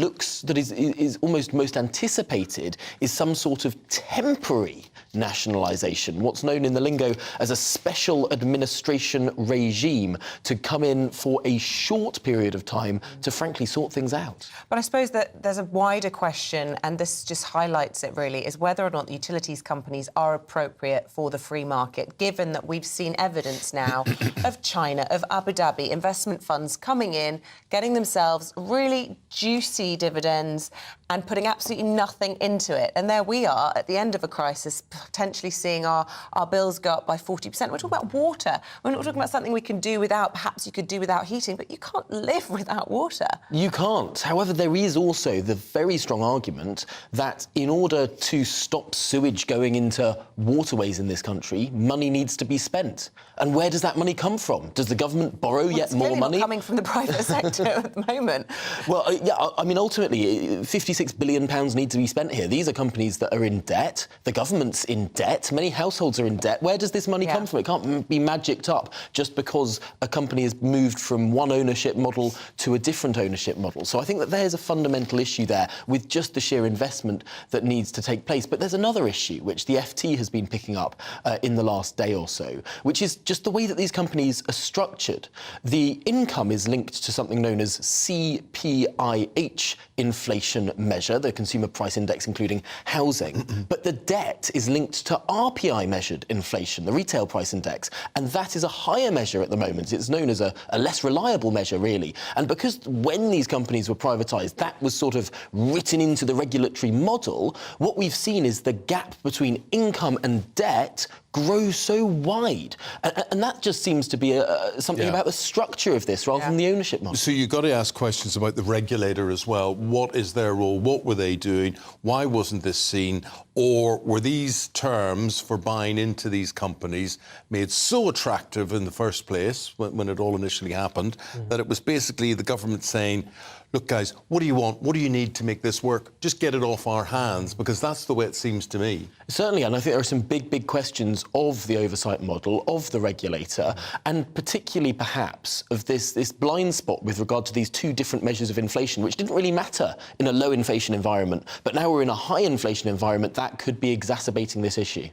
is almost most anticipated is some sort of temporary nationalisation, what's known in the lingo as a special administration regime, to come in for a short period of time to frankly sort things out. But I suppose that there's a wider question, and this just highlights it really, is whether or not the utilities companies are appropriate for the free market, given that we've seen evidence now of China, of Abu Dhabi, investment funds coming in, getting themselves really really juicy dividends and putting absolutely nothing into it. And there we are at the end of a crisis, potentially seeing our bills go up by 40%. We're talking about water. We're not talking about something we can do without, perhaps you could do without heating, but you can't live without water. You can't. However, there is also the very strong argument that in order to stop sewage going into waterways in this country, money needs to be spent. And where does that money come from? Does the government borrow yet more money? Coming from the private sector at the moment. Well, yeah, I mean, ultimately, £56 billion need to be spent here. These are companies that are in debt. The government's in debt. Many households are in debt. Where does this money come from? It can't be magicked up just because a company has moved from one ownership model to a different ownership model. So I think that there's a fundamental issue there with just the sheer investment that needs to take place. But there's another issue which the FT has been picking up in the last day or so, which is just the way that these companies are structured. The income is linked to something known as CPIH inflation measure, the consumer price index including housing, but the debt is linked to RPI measured inflation, the retail price index, and that is a higher measure at the moment. It's known as a less reliable measure, really. And because when these companies were privatised, that was sort of written into the regulatory model, what we've seen is the gap between income and debt grow so wide. And that just seems to be something about the structure of this rather than the ownership model. So you've got to ask questions about the regulator as well. What is their role? What were they doing? Why wasn't this seen? Or were these terms for buying into these companies made so attractive in the first place when it all initially happened that it was basically the government saying, look, guys, what do you want? What do you need to make this work? Just get it off our hands, because that's the way it seems to me. Certainly, and I think there are some big questions of the oversight model, of the regulator, and particularly perhaps of this blind spot with regard to these two different measures of inflation, which didn't really matter in a low inflation environment. But now we're in a high inflation environment, that could be exacerbating this issue.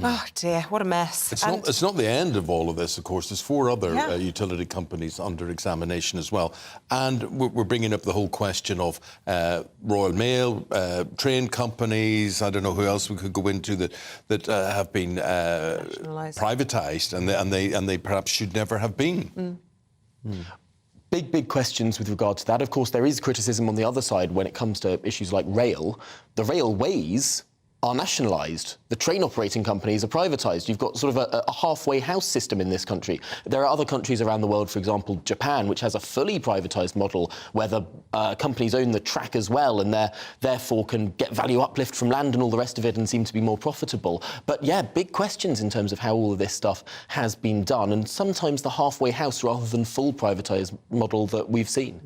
Oh dear, what a mess. It's not the end of all of this, of course. There's 4 other utility companies under examination as well. And we're bringing up the whole question of Royal Mail, train companies, I don't know who else we could go into that have been privatised and they perhaps should never have been. Big questions with regard to that. Of course, there is criticism on the other side when it comes to issues like rail. The railways are nationalised. The train operating companies are privatised. You've got sort of a halfway house system in this country. There are other countries around the world, for example, Japan, which has a fully privatised model where the companies own the track as well and therefore can get value uplift from land and all the rest of it and seem to be more profitable. But yeah, big questions in terms of how all of this stuff has been done, and sometimes the halfway house rather than full privatised model that we've seen.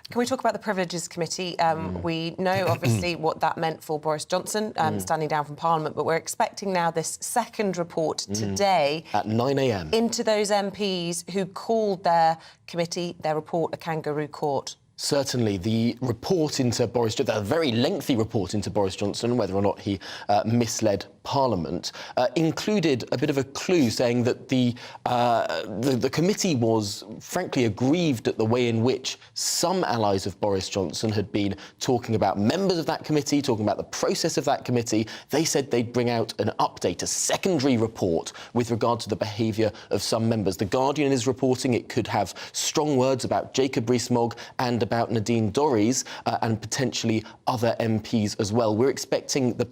Can we talk about the Privileges Committee? We know, obviously, what that meant for Boris Johnson, standing down from Parliament, but we're expecting now this second report today at 9 a.m. into those MPs who called their committee, their report, a kangaroo court. Certainly, the report into Boris Johnson, a very lengthy report into Boris Johnson, whether or not he misled Parliament, included a bit of a clue saying that the committee was frankly aggrieved at the way in which some allies of Boris Johnson had been talking about members of that committee, talking about the process of that committee. They said they'd bring out an update, a secondary report with regard to the behaviour of some members. The Guardian is reporting it could have strong words about Jacob Rees-Mogg and about Nadine Dorries and potentially other MPs as well. We're expecting the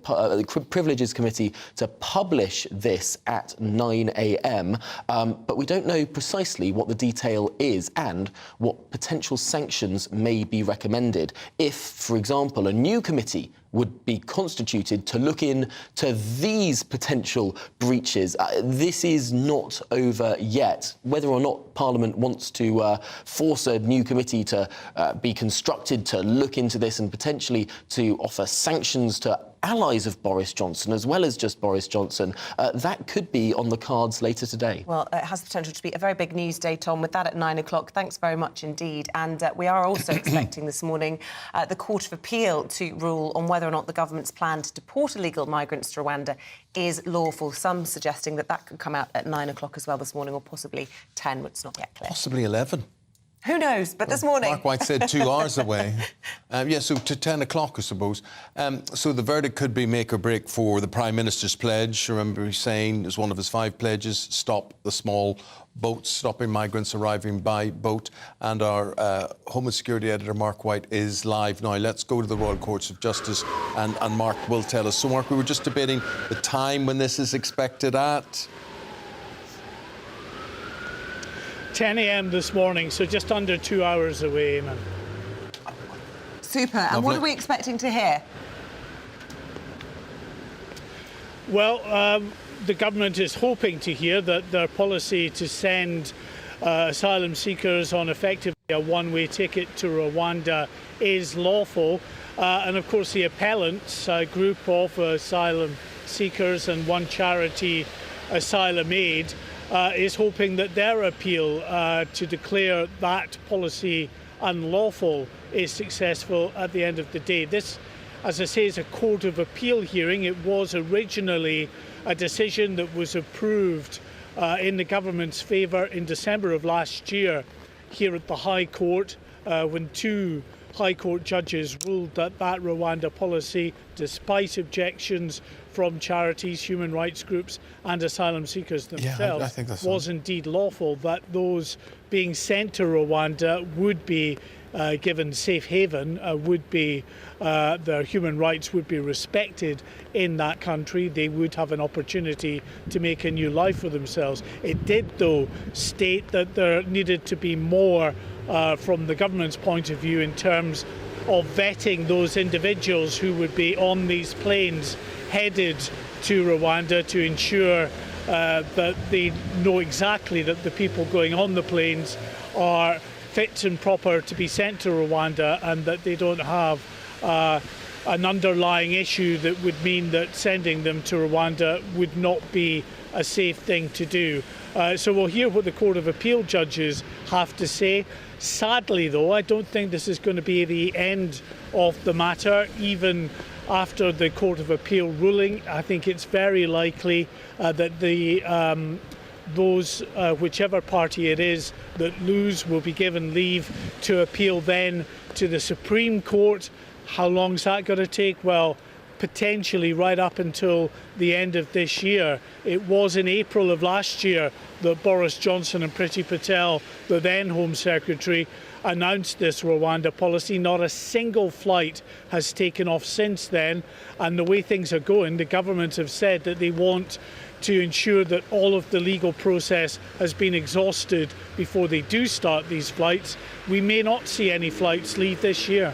Privileges Committee to publish this at 9 a.m, but we don't know precisely what the detail is and what potential sanctions may be recommended if, for example, a new committee would be constituted to look into these potential breaches. This is not over yet. Whether or not Parliament wants to force a new committee to be constructed to look into this and potentially to offer sanctions to allies of Boris Johnson, as well as just Boris Johnson, that could be on the cards later today. Well, it has the potential to be a very big news day, Tom, with that at 9 o'clock. Thanks very much indeed. And we are also expecting this morning the Court of Appeal to rule on whether or not the government's plan to deport illegal migrants to Rwanda is lawful. Some suggesting that could come out at 9 o'clock as well this morning, or possibly 10, but it's not yet clear. Possibly 11. Who knows? But this morning... Mark White said 2 hours away. So to 10 o'clock, I suppose. So the verdict could be make or break for the Prime Minister's pledge. Remember he's saying, as one of his 5 pledges, stop the small boats, stopping migrants arriving by boat. And our Home and Security editor, Mark White, is live now. Let's go to the Royal Courts of Justice, and Mark will tell us. So, Mark, we were just debating the time when this is expected at... 10 a.m. this morning, so just under 2 hours away, Eamonn. Super. And what are we expecting to hear? Well, the government is hoping to hear that their policy to send asylum seekers on effectively a one-way ticket to Rwanda is lawful. And of course, the appellants, a group of asylum seekers and one charity, Asylum Aid, is hoping that their appeal to declare that policy unlawful is successful at the end of the day. This, as I say, is a Court of Appeal hearing. It was originally a decision that was approved in the government's favour in December of last year here at the High Court when 2 High Court judges ruled that Rwanda policy, despite objections from charities, human rights groups and asylum seekers themselves, I think that's was indeed lawful, that those being sent to Rwanda would be given safe haven, their human rights would be respected in that country. They would have an opportunity to make a new life for themselves. It did, though, state that there needed to be more from the government's point of view in terms of vetting those individuals who would be on these planes headed to Rwanda to ensure that they know exactly that the people going on the planes are fit and proper to be sent to Rwanda, and that they don't have an underlying issue that would mean that sending them to Rwanda would not be a safe thing to do. So we'll hear what the Court of Appeal judges have to say. Sadly, though, I don't think this is going to be the end of the matter, even after the Court of Appeal ruling. I think it's very likely that whichever party it is that lose will be given leave to appeal then to the Supreme Court. How long's that going to take? Well, potentially right up until the end of this year. It was in April of last year that Boris Johnson and Priti Patel, the then Home Secretary, announced this Rwanda policy. Not a single flight has taken off since then, and the way things are going, the government have said that they want to ensure that all of the legal process has been exhausted before they do start these flights. We may not see any flights leave this year.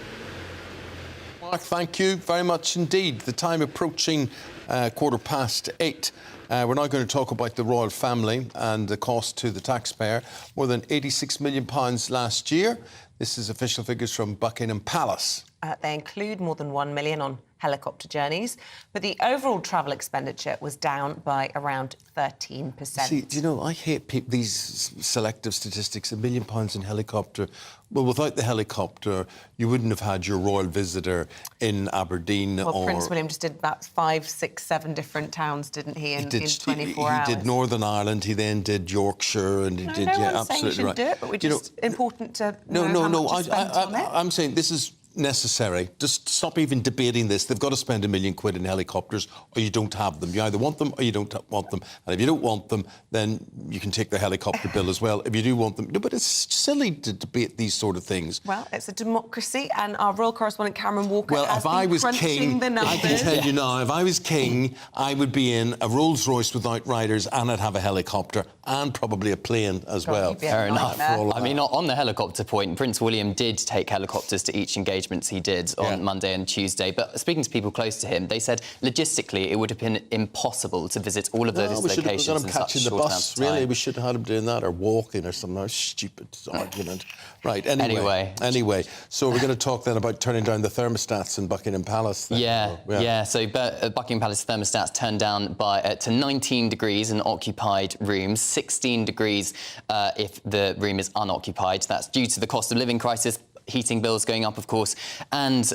Mark, thank you very much indeed. The time approaching 8:15. We're now going to talk about the royal family and the cost to the taxpayer. More than £86 million last year. This is official figures from Buckingham Palace. They include more than £1 million on helicopter journeys, but the overall travel expenditure was down by around 13%. See, do you know, I hate these selective statistics. £1 million in helicopter. Well, without the helicopter, you wouldn't have had your royal visitor in Aberdeen. Well, Prince William just did about 5, 6, 7 different towns, didn't he, in 24 hours? He did Northern Ireland, he then did Yorkshire, and he did... No yeah, one's saying you should do it, but we're just important to know how much is spent on it. I'm saying this is necessary. Just stop even debating this. They've got to spend £1 million in helicopters, or you don't have them. You either want them or you don't want them. And if you don't want them, then you can take the helicopter bill as well. If you do want them... No, but it's silly to debate these sort of things. Well, it's a democracy, and our royal correspondent Cameron Walker has if I was king, the numbers. I can tell you now, if I was king, I would be in a Rolls-Royce with outriders, and I'd have a helicopter and probably a plane as well. Fair enough. I mean, on the helicopter point, Prince William did take helicopters to each engagement he did on Monday and Tuesday. But speaking to people close to him, they said logistically it would have been impossible to visit all of those locations in such a short amount of time. Really, we should have had him doing that, or walking, or some stupid argument. Right. Anyway, so we're going to talk then about turning down the thermostats in Buckingham Palace. Yeah. So Buckingham Palace thermostats turned down to 19 degrees in occupied rooms, 16 degrees if the room is unoccupied. That's due to the cost of living crisis. heating bills going up, of course, and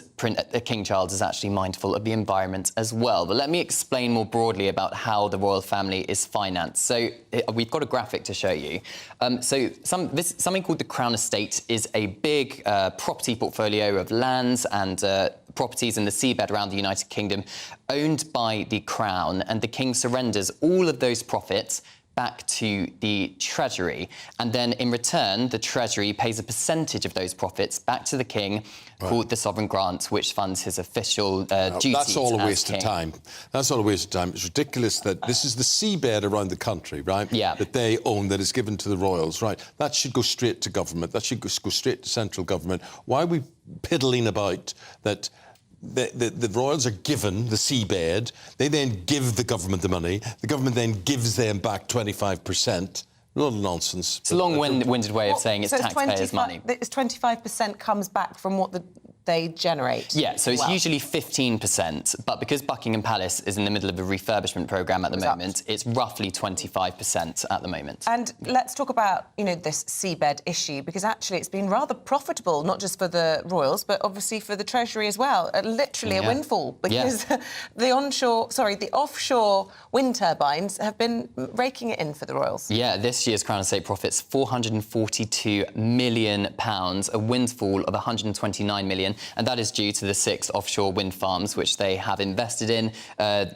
King Charles is actually mindful of the environment as well. But let me explain more broadly about how the royal family is financed. So we've got a graphic to show you. Something called the Crown Estate is a big property portfolio of lands and properties in the seabed around the United Kingdom owned by the Crown, and the King surrenders all of those profits back to the Treasury. And then in return, the Treasury pays a percentage of those profits back to the King, called the Sovereign Grant, which funds his official duties. That's all a waste as King. of time. That's all a waste of time. It's ridiculous that this is the seabed around the country, right? Yeah. That they own, that is given to the royals, right? That should go straight to government. That should go straight to central government. Why are we piddling about that? The royals are given the seabed, they then give the government the money, the government then gives them back 25%. A lot of nonsense. It's a long-winded way of saying it's taxpayers' money. It's 25% comes back from what they generate. Yeah, so it's usually 15%, but because Buckingham Palace is in the middle of a refurbishment programme at the moment, it's roughly 25% at the moment. And let's talk about, this seabed issue, because actually it's been rather profitable, not just for the royals, but obviously for the Treasury as well. Literally a windfall, because the offshore wind turbines have been raking it in for the royals. Yeah, this year's Crown Estate profits £442 million, a windfall of £129 million. And that is due to the 6 offshore wind farms which they have invested in,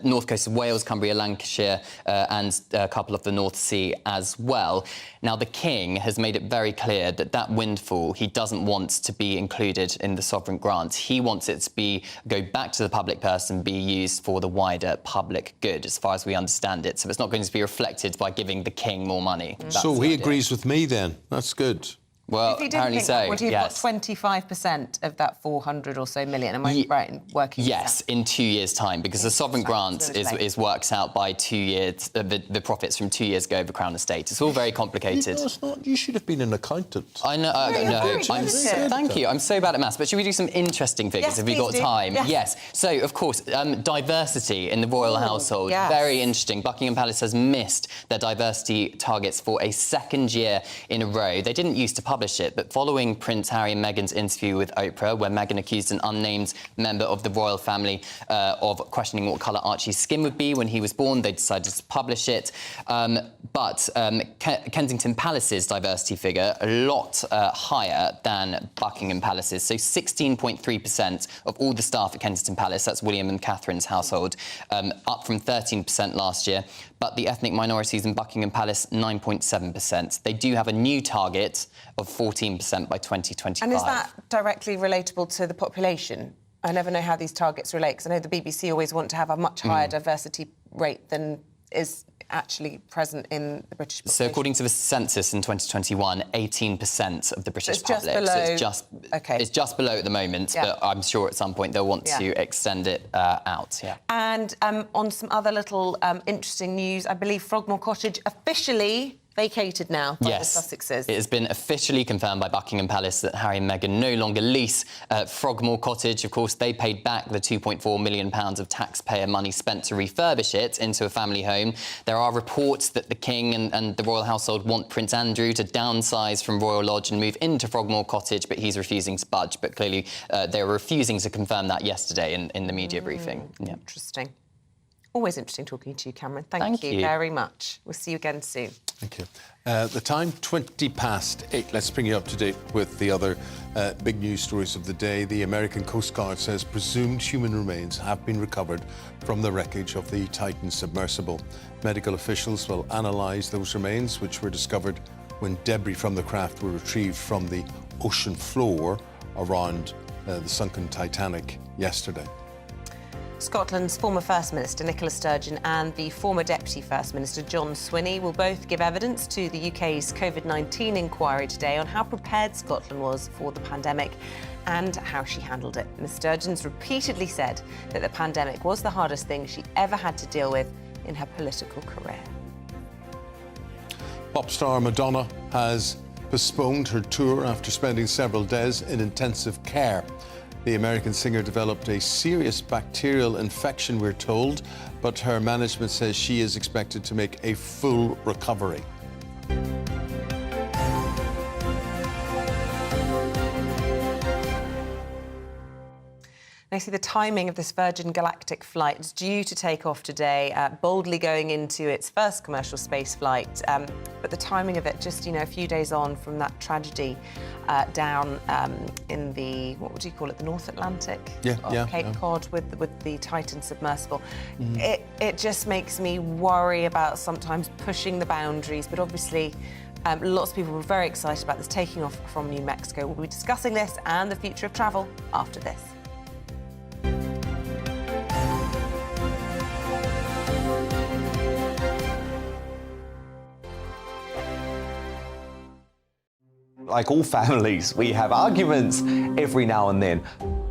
north coast of Wales, Cumbria, Lancashire, and a couple of the North Sea as well. Now, the King has made it very clear that that windfall he doesn't want to be included in the sovereign grant. He wants it to go back to the public purse and be used for the wider public good, as far as we understand it. So it's not going to be reflected by giving the King more money. So he agrees with me then. That's good. Well, if he apparently so, would he have got 25% of that 400 or so million? Am I right in working Yes, in 2 years' time, because the sovereign grant is worked out by 2 years, the profits from 2 years ago of the Crown Estate. It's all very complicated. No, it's not. You should have been an accountant. I know. Thank you. I'm so bad at maths. But should we do some interesting figures if we've got time? Yes. So, of course, diversity in the royal household. Very interesting. Buckingham Palace has missed their diversity targets for a second year in a row. They didn't used to publish it, but following Prince Harry and Meghan's interview with Oprah, where Meghan accused an unnamed member of the royal family of questioning what colour Archie's skin would be when he was born, they decided to publish it. But Kensington Palace's diversity figure a lot higher than Buckingham Palace's. So 16.3% of all the staff at Kensington Palace, that's William and Catherine's household, up from 13% last year. But the ethnic minorities in Buckingham Palace, 9.7%. They do have a new target of 14% by 2025. And is that directly relatable to the population? I never know how these targets relate, because I know the BBC always want to have a much higher diversity rate than is actually present in the British population. So according to the census in 2021, 18% of the British public. It's just below at the moment, but I'm sure at some point they'll want to extend it out. And on some other little interesting news, I believe Frogmore Cottage officially vacated now by the Sussexes. It has been officially confirmed by Buckingham Palace that Harry and Meghan no longer lease Frogmore Cottage. Of course, they paid back the £2.4 million of taxpayer money spent to refurbish it into a family home. There are reports that the King and the royal household want Prince Andrew to downsize from Royal Lodge and move into Frogmore Cottage, but he's refusing to budge. But clearly, they were refusing to confirm that yesterday in the media briefing. Interesting. Always interesting talking to you, Cameron. Thank you very much. We'll see you again soon. Thank you. The time, 8:20. Let's bring you up to date with the other big news stories of the day. The American Coast Guard says presumed human remains have been recovered from the wreckage of the Titan submersible. Medical officials will analyse those remains, which were discovered when debris from the craft were retrieved from the ocean floor around the sunken Titanic yesterday. Scotland's former First Minister Nicola Sturgeon and the former Deputy First Minister John Swinney will both give evidence to the UK's COVID-19 inquiry today on how prepared Scotland was for the pandemic and how she handled it. Ms Sturgeon's repeatedly said that the pandemic was the hardest thing she ever had to deal with in her political career. Pop star Madonna has postponed her tour after spending several days in intensive care. The American singer developed a serious bacterial infection, we're told, but her management says she is expected to make a full recovery. I see the timing of this Virgin Galactic flight is due to take off today, boldly going into its first commercial space flight. But the timing of it, just, a few days on from that tragedy down in the, what would you call it, the North Atlantic? Cape Cod with the Titan submersible. It just makes me worry about sometimes pushing the boundaries, but obviously lots of people were very excited about this taking off from New Mexico. We'll be discussing this and the future of travel after this. Like all families, we have arguments every now and then,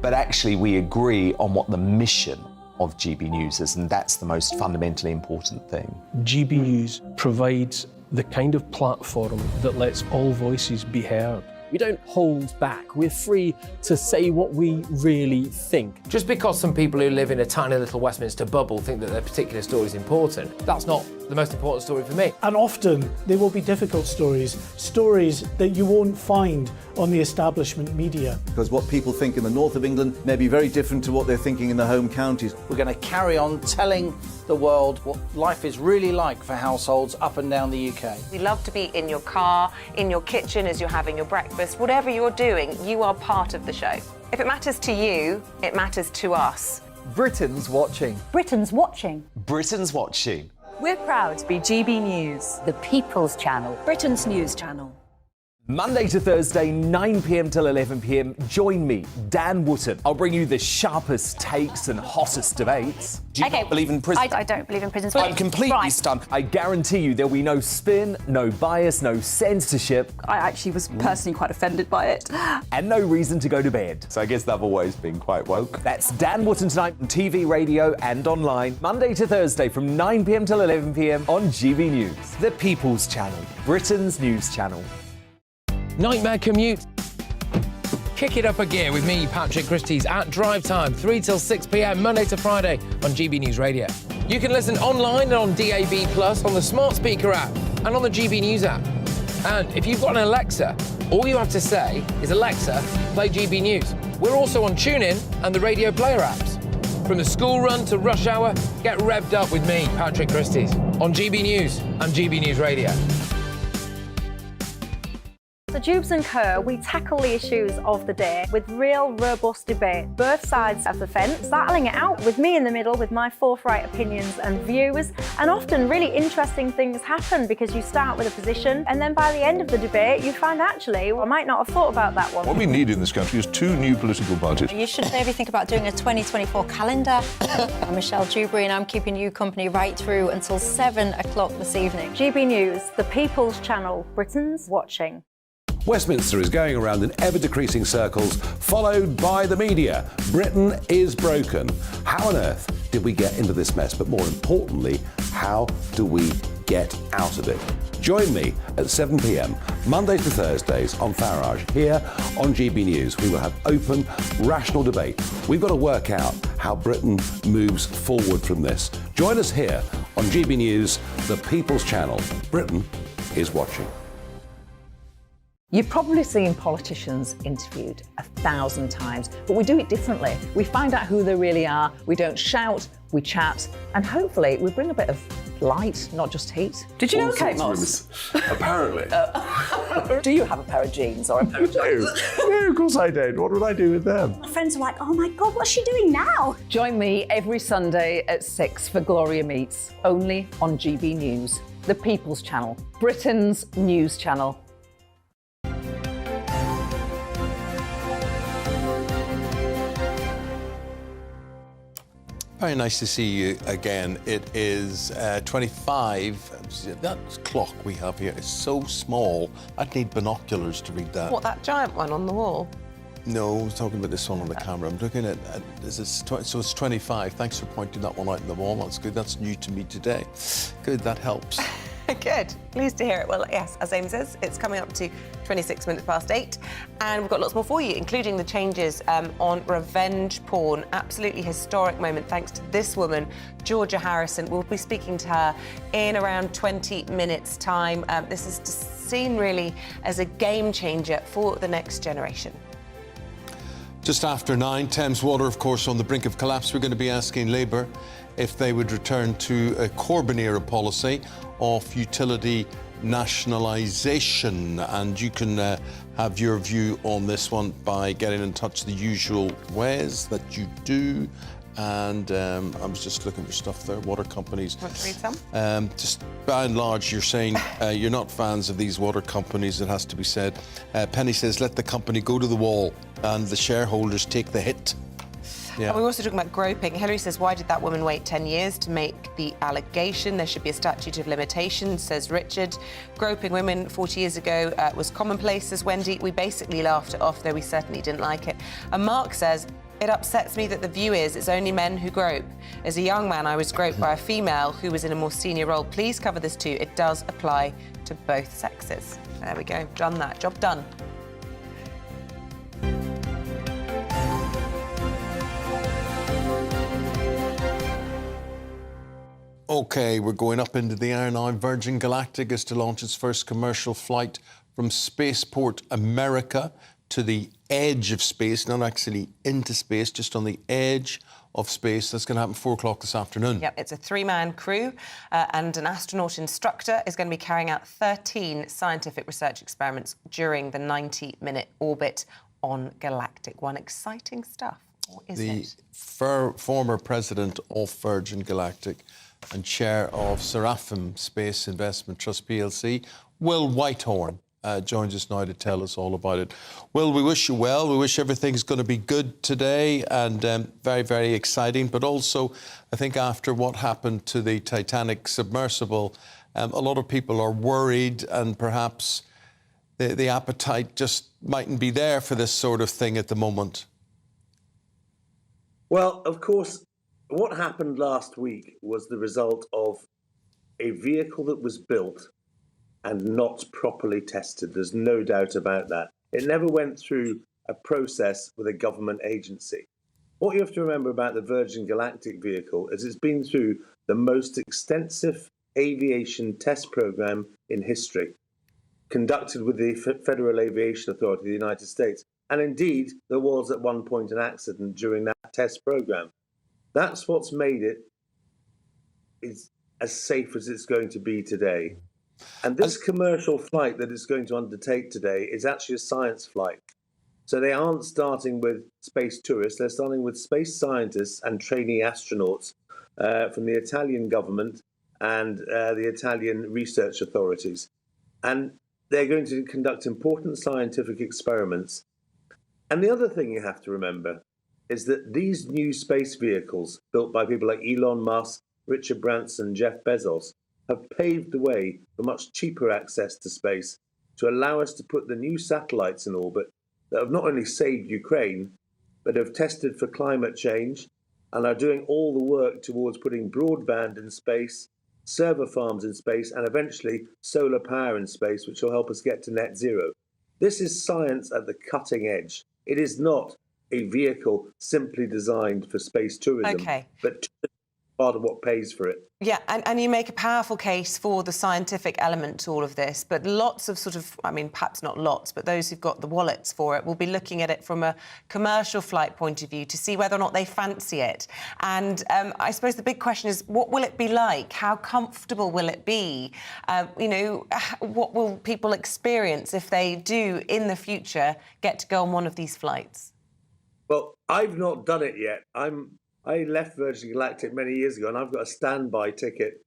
but actually we agree on what the mission of GB News is, and that's the most fundamentally important thing. GB News provides the kind of platform that lets all voices be heard. We don't hold back. We're free to say what we really think. Just because some people who live in a tiny little Westminster bubble think that their particular story is important, that's not the most important story for me. And often they will be difficult stories that you won't find on the establishment media. Because what people think in the north of England may be very different to what they're thinking in the home counties. We're going to carry on telling the world what life is really like for households up and down the UK. We love to be in your car, in your kitchen as you're having your breakfast. Whatever you're doing, you are part of the show. If it matters to you, it matters to us. Britain's watching. Britain's watching. Britain's watching. We're proud to be GB News, the People's Channel, Britain's news channel. Monday to Thursday, 9 p.m. till 11 p.m. Join me, Dan Wootton. I'll bring you the sharpest takes and hottest debates. Do you not believe in prisons? I don't believe in prisons. I'm completely stunned. I guarantee you there'll be no spin, no bias, no censorship. I actually was personally quite offended by it. And no reason to go to bed. So I guess they've always been quite woke. That's Dan Wootton tonight on TV, radio and online. Monday to Thursday from 9 p.m. till 11 p.m. on GB News. The People's Channel, Britain's news channel. Nightmare commute. Kick it up a gear with me, Patrick Christie's, at drive time, 3 till 6 p.m, Monday to Friday on GB News Radio. You can listen online and on DAB+, on the smart speaker app and on the GB News app. And if you've got an Alexa, all you have to say is, Alexa, play GB News. We're also on TuneIn and the Radio Player apps. From the school run to rush hour, get revved up with me, Patrick Christie's, on GB News and GB News Radio. So Jubes and Co, we tackle the issues of the day with real robust debate, both sides of the fence, battling it out with me in the middle with my forthright opinions and views. And often really interesting things happen because you start with a position and then by the end of the debate you find actually, I might not have thought about that one. What we need in this country is 2 new political parties. You should maybe think about doing a 2024 calendar. I'm Michelle Dewberry and I'm keeping you company right through until 7 o'clock this evening. GB News, the People's Channel, Britain's watching. Westminster is going around in ever-decreasing circles, followed by the media. Britain is broken. How on earth did we get into this mess? But more importantly, how do we get out of it? Join me at 7 p.m, Mondays to Thursdays on Farage, here on GB News. We will have open, rational debate. We've got to work out how Britain moves forward from this. Join us here on GB News, the People's Channel. Britain is watching. You've probably seen politicians interviewed 1,000 times, but we do it differently. We find out who they really are, we don't shout, we chat, and hopefully we bring a bit of light, not just heat. Did you know Kate Moss? Apparently. Do you have a pair of jeans or a pair of jeans? No, of course I don't. What would I do with them? My friends are like, oh my God, what's she doing now? Join me every Sunday at 6 for Gloria Meets, only on GB News, the People's Channel, Britain's news channel. Very nice to see you again. It is 25. That clock we have here is so small. I'd need binoculars to read that. What, that giant one on the wall? No, I was talking about this one on the camera. I'm looking at so it's 25. Thanks for pointing that one out in the wall. That's good. That's new to me today. Good, that helps. Good. Pleased to hear it. Well, yes, as Amy says, it's coming up to 26 minutes past 8, and we've got lots more for you, including the changes on revenge porn. Absolutely historic moment, thanks to this woman, Georgia Harrison. We'll be speaking to her in around 20 minutes' time. This is seen really as a game changer for the next generation. Just after 9, Thames Water, of course, on the brink of collapse. We're going to be asking Labour if they would return to a Corbyn-era policy of utility nationalisation. And you can have your view on this one by getting in touch the usual ways that you do. And I was just looking for stuff there. Water companies. Want to read some? Just by and large, you're saying you're not fans of these water companies, it has to be said. Penny says, let the company go to the wall and the shareholders take the hit. Yeah. And we're also talking about groping. Hilary says, why did that woman wait 10 years to make the allegation? There should be a statute of limitations, says Richard. Groping women 40 years ago was commonplace, says Wendy. We basically laughed it off, though we certainly didn't like it. And Mark says, it upsets me that the view is it's only men who grope. As a young man, I was groped by a female who was in a more senior role. Please cover this too. It does apply to both sexes. There we go. Done that. Job done. OK, we're going up into the air now. Virgin Galactic is to launch its first commercial flight from Spaceport America to the edge of space, not actually into space, just on the edge of space. That's going to happen 4 o'clock this afternoon. Yep, it's a 3-man crew and an astronaut instructor is going to be carrying out 13 scientific research experiments during the 90-minute orbit on Galactic. One exciting stuff, or is it? The former president of Virgin Galactic and chair of Seraphim Space Investment Trust plc, Will Whitehorn, joins us now to tell us all about it. Will, we wish you well. We wish everything's going to be good today and very, very exciting. But also, I think after what happened to the Titanic submersible, a lot of people are worried and perhaps the appetite just mightn't be there for this sort of thing at the moment. Well, of course, what happened last week was the result of a vehicle that was built and not properly tested. There's no doubt about that. It never went through a process with a government agency. What you have to remember about the Virgin Galactic vehicle is it's been through the most extensive aviation test program in history, conducted with the Federal Aviation Authority of the United States. And indeed, there was at one point an accident during that test program. That's what's made it as safe as it's going to be today. And this commercial flight that it's going to undertake today is actually a science flight. So they aren't starting with space tourists, they're starting with space scientists and trainee astronauts from the Italian government and the Italian research authorities. And they're going to conduct important scientific experiments. And the other thing you have to remember is that these new space vehicles built by people like Elon Musk, Richard Branson, Jeff Bezos, have paved the way for much cheaper access to space to allow us to put the new satellites in orbit that have not only saved Ukraine, but have tested for climate change and are doing all the work towards putting broadband in space, server farms in space, and eventually solar power in space, which will help us get to net zero. This is science at the cutting edge. It is not a vehicle simply designed for space tourism, but part of what pays for it. Yeah, and you make a powerful case for the scientific element to all of this, but lots of perhaps not lots, but those who've got the wallets for it will be looking at it from a commercial flight point of view to see whether or not they fancy it. And I suppose the big question is, what will it be like? How comfortable will it be? What will people experience if they do, in the future, get to go on one of these flights? Well, I've not done it yet. I left Virgin Galactic many years ago, and I've got a standby ticket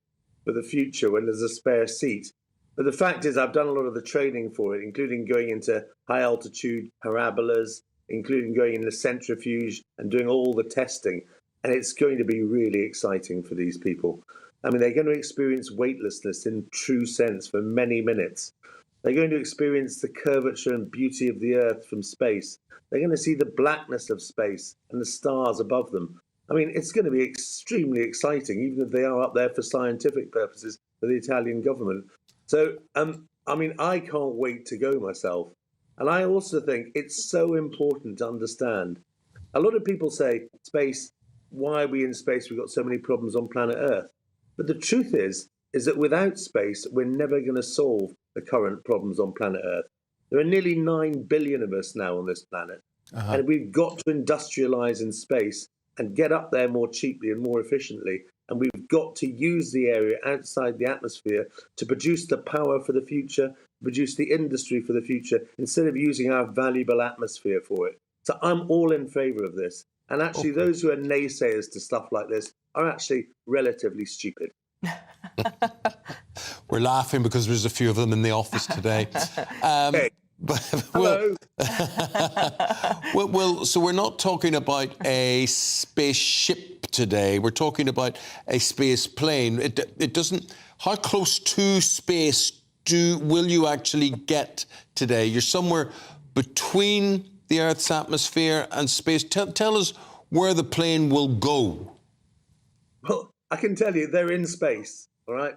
for the future when there's a spare seat. But the fact is, I've done a lot of the training for it, including going into high-altitude parabolas, including going in the centrifuge and doing all the testing. And it's going to be really exciting for these people. I mean, they're going to experience weightlessness in true sense for many minutes. They're going to experience the curvature and beauty of the Earth from space. They're going to see the blackness of space and the stars above them. I mean, it's going to be extremely exciting, even if they are up there for scientific purposes for the Italian government. So, I can't wait to go myself. And I also think it's so important to understand. A lot of people say, space, why are we in space? We've got so many problems on planet Earth. But the truth is that without space, we're never going to solve the current problems on planet Earth. There are nearly 9 billion of us now on this planet. And we've got to industrialise in space and get up there more cheaply and more efficiently. And we've got to use the area outside the atmosphere to produce the power for the future, produce the industry for the future, instead of using our valuable atmosphere for it. So I'm all in favour of this. And actually, those who are naysayers to stuff like this are actually relatively stupid. We're laughing because there's a few of them in the office today. Hey. Hello. So we're not talking about a spaceship today. We're talking about a space plane. It doesn't. How close to space will you actually get today? You're somewhere between the Earth's atmosphere and space. Tell us where the plane will go. Well, I can tell you they're in space. All right.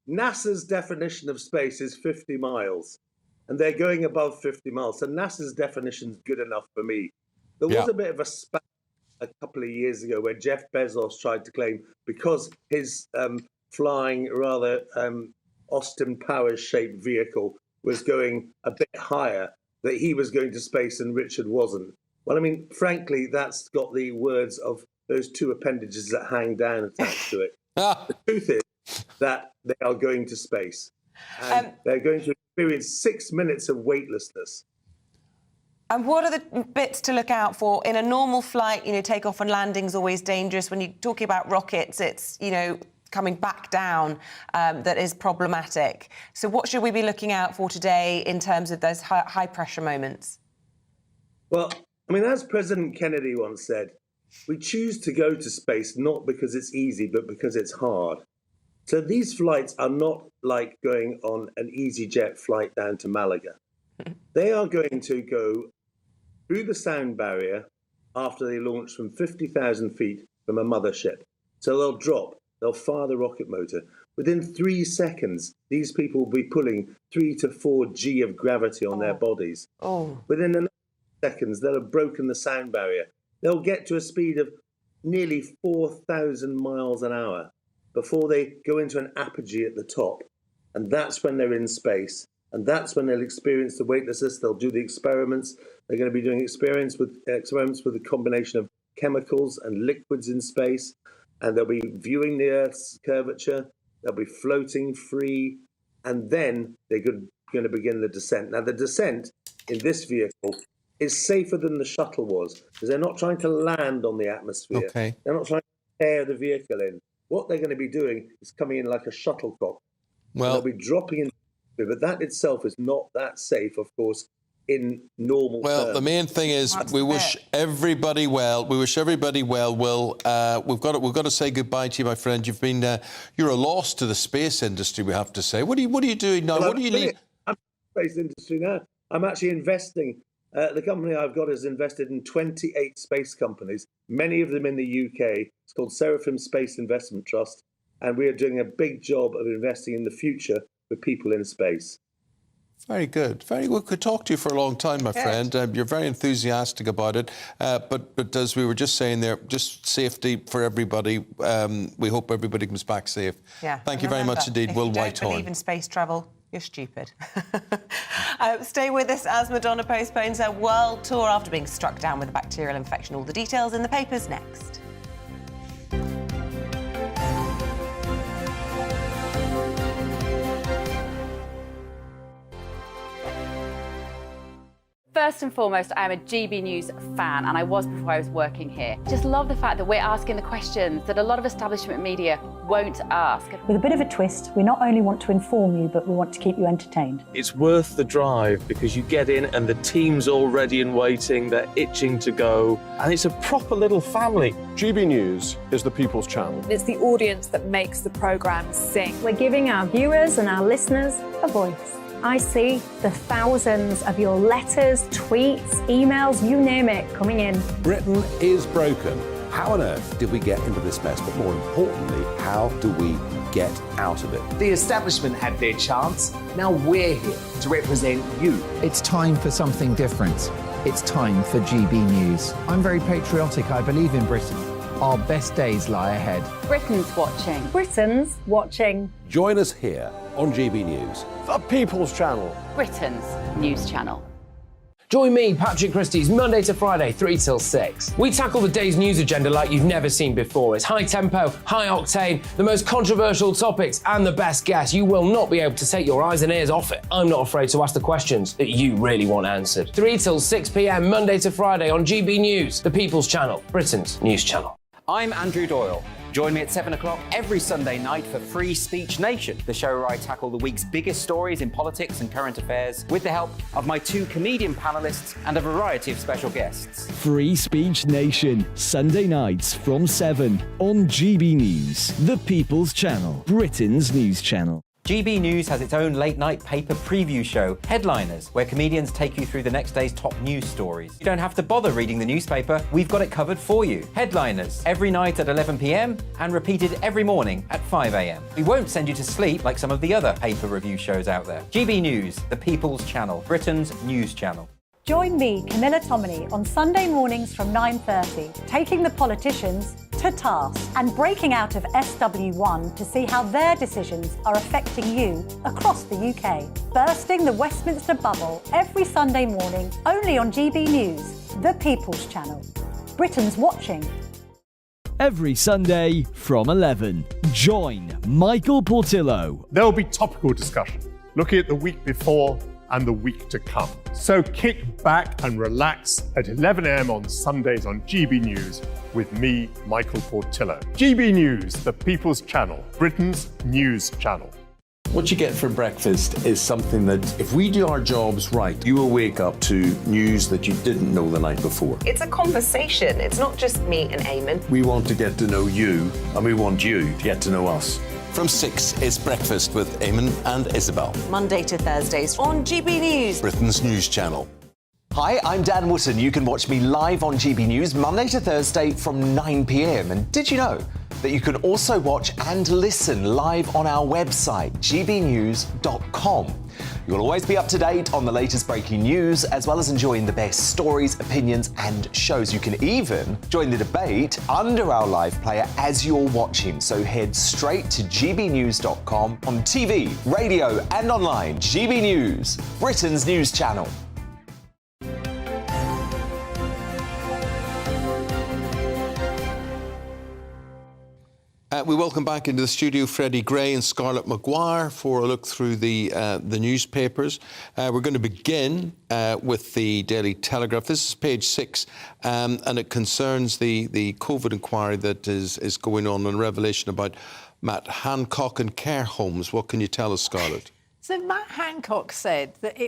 NASA's definition of space is 50 miles. And they're going above 50 miles. So NASA's definition is good enough for me. There was a bit of a spat a couple of years ago where Jeff Bezos tried to claim, because his flying rather Austin Powers-shaped vehicle was going a bit higher, that he was going to space and Richard wasn't. Well, I mean, frankly, that's got the words of those two appendages that hang down attached to it. The truth is that they are going to space. And they're going to experience 6 minutes of weightlessness. And what are the bits to look out for? In a normal flight, takeoff and landing's always dangerous. When you're talking about rockets, it's, coming back down that is problematic. So what should we be looking out for today in terms of those high-pressure moments? Well, I mean, as President Kennedy once said, we choose to go to space not because it's easy, but because it's hard. So these flights are not like going on an EasyJet flight down to Malaga. They are going to go through the sound barrier after they launch from 50,000 feet from a mothership. So they'll drop, they'll fire the rocket motor. Within 3 seconds, these people will be pulling 3 to 4 G of gravity on their bodies. Within another seconds, they'll have broken the sound barrier. They'll get to a speed of nearly 4,000 miles an hour before they go into an apogee at the top. And that's when they're in space. And that's when they'll experience the weightlessness. They'll do the experiments. They're going to be doing experiments with a combination of chemicals and liquids in space. And they'll be viewing the Earth's curvature. They'll be floating free. And then they're going to begin the descent. Now, the descent in this vehicle is safer than the shuttle was, because they're not trying to land on the atmosphere. Okay. They're not trying to air the vehicle in. What they're going to be doing is coming in like a shuttlecock. Well, they'll be dropping in, but that itself is not that safe, of course, in normal terms. The main thing is we wish everybody well. We wish everybody well. Will, we've got to say goodbye to you, my friend. You've been you're a loss to the space industry, we have to say. What are you doing now? Well, what do you need? I'm in the space industry now. I'm actually investing. The company I've got has invested in 28 space companies, many of them in the UK. It's called Seraphim Space Investment Trust, and we are doing a big job of investing in the future for people in space. Very good. Very good. Could talk to you for a long time, my friend. You're very enthusiastic about it. But as we were just saying there, just safety for everybody. We hope everybody comes back safe. Yeah. Thank you very much indeed, Will Whitehorn. If you don't believe in space travel, you're stupid. Stay with us as Madonna postpones her world tour after being struck down with a bacterial infection. All the details in the papers next. First and foremost, I am a GB News fan, and I was before I was working here. Just love the fact that we're asking the questions that a lot of establishment media won't ask. With a bit of a twist, we not only want to inform you, but we want to keep you entertained. It's worth the drive because you get in and the team's all ready and waiting, they're itching to go, and it's a proper little family. GB News is the people's channel. It's the audience that makes the programme sing. We're giving our viewers and our listeners a voice. I see the thousands of your letters, tweets, emails, you name it, coming in. Britain is broken. How on earth did we get into this mess? But more importantly, how do we get out of it? The establishment had their chance. Now we're here to represent you. It's time for something different. It's time for GB News. I'm very patriotic. I believe in Britain. Our best days lie ahead. Britain's watching. Britain's watching. Join us here on GB News. The people's channel. Britain's news channel. Join me, Patrick Christie's Monday to Friday, 3 till 6. We tackle the day's news agenda like you've never seen before. It's high tempo, high octane, the most controversial topics and the best guests. You will not be able to take your eyes and ears off it. I'm not afraid to ask the questions that you really want answered. 3 till 6 p.m, Monday to Friday on GB News, the People's Channel, Britain's news channel. I'm Andrew Doyle. Join me at 7 o'clock every Sunday night for Free Speech Nation, the show where I tackle the week's biggest stories in politics and current affairs with the help of my 2 comedian panellists and a variety of special guests. Free Speech Nation, Sunday nights from 7 on GB News, the People's Channel, Britain's news channel. GB News has its own late-night paper preview show, Headliners, where comedians take you through the next day's top news stories. You don't have to bother reading the newspaper, we've got it covered for you. Headliners, every night at 11 p.m, and repeated every morning at 5 a.m. We won't send you to sleep like some of the other paper review shows out there. GB News, the People's Channel, Britain's news channel. Join me, Camilla Tominey, on Sunday mornings from 9:30, taking the politicians to task and breaking out of SW1 to see how their decisions are affecting you across the UK. Bursting the Westminster bubble every Sunday morning, only on GB News, the People's Channel. Britain's watching. Every Sunday from 11, join Michael Portillo. There will be topical discussion, looking at the week before and the week to come. So kick back and relax at 11 a.m. on Sundays on GB News with me, Michael Portillo. GB News, the People's Channel, Britain's news channel. What you get for breakfast is something that, if we do our jobs right, you will wake up to news that you didn't know the night before. It's a conversation. It's not just me and Eamonn. We want to get to know you, and we want you to get to know us. From 6 is Breakfast with Eamonn and Isabel. Monday to Thursdays on GB News, Britain's news channel. Hi, I'm Dan Wootton. You can watch me live on GB News Monday to Thursday from 9 p.m. And did you know that you can also watch and listen live on our website, gbnews.com? You'll always be up to date on the latest breaking news, as well as enjoying the best stories, opinions and shows. You can even join the debate under our live player as you're watching. So head straight to gbnews.com on TV, radio and online. GB News, Britain's news channel. We welcome back into the studio Freddie Gray and Scarlett Maguire for a look through the newspapers. We're going to begin with the Daily Telegraph. This is page 6, and it concerns the COVID inquiry that is going on and revelation about Matt Hancock and care homes. What can you tell us, Scarlett? So Matt Hancock said that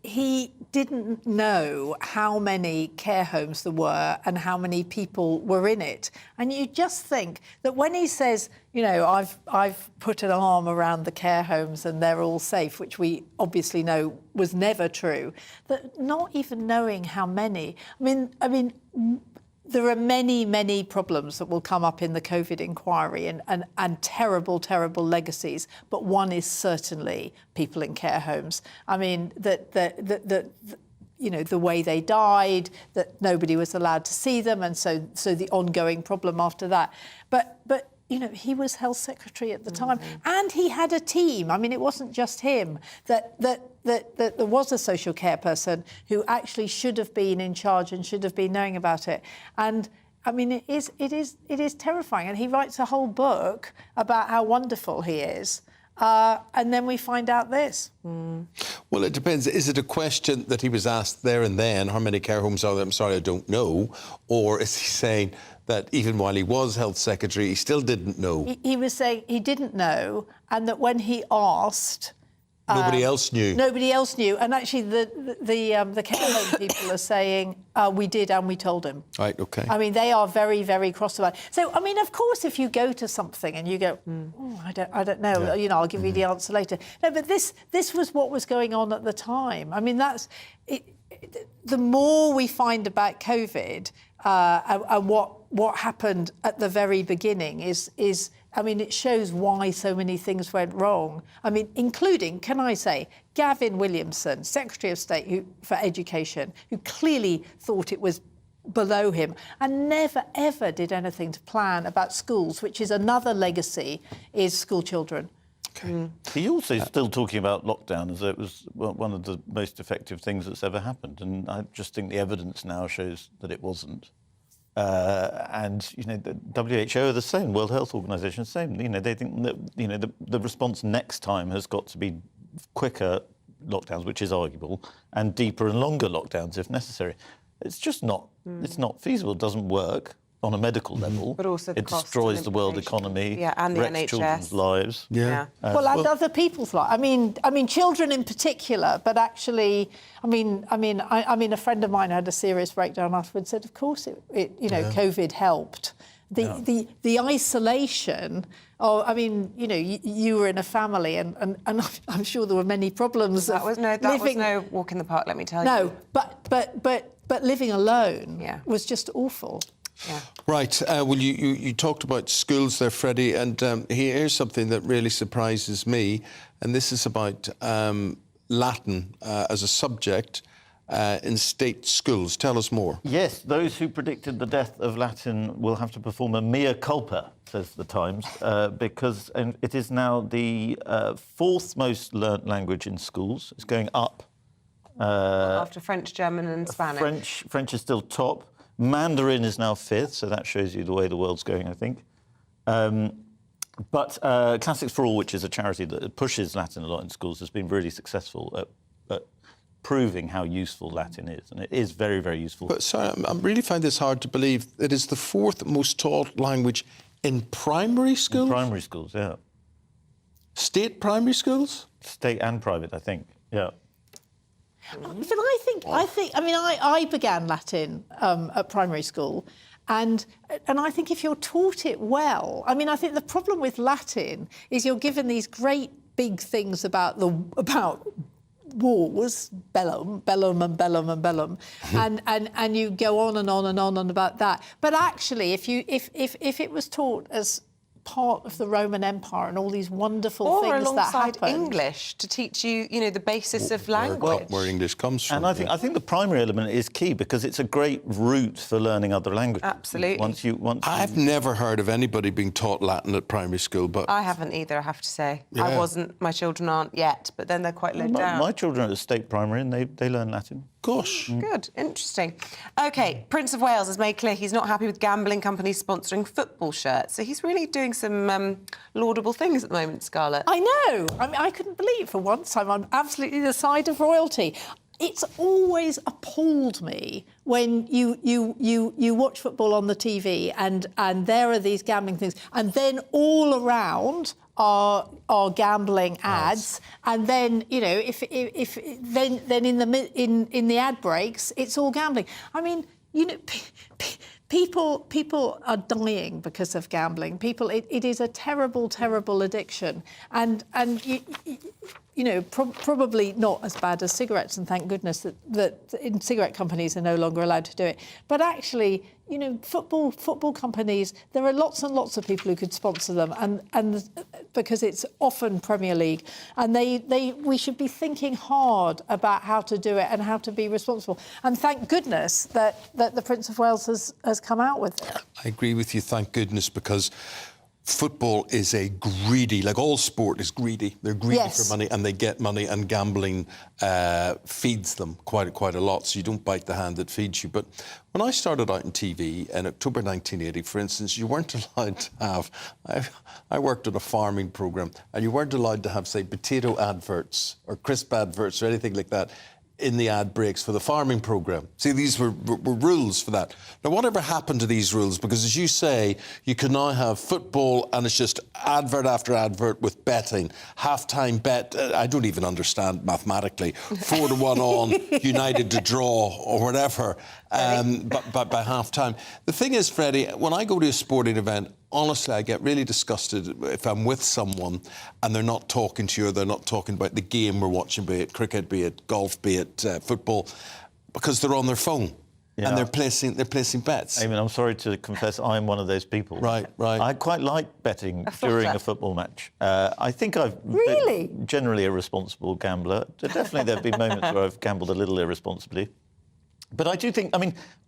he didn't know how many care homes there were and how many people were in it. And you just think that when he says, you know, I've put an arm around the care homes and they're all safe, which we obviously know was never true, that not even knowing how many. I mean, there are many, many problems that will come up in the COVID inquiry and terrible, terrible legacies. But one is certainly people in care homes. I mean, you know, the way they died, that nobody was allowed to see them. And so the ongoing problem after that. But you know, he was health secretary at the time, and he had a team. I mean, it wasn't just him. That there was a social care person who actually should have been in charge and should have been knowing about it. And I mean, it is terrifying. And he writes a whole book about how wonderful he is. And then we find out this. Well, it depends. Is it a question that he was asked there and then, how many care homes are there? I'm sorry, I don't know. Or is he saying that even while he was health secretary, he still didn't know? He was saying he didn't know, and that when he asked... Nobody else knew. Nobody else knew. And actually, the care home people are saying, we did and we told him. Right, OK. I mean, they are very, very cross about it. So, I mean, of course, if you go to something and you go, I don't know, yeah. You know, I'll give you the answer later. No, but this was what was going on at the time. I mean, that's... the more we find about COVID and what happened at the very beginning is I mean, it shows why so many things went wrong. I mean, including, can I say, Gavin Williamson, Secretary of State for Education, who clearly thought it was below him and never, ever did anything to plan about schools, which is another legacy, is school children. He also is still talking about lockdown as though it was one of the most effective things that's ever happened, and I just think the evidence now shows that it wasn't. And the WHO are the same, World Health Organization the same. They think that the response next time has got to be quicker lockdowns, which is arguable, and deeper and longer lockdowns if necessary. It's just not. It's not feasible. It doesn't work on a medical level. But also it destroys the world economy. Yeah, and the wrecks NHS. children's lives. Well, and other people's lives. I mean, children in particular. But actually, I mean, a friend of mine had a serious breakdown afterwards. Said, of course, COVID helped. The isolation. Oh, I mean, you were in a family, and I'm sure there were many problems. That was no walk in the park. Let me tell you. No, but living alone was just awful. Yeah. Right. Well, you talked about schools there, Freddie, and here's something that really surprises me, and this is about Latin as a subject in state schools. Tell us more. Yes, those who predicted the death of Latin will have to perform a mea culpa, says the Times, because it is now the fourth most learnt language in schools. It's going up. After French, German and Spanish. French is still top. Mandarin is now fifth, so that shows you the way the world's going, I think. But Classics for All, which is a charity that pushes Latin a lot in schools, has been really successful at proving how useful Latin is, and it is very, very useful. But sorry, I really find this hard to believe. It is the fourth most taught language in primary schools? In primary schools, yeah. State primary schools? State and private, I think, yeah. But I began Latin at primary school, and I think if you're taught it well, I mean, I think the problem with Latin is you're given these great big things about wars, bellum, and you go on and on and on and about that. But actually, if it was taught as part of the Roman Empire and all these wonderful things that happened. English to teach you, the basis of language. Where English comes from. And I think the primary element is key because it's a great route for learning other languages. Absolutely. I've never heard of anybody being taught Latin at primary school, but I haven't either, I have to say. Yeah. I wasn't. My children aren't yet, but then they're quite low down. My children are at state primary and they learn Latin. Gosh. Good, interesting. OK, Prince of Wales has made clear he's not happy with gambling companies sponsoring football shirts, so he's really doing some laudable things at the moment, Scarlett. I know. I mean, I couldn't believe for once I'm on absolutely the side of royalty. It's always appalled me when you watch football on the TV and there are these gambling things, and then all around are gambling ads, and then if then in the ad breaks it's all gambling. I mean, people are dying because of gambling. It is a terrible, terrible addiction, and probably not as bad as cigarettes, and thank goodness that cigarette companies are no longer allowed to do it. But actually, football companies, there are lots and lots of people who could sponsor them, and because it's often Premier League, and we should be thinking hard about how to do it and how to be responsible. And thank goodness that the Prince of Wales has come out with it. I agree with you, thank goodness, because football is like all sport is greedy. They're greedy for money, and they get money, and gambling feeds them quite a lot, so you don't bite the hand that feeds you. But when I started out in TV in October 1980, for instance, you weren't allowed to have... I worked on a farming programme, and you weren't allowed to have, say, potato adverts or crisp adverts or anything like that in the ad breaks for the farming programme. See, these were rules for that. Now, whatever happened to these rules? Because, as you say, you can now have football and it's just advert after advert with betting. Half-time bet, I don't even understand mathematically, 4-1 on, United to draw or whatever, but by half-time. The thing is, Freddie, when I go to a sporting event, honestly, I get really disgusted if I'm with someone and they're not talking to you, or they're not talking about the game we're watching, be it cricket, be it golf, be it football, because they're on their phone and they're placing bets. I'm sorry to confess, I'm one of those people. Right. I quite like betting during a football match. I think I've been generally a responsible gambler. Definitely there have been moments where I've gambled a little irresponsibly. But I do think,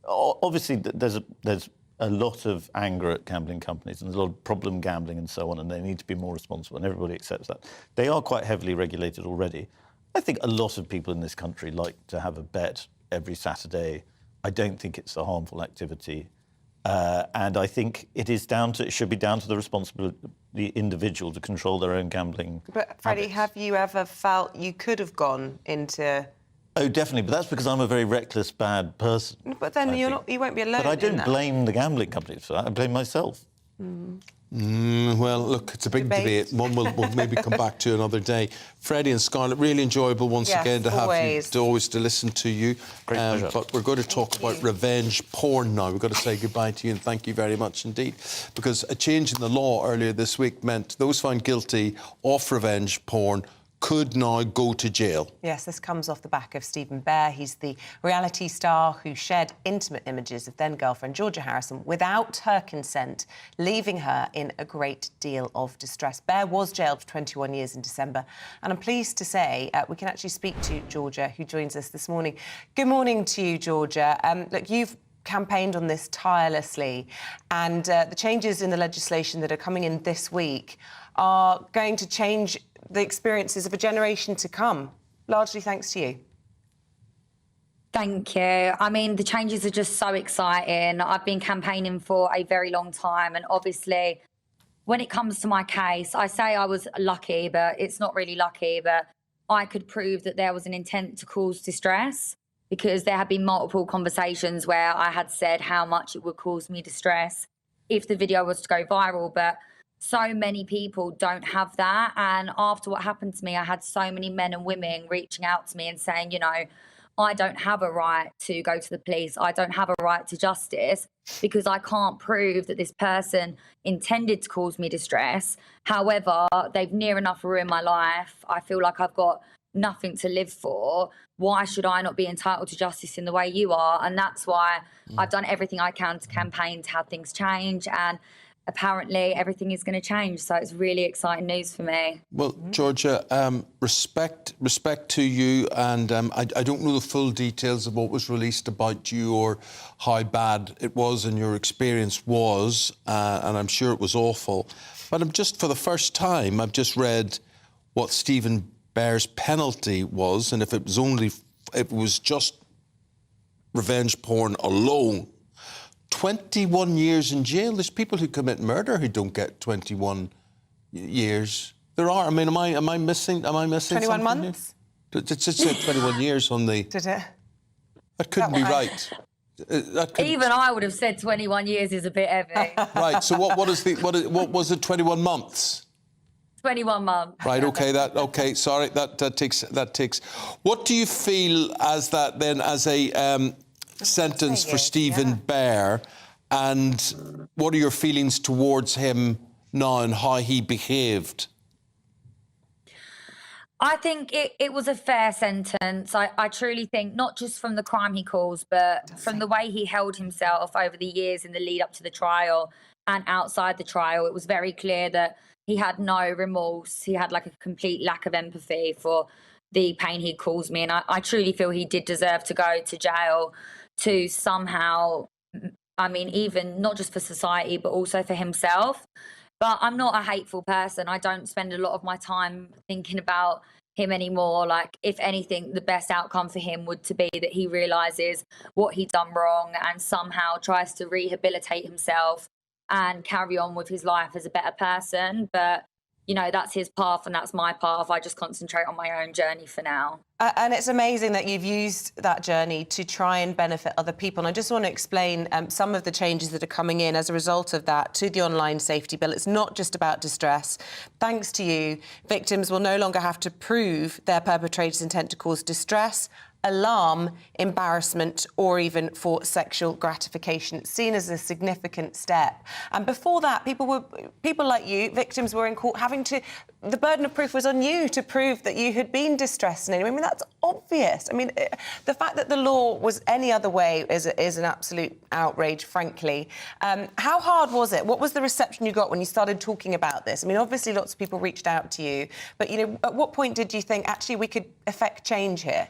obviously there's a lot of anger at gambling companies and a lot of problem gambling and so on, and they need to be more responsible, and everybody accepts that. They are quite heavily regulated already. I think a lot of people in this country like to have a bet every Saturday. I don't think it's a harmful activity. And I think it should be down to the responsibility of the individual to control their own gambling. But Freddie, have you ever felt you could have gone into... Oh, definitely, but that's because I'm a very reckless, bad person. But then you won't be alone. But I don't in that. blame the gambling companies for that. I blame myself. Well, look, it's a big debate. One we'll maybe come back to another day. Freddie and Scarlett, really enjoyable once again to have you, to listen to you. Great pleasure. But we're going to talk about revenge porn now. We've got to say goodbye to you and thank you very much indeed. Because a change in the law earlier this week meant those found guilty of revenge porn could now go to jail. Yes, this comes off the back of Stephen Bear. He's the reality star who shared intimate images of then-girlfriend Georgia Harrison without her consent, leaving her in a great deal of distress. Bear was jailed for 21 years in December, and I'm pleased to say we can actually speak to Georgia, who joins us this morning. Good morning to you, Georgia. Look, you've campaigned on this tirelessly, and the changes in the legislation that are coming in this week are going to change the experiences of a generation to come, largely thanks to you. Thank you. I mean, the changes are just so exciting. I've been campaigning for a very long time, and obviously, when it comes to my case, I say I was lucky, but it's not really lucky, but I could prove that there was an intent to cause distress, because there have been multiple conversations where I had said how much it would cause me distress if the video was to go viral, but so many people don't have that. And after what happened to me, I had so many men and women reaching out to me and saying, you know, I don't have a right to go to the police. I don't have a right to justice because I can't prove that this person intended to cause me distress. However, they've near enough ruined my life. I feel like I've got nothing to live for. Why should I not be entitled to justice in the way you are? And that's why I've done everything I can to campaign to have things change. And apparently everything is going to change. So it's really exciting news for me. Well, Georgia, respect to you. And I don't know the full details of what was released about you or how bad it was and your experience was. And I'm sure it was awful. But I'm just, for the first time, I've just read what Stephen Bear's penalty was. And if it was just revenge porn alone, 21 years in jail. There's people who commit murder who don't get 21 years. There are. I mean, am I missing? 21 months? It just said 21 years on the. Did it? That couldn't be right. Even I would have said 21 years is a bit heavy. Right. So what was it? 21 months. 21 months. Right. Okay. Sorry. That takes. What do you feel as that then as a sentence for Stephen Bear, and what are your feelings towards him now and how he behaved? I think it was a fair sentence. I truly think, not just from the crime he caused, but from the way he held himself over the years in the lead up to the trial and outside the trial. It was very clear that he had no remorse. He had like a complete lack of empathy for the pain he caused me. And I truly feel he did deserve to go to jail to somehow, I mean, even not just for society, but also for himself. But I'm not a hateful person. I don't spend a lot of my time thinking about him anymore. Like, if anything, the best outcome for him would to be that he realises what he'd done wrong and somehow tries to rehabilitate himself and carry on with his life as a better person. But, you know, that's his path and that's my path. I just concentrate on my own journey for now. And it's amazing that you've used that journey to try and benefit other people. And I just want to explain some of the changes that are coming in as a result of that to the online safety bill. It's not just about distress. Thanks to you, victims will no longer have to prove their perpetrator's intent to cause distress, alarm, embarrassment, or even for sexual gratification. It's seen as a significant step. And before that, people like you, victims, were in court having to. The burden of proof was on you to prove that you had been distressed in any way. I mean, that's obvious. I mean, the fact that the law was any other way is an absolute outrage, frankly. How hard was it? What was the reception you got when you started talking about this? I mean, obviously, lots of people reached out to you, but, you know, at what point did you think, actually, we could effect change here?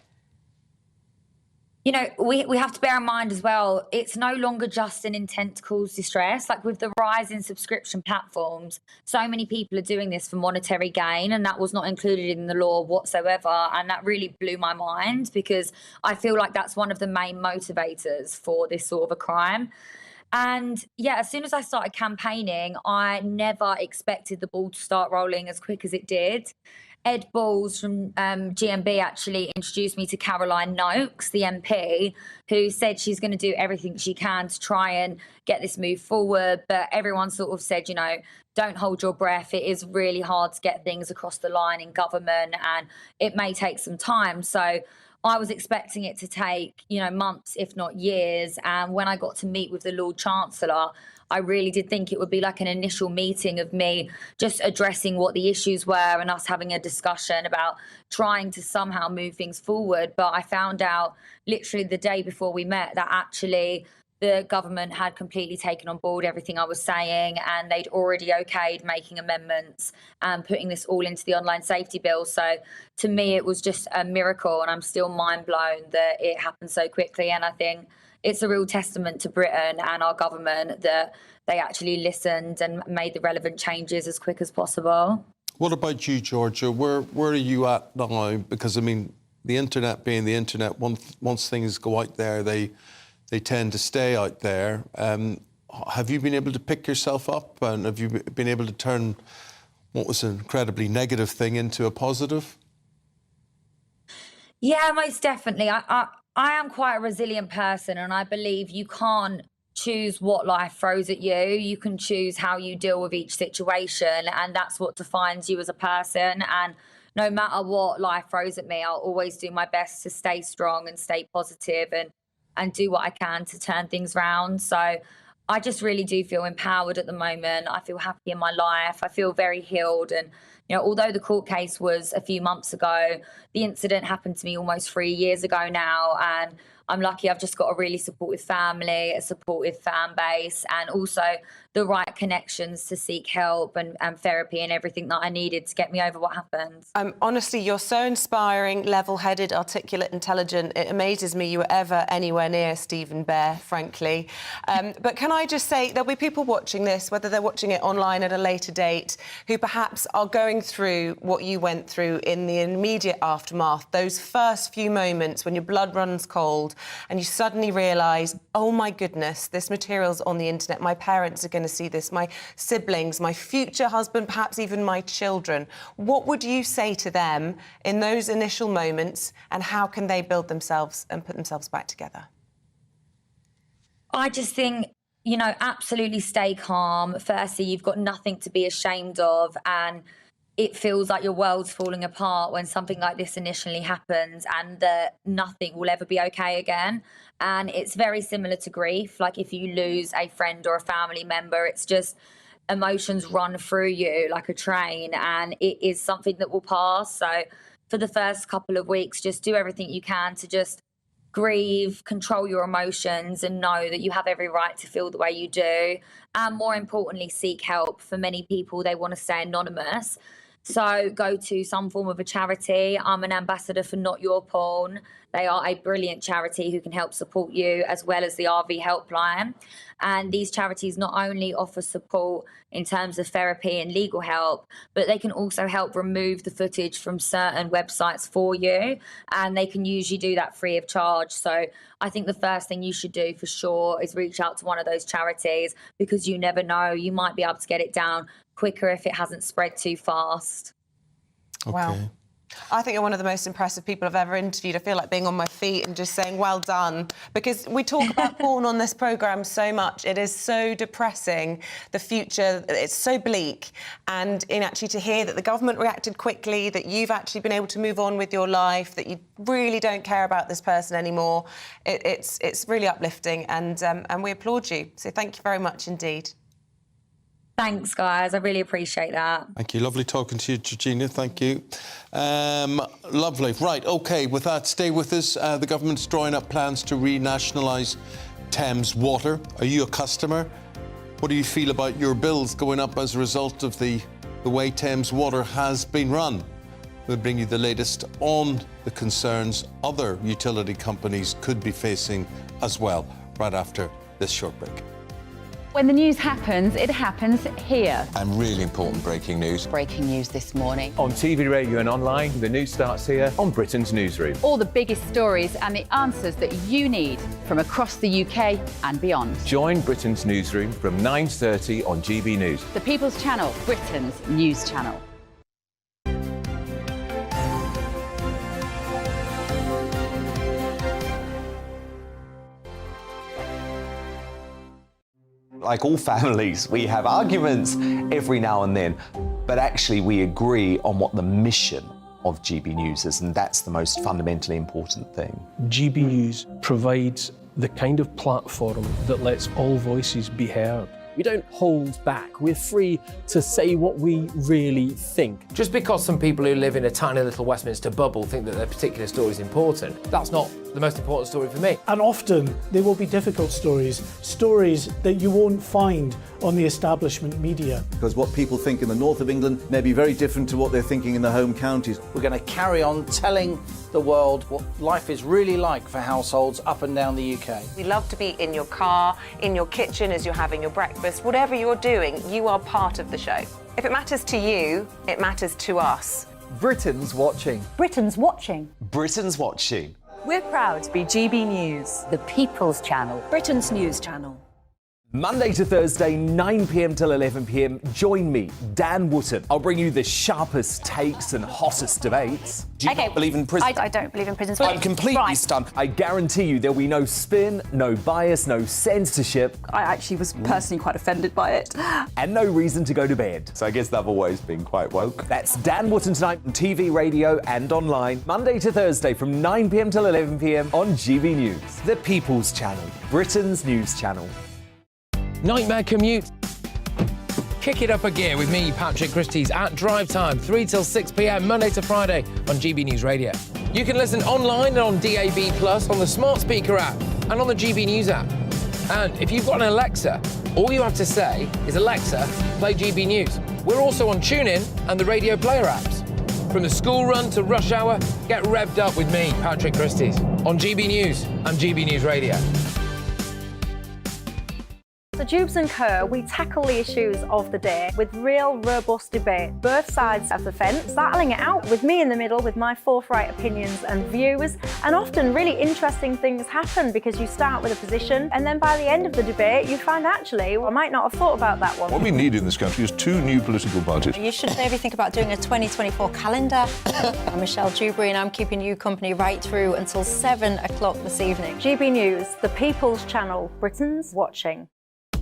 You know, we have to bear in mind as well, it's no longer just an intent to cause distress. Like with the rise in subscription platforms, so many people are doing this for monetary gain, and that was not included in the law whatsoever. And that really blew my mind, because I feel like that's one of the main motivators for this sort of a crime. And yeah, as soon as I started campaigning, I never expected the ball to start rolling as quick as it did. Ed Balls from GMB actually introduced me to Caroline Noakes, the MP, who said she's going to do everything she can to try and get this move forward. But everyone sort of said, you know, don't hold your breath. It is really hard to get things across the line in government, and it may take some time. So I was expecting it to take, you know, months, if not years. And when I got to meet with the Lord Chancellor, I really did think it would be like an initial meeting of me just addressing what the issues were and us having a discussion about trying to somehow move things forward. But I found out literally the day before we met that actually the government had completely taken on board everything I was saying, and they'd already okayed making amendments and putting this all into the online safety bill. So to me, it was just a miracle, and I'm still mind blown that it happened so quickly. And I think it's a real testament to Britain and our government that they actually listened and made the relevant changes as quick as possible. What about you, Georgia? Where are you at now? Because, I mean, the internet being the internet, once things go out there, they tend to stay out there. Have you been able to pick yourself up, and have you been able to turn what was an incredibly negative thing into a positive? Yeah, most definitely. I am quite a resilient person, and I believe you can't choose what life throws at you. You can choose how you deal with each situation, and that's what defines you as a person. And no matter what life throws at me, I'll always do my best to stay strong and stay positive and do what I can to turn things around. So I just really do feel empowered at the moment. I feel happy in my life. I feel very healed. And, you know, although the court case was a few months ago, the incident happened to me almost 3 years ago now. And I'm lucky I've just got a really supportive family, a supportive fan base, and also the right connections to seek help and therapy and everything that I needed to get me over what happened. Honestly, you're so inspiring, level-headed, articulate, intelligent. It amazes me you were ever anywhere near Stephen Bear, frankly. But can I just say, there'll be people watching this, whether they're watching it online at a later date, who perhaps are going through what you went through in the immediate aftermath, those first few moments when your blood runs cold and you suddenly realise, oh, my goodness, this material's on the internet. My parents are going to see this, my siblings, my future husband, perhaps even my children. What would you say to them in those initial moments, and how can they build themselves and put themselves back together? I just think, you know, absolutely stay calm. Firstly, you've got nothing to be ashamed of, and it feels like your world's falling apart when something like this initially happens, and that nothing will ever be okay again. And it's very similar to grief. Like if you lose a friend or a family member, it's just emotions run through you like a train, and it is something that will pass. So for the first couple of weeks, just do everything you can to just grieve, control your emotions, and know that you have every right to feel the way you do. And more importantly, seek help. For many people, they want to stay anonymous. So go to some form of a charity. I'm an ambassador for Not Your Porn. They are a brilliant charity who can help support you, as well as the RV helpline. And these charities not only offer support in terms of therapy and legal help, but they can also help remove the footage from certain websites for you. And they can usually do that free of charge. So I think the first thing you should do for sure is reach out to one of those charities, because you never know, you might be able to get it down quicker if it hasn't spread too fast. Okay. Wow. I think you're one of the most impressive people I've ever interviewed. I feel like being on my feet and just saying, well done. Because we talk about porn on this programme so much. It is so depressing, the future, it's so bleak. And in actually to hear that the government reacted quickly, that you've actually been able to move on with your life, that you really don't care about this person anymore, it's really uplifting, and we applaud you. So thank you very much indeed. Thanks, guys. I really appreciate that. Thank you. Lovely talking to you, Georgina. Thank you. Lovely. Right, OK, with that, stay with us. The government's drawing up plans to renationalise Thames Water. Are you a customer? What do you feel about your bills going up as a result of the way Thames Water has been run? We'll bring you the latest on the concerns other utility companies could be facing as well, right after this short break. When the news happens, it happens here. And really important breaking news. Breaking news this morning. On TV, radio and online, the news starts here on Britain's Newsroom. All the biggest stories and the answers that you need from across the UK and beyond. Join Britain's Newsroom from 9:30 on GB News. The People's Channel, Britain's news channel. Like all families, we have arguments every now and then, but actually we agree on what the mission of GB News is, and that's the most fundamentally important thing. GB News provides the kind of platform that lets all voices be heard. We don't hold back. We're free to say what we really think. Just because some people who live in a tiny little Westminster bubble think that their particular story is important, that's not the most important story for me. And often there will be difficult stories that you won't find on the establishment media. Because what people think in the north of England may be very different to what they're thinking in the home counties. We're going to carry on telling the world what life is really like for households up and down the UK. We love to be in your car, in your kitchen as you're having your breakfast. Whatever you're doing, you are part of the show. If it matters to you, it matters to us. Britain's watching. Britain's watching. Britain's watching. We're proud to be GB News, the People's Channel, Britain's news channel. Monday to Thursday, 9 p.m. till 11 p.m. Join me, Dan Wootton. I'll bring you the sharpest takes and hottest debates. Do you not believe in prison? I don't believe in prison. I'm completely stunned. I guarantee you there'll be no spin, no bias, no censorship. I actually was personally quite offended by it. And no reason to go to bed. So I guess they've always been quite woke. That's Dan Wootton tonight on TV, radio and online. Monday to Thursday from 9 p.m. till 11 p.m. on GB News. The People's Channel, Britain's news channel. Nightmare commute. Kick it up a gear with me, Patrick Christie's, at drive time, 3 till 6 p.m, Monday to Friday on GB News Radio. You can listen online and on DAB+, on the smart speaker app and on the GB News app. And if you've got an Alexa, all you have to say is, Alexa, play GB News. We're also on TuneIn and the Radio Player apps. From the school run to rush hour, get revved up with me, Patrick Christie's, on GB News and GB News Radio. So Jubes and Kerr, we tackle the issues of the day with real robust debate, both sides of the fence, battling it out with me in the middle with my forthright opinions and views. And often really interesting things happen because you start with a position and then by the end of the debate you find actually, I might not have thought about that one. What we need in this country is 2 new political parties. You should maybe think about doing a 2024 calendar. I'm Michelle Dewberry and I'm keeping you company right through until 7 o'clock this evening. GB News, the People's Channel, Britain's watching.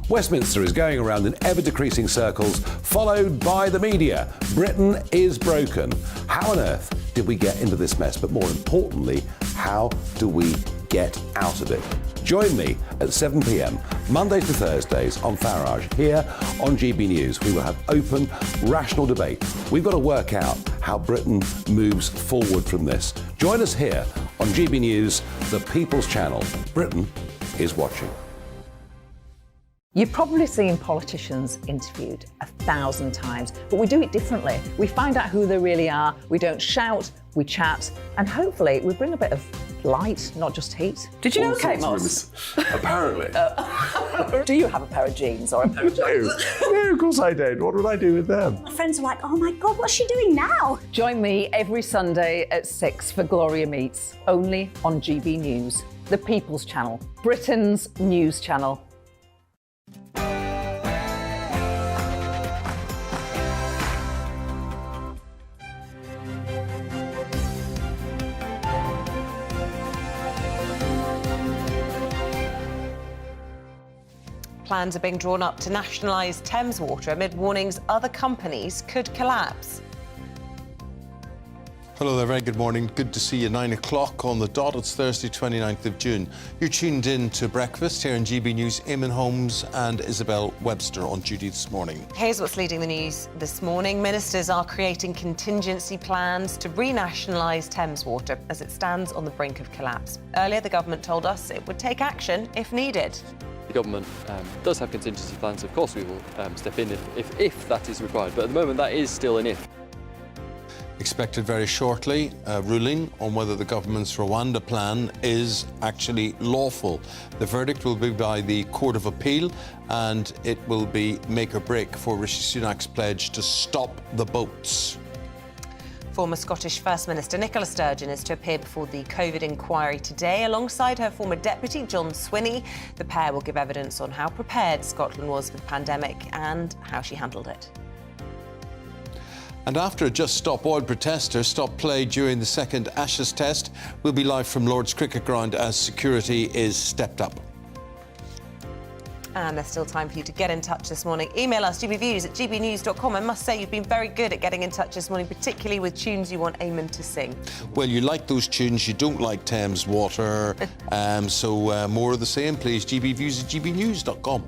Westminster is going around in ever-decreasing circles, followed by the media. Britain is broken. How on earth did we get into this mess? But more importantly, how do we get out of it? Join me at 7 p.m, Mondays to Thursdays on Farage, here on GB News. We will have open, rational debate. We've got to work out how Britain moves forward from this. Join us here on GB News, the People's Channel. Britain is watching. You've probably seen politicians interviewed 1,000 times, but we do it differently. We find out who they really are, we don't shout, we chat, and hopefully we bring a bit of light, not just heat. Did you know Kate Moss? Apparently. Do you have a pair of jeans or a pair of jeans? No, of course I don't. What would I do with them? My friends are like, oh my God, what's she doing now? Join me every Sunday at 6 for Gloria Meets, only on GB News, the People's Channel, Britain's news channel. Plans are being drawn up to nationalise Thames Water amid warnings other companies could collapse. Hello there, very good morning. Good to see you. 9 o'clock on the dot. It's Thursday, 29th of June. You're tuned in to Breakfast here in GB News. Eamonn, Holmes and Isabel Webster on duty this morning. Here's what's leading the news this morning. Ministers are creating contingency plans to renationalise Thames Water as it stands on the brink of collapse. Earlier, the government told us it would take action if needed. The government does have contingency plans. Of course, we will step in if that is required. But at the moment, that is still an if. Expected very shortly, a ruling on whether the government's Rwanda plan is actually lawful. The verdict will be by the Court of Appeal, and it will be make or break for Rishi Sunak's pledge to stop the boats. Former Scottish First Minister Nicola Sturgeon is to appear before the COVID inquiry today alongside her former deputy, John Swinney. The pair will give evidence on how prepared Scotland was for the pandemic and how she handled it. And after a Just Stop Oil protester stopped play during the second Ashes test, we'll be live from Lord's Cricket Ground as security is stepped up. And there's still time for you to get in touch this morning. Email us, gbviews@gbnews.com. I must say, you've been very good at getting in touch this morning, particularly with tunes you want Eamonn to sing. Well, you like those tunes, you don't like Thames Water. So more of the same, please. gbviews@gbnews.com.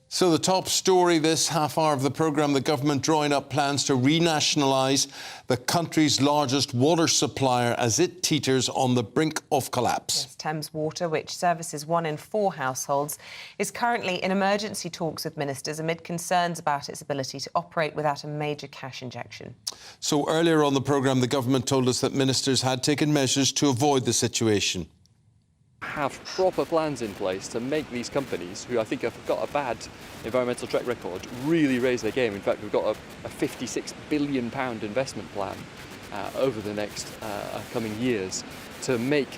So the top story this half hour of the programme, the government drawing up plans to renationalise the country's largest water supplier as it teeters on the brink of collapse. Yes, Thames Water, which services 1 in 4 households, is currently in emergency talks with ministers amid concerns about its ability to operate without a major cash injection. So earlier on the programme, the government told us that ministers had taken measures to avoid the situation. Have proper plans in place to make these companies, who I think have got a bad environmental track record, really raise their game. In fact, we've got a £56 billion investment plan over the next coming years to make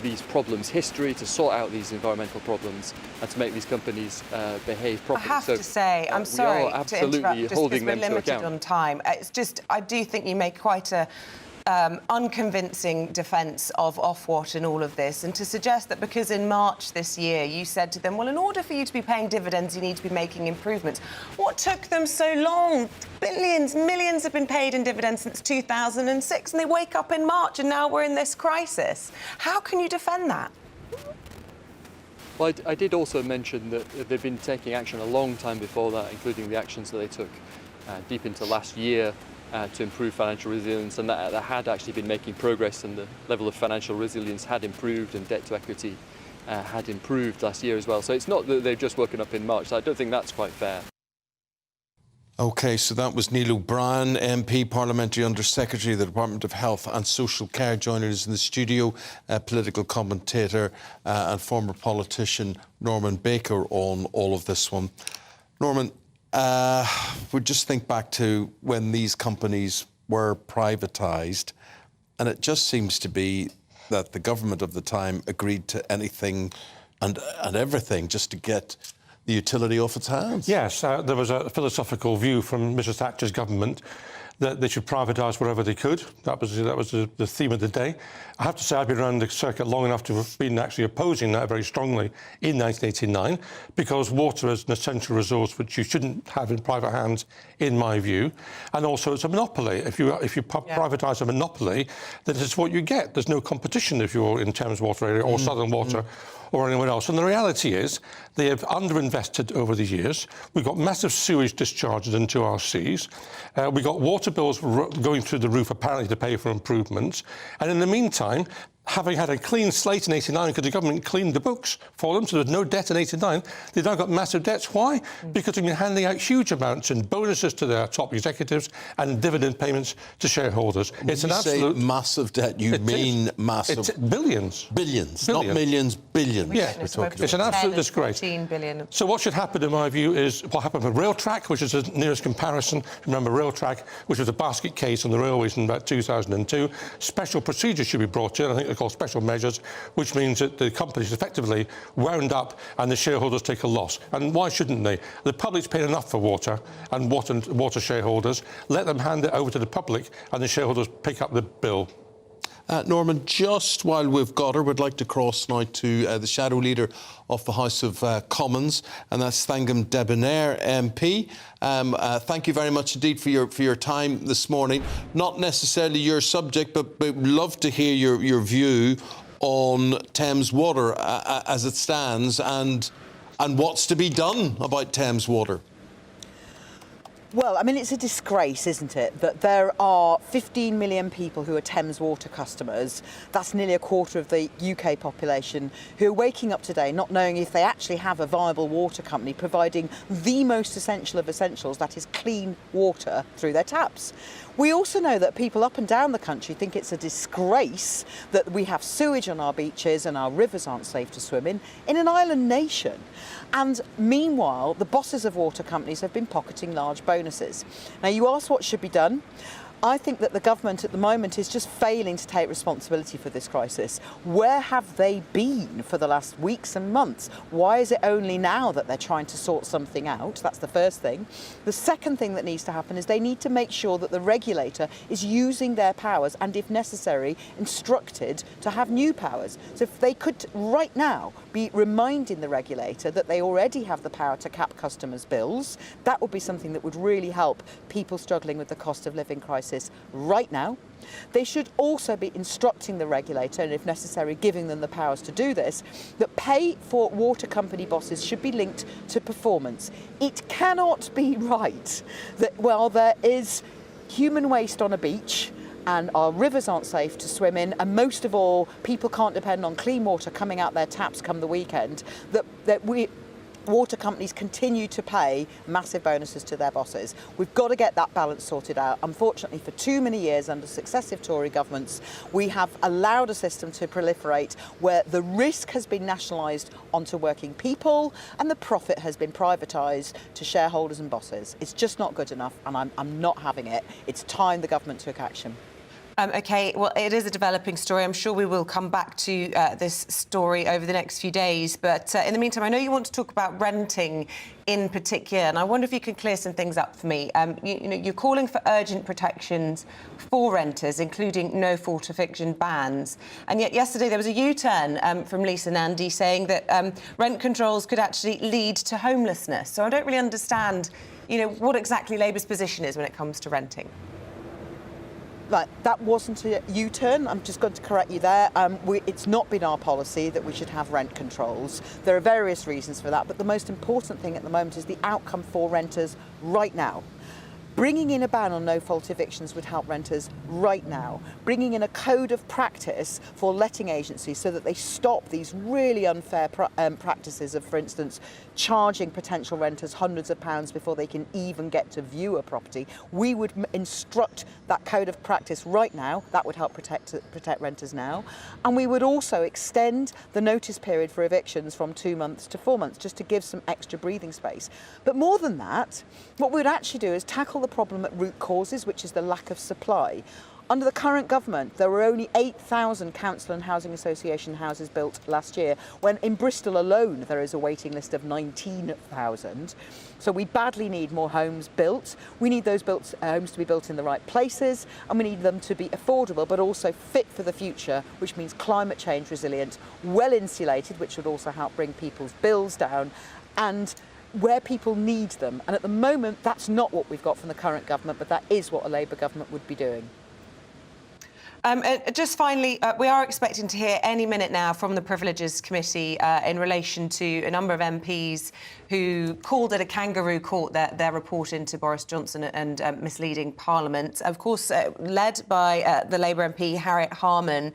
these problems history, to sort out these environmental problems, and to make these companies behave properly. I have to say, I'm sorry we are absolutely to interrupt, just holding because them we're to account. limited on time. It's just, I do think you make quite a unconvincing defence of Ofwat and all of this, and to suggest that because in March this year you said to them, well, in order for you to be paying dividends, you need to be making improvements. What took them so long? Billions, millions have been paid in dividends since 2006, and they wake up in March and now we're in this crisis. How can you defend that? Well, I did also mention that they've been taking action a long time before that, including the actions that they took deep into last year to improve financial resilience, and that had actually been making progress, and the level of financial resilience had improved, and debt to equity had improved last year as well. So it's not that they've just woken up in March. So I don't think that's quite fair. OK, so that was Neil O'Brien, MP, Parliamentary Under-Secretary of the Department of Health and Social Care, joining us in the studio, political commentator and former politician Norman Baker on all of this one. Norman, we just think back to when these companies were privatised, and it just seems to be that the government of the time agreed to anything and everything just to get the utility off its hands. Yes, there was a philosophical view from Mrs Thatcher's government that they should privatise wherever they could. That was the theme of the day. I have to say I've been around the circuit long enough to have been actually opposing that very strongly in 1989, because water is an essential resource which you shouldn't have in private hands, in my view. And also it's a monopoly. If you privatise a monopoly, then it's what you get. There's no competition if you're in Thames Water area or Southern Water or anyone else. And the reality is they have underinvested over the years. We've got massive sewage discharges into our seas. We've got water bills going through the roof, apparently, to pay for improvements. And in the meantime, having had a clean slate in 89, because the government cleaned the books for them, so there was no debt in 89, they've now got massive debts. Why? Because they've been handing out huge amounts in bonuses to their top executives and dividend payments to shareholders. It's an absolute massive debt. You mean massive? It's billions. Billions, not millions, billions. Yeah, it's an absolute disgrace. 14 billion. So what should happen, in my view, is what happened with Railtrack, which is the nearest comparison. Remember Railtrack, which was a basket case on the railways in about 2002. Special procedures should be brought in. I think they're called special measures, which means that the companies effectively wound up and the shareholders take a loss. And why shouldn't they? The public's paid enough for water and water shareholders. Let them hand it over to the public and the shareholders pick up the bill. Norman, just while we've got her, we'd like to cross now to the Shadow Leader of the House of Commons, and that's Thangam Debonair MP. Thank you very much indeed for your time this morning. Not necessarily your subject, but we'd love to hear your view on Thames Water as it stands, and what's to be done about Thames Water. Well, I mean, it's a disgrace, isn't it, that there are 15 million people who are Thames Water customers. That's nearly a quarter of the UK population who are waking up today not knowing if they actually have a viable water company providing the most essential of essentials, that is clean water, through their taps. We also know that people up and down the country think it's a disgrace that we have sewage on our beaches and our rivers aren't safe to swim in an island nation. And meanwhile, the bosses of water companies have been pocketing large bonuses. Now, you ask what should be done. I think that the government at the moment is just failing to take responsibility for this crisis. Where have they been for the last weeks and months? Why is it only now that they're trying to sort something out? That's the first thing. The second thing that needs to happen is they need to make sure that the regulator is using their powers and, if necessary, instructed to have new powers. So if they could right now be reminding the regulator that they already have the power to cap customers' bills, that would be something that would really help people struggling with the cost of living crisis right now. They should also be instructing the regulator, and if necessary giving them the powers to do this, that pay for water company bosses should be linked to performance. It cannot be right that while there is human waste on a beach and our rivers aren't safe to swim in, and most of all people can't depend on clean water coming out their taps come the weekend, that water companies continue to pay massive bonuses to their bosses. We've got to get that balance sorted out. Unfortunately, for too many years under successive Tory governments, we have allowed a system to proliferate where the risk has been nationalised onto working people and the profit has been privatised to shareholders and bosses. It's just not good enough, and I'm not having it. It's time the government took action. OK, well, it is a developing story. I'm sure we will come back to this story over the next few days. But in the meantime, I know you want to talk about renting in particular, and I wonder if you can clear some things up for me. You're calling for urgent protections for renters, including no-fault eviction bans. And yet yesterday there was a U-turn from Lisa Nandy saying that rent controls could actually lead to homelessness. So I don't really understand, what exactly Labour's position is when it comes to renting. Right, that wasn't a U-turn. I'm just going to correct you there. It's not been our policy that we should have rent controls. There are various reasons for that, but the most important thing at the moment is the outcome for renters right now. Bringing in a ban on no-fault evictions would help renters right now. Bringing in a code of practice for letting agencies so that they stop these really unfair practices of, for instance, charging potential renters hundreds of pounds before they can even get to view a property. We would instruct that code of practice right now. That would help protect renters now. And we would also extend the notice period for evictions from 2 months to 4 months, just to give some extra breathing space. But more than that, what we'd actually do is tackle the problem at root causes, which is the lack of supply. Under the current government, there were only 8,000 council and housing association houses built last year, when in Bristol alone there is a waiting list of 19,000. So we badly need more homes built. We need those homes to be built in the right places, and we need them to be affordable but also fit for the future, which means climate change resilient, well insulated, which would also help bring people's bills down, and where people need them. And at the moment, that's not what we've got from the current government, but that is what a Labour government would be doing. Just finally, we are expecting to hear any minute now from the Privileges Committee in relation to a number of MPs who called it a kangaroo court, their report into Boris Johnson and misleading Parliament. Of course, led by the Labour MP Harriet Harman.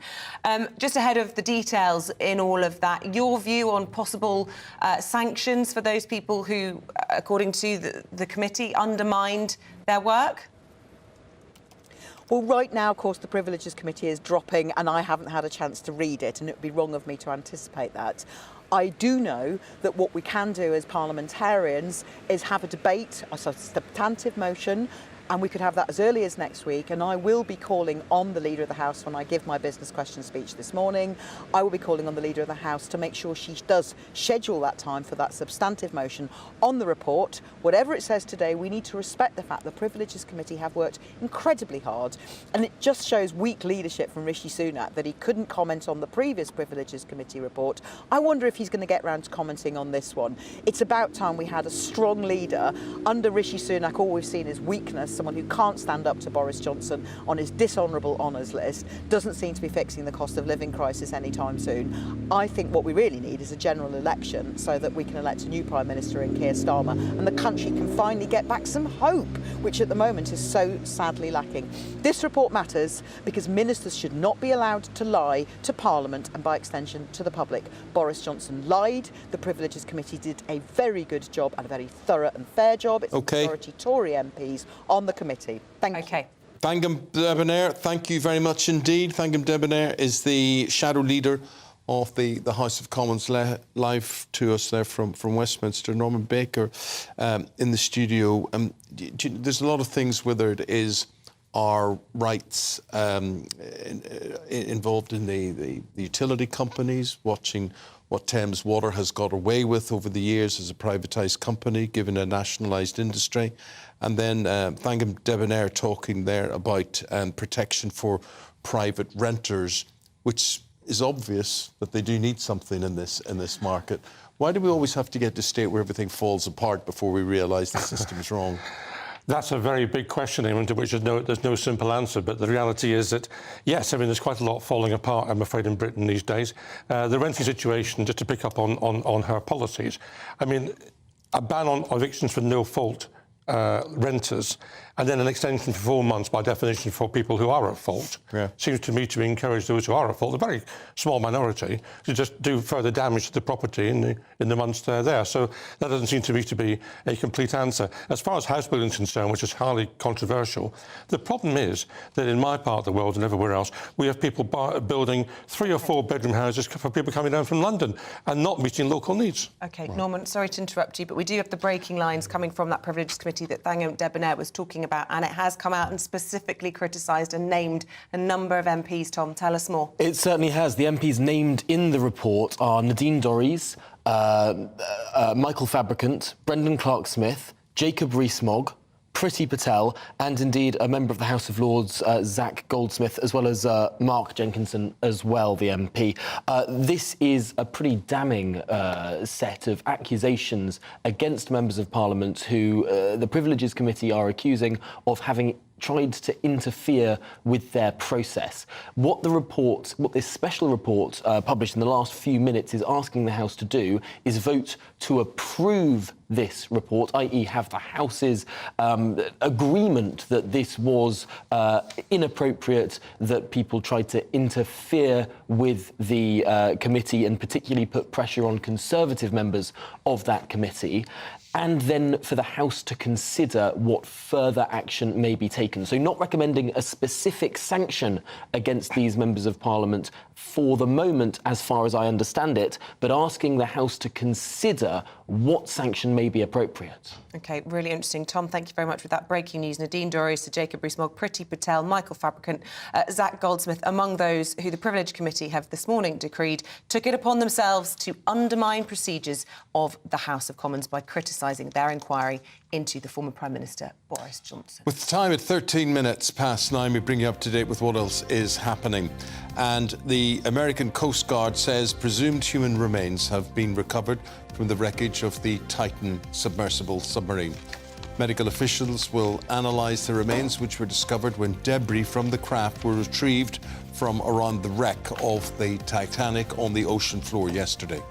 Just ahead of the details in all of that, your view on possible sanctions for those people who, according to the committee, undermined their work? Well, right now, of course, the Privileges Committee is dropping, and I haven't had a chance to read it, and it would be wrong of me to anticipate that. I do know that what we can do as parliamentarians is have a debate, a substantive motion, and we could have that as early as next week. And I will be calling on the Leader of the House when I give my business question speech this morning. I will be calling on the Leader of the House to make sure she does schedule that time for that substantive motion on the report. Whatever it says today, we need to respect the fact the Privileges Committee have worked incredibly hard, and it just shows weak leadership from Rishi Sunak that he couldn't comment on the previous Privileges Committee report. I wonder if he's going to get round to commenting on this one. It's about time we had a strong leader. Under Rishi Sunak, all we've seen is weakness someone who can't stand up to Boris Johnson on his dishonourable honours list, doesn't seem to be fixing the cost of living crisis anytime soon. I think what we really need is a general election so that we can elect a new Prime Minister in Keir Starmer and the country can finally get back some hope, which at the moment is so sadly lacking. This report matters because ministers should not be allowed to lie to Parliament and by extension to the public. Boris Johnson lied. The Privileges Committee did a very good job and a very thorough and fair job. It's the majority Tory MPs on the committee. Thank you. Thangam Debonair, thank you very much indeed. Thangam Debonair is the shadow leader of the House of Commons, live to us there from Westminster. Norman Baker in the studio. There's a lot of things, whether it is our rights involved in the utility companies, watching what Thames Water has got away with over the years as a privatised company, given a nationalised industry. And then Thangam Debonair talking there about protection for private renters, which is obvious that they do need something in this market. Why do we always have to get to a state where everything falls apart before we realise the system's wrong? That's a very big question, Eamonn, to which there's no simple answer. But the reality is that, yes, I mean, there's quite a lot falling apart, I'm afraid, in Britain these days. The renting situation, just to pick up on her policies, I mean, a ban on evictions for no-fault renters, and then an extension for 4 months, by definition, for people who are at fault, seems to me to encourage those who are at fault, a very small minority, to just do further damage to the property in the months they're there. So that doesn't seem to me to be a complete answer. As far as house building is concerned, which is highly controversial, the problem is that in my part of the world and everywhere else, we have people building 3 or 4 bedroom houses for people coming down from London and not meeting local needs. OK, Norman, sorry to interrupt you, but we do have the breaking lines coming from that Privileges Committee that Thangam Debonair was talking about, and it has come out and specifically criticised and named a number of MPs. Tom, tell us more. It certainly has. The MPs named in the report are Nadine Dorries, Michael Fabricant, Brendan Clark-Smith, Jacob Rees-Mogg, Priti Patel, and indeed a member of the House of Lords, Zach Goldsmith, as well as Mark Jenkinson as well, the MP. This is a pretty damning set of accusations against members of Parliament who the Privileges Committee are accusing of having tried to interfere with their process. What this special report published in the last few minutes is asking the House to do is vote to approve this report, i.e. have the House's agreement that this was inappropriate, that people tried to interfere with the committee and particularly put pressure on Conservative members of that committee, and then for the House to consider what further action may be taken. So not recommending a specific sanction against these members of Parliament for the moment, as far as I understand it, but asking the House to consider what sanction may be appropriate. OK, really interesting. Tom, thank you very much for that breaking news. Nadine Dorries, Sir Jacob Rees-Mogg, Priti Patel, Michael Fabricant, Zach Goldsmith, among those who the Privilege Committee have this morning decreed took it upon themselves to undermine procedures of the House of Commons by criticising their inquiry into the former Prime Minister, Boris Johnson. With time at 13 minutes past 9, we bring you up to date with what else is happening. And the American Coast Guard says presumed human remains have been recovered from the wreckage of the Titan submersible submarine. Medical officials will analyse the remains, which were discovered when debris from the craft were retrieved from around the wreck of the Titanic on the ocean floor yesterday.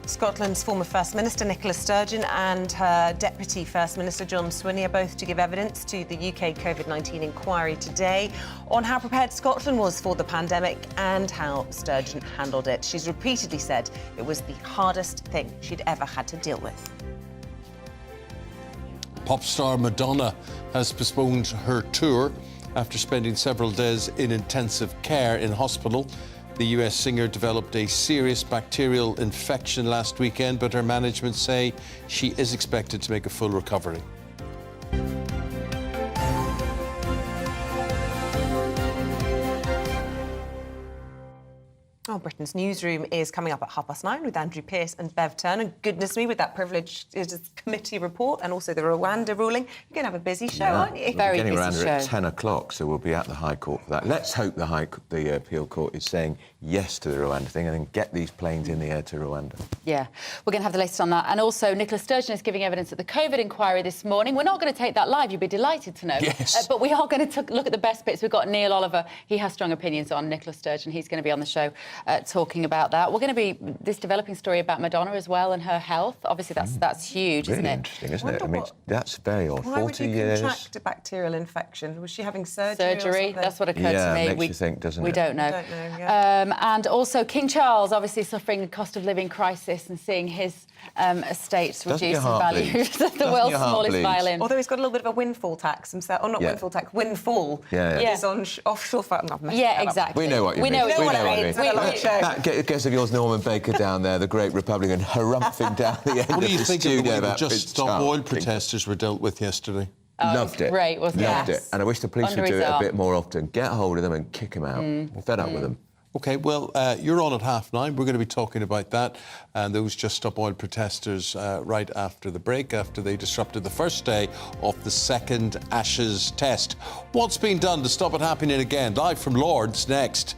Scotland's former First Minister Nicola Sturgeon and her Deputy First Minister John Swinney are both to give evidence to the UK COVID-19 inquiry today on how prepared Scotland was for the pandemic and how Sturgeon handled it. She's repeatedly said it was the hardest thing she'd ever had to deal with. Pop star Madonna has postponed her tour after spending several days in intensive care in hospital. The US singer developed a serious bacterial infection last weekend, but her management say she is expected to make a full recovery. Oh, Britain's newsroom is coming up at 9:30 with Andrew Pearce and Bev Turner. Goodness me, with that Privileges Committee report and also the Rwanda ruling, you're going to have a busy show, aren't you? Very busy show. Getting around at 10 o'clock, so we'll be at the High Court for that. Let's hope the Appeal Court is saying yes to the Rwanda thing and then get these planes in the air to Rwanda. Yeah, we're going to have the latest on that. And also, Nicola Sturgeon is giving evidence at the COVID inquiry this morning. We're not going to take that live, you'd be delighted to know. Yes. But we are going to look at the best bits. We've got Neil Oliver. He has strong opinions on Nicola Sturgeon. He's going to be on the show talking about that. We're going to be this developing story about Madonna as well and her health. Obviously, that's huge, Really isn't it? interesting, isn't it? I mean, that's very odd. Why 40 would you years. contract a bacterial infection? Was she having surgery? Surgery, that's what occurred Yeah, to me. makes you think, doesn't we it? don't know. And also King Charles, obviously suffering a cost of living crisis and seeing his estate reduce in value. The world's smallest violin. Although he's got a little bit of a windfall tax himself. Or not windfall tax, windfall. Yeah. He's on offshore farm. Exactly. We know what you mean. We know what I mean. That guess of yours, Norman Baker down there, the great Republican, harumphing down the end What do of you the think of the studio way the about Just Prince Stop Charles. Oil protesters were dealt with yesterday? Loved it. Great, wasn't it? Loved it. And I wish the police Under would do his it a arm. bit more often. Get hold of them and kick them out. I'm fed up with them. OK, well, you're on at 9:30. We're going to be talking about that and those Just Stop Oil protesters right after the break, after they disrupted the first day of the second Ashes test. What's been done to stop it happening again? Live from Lord's next.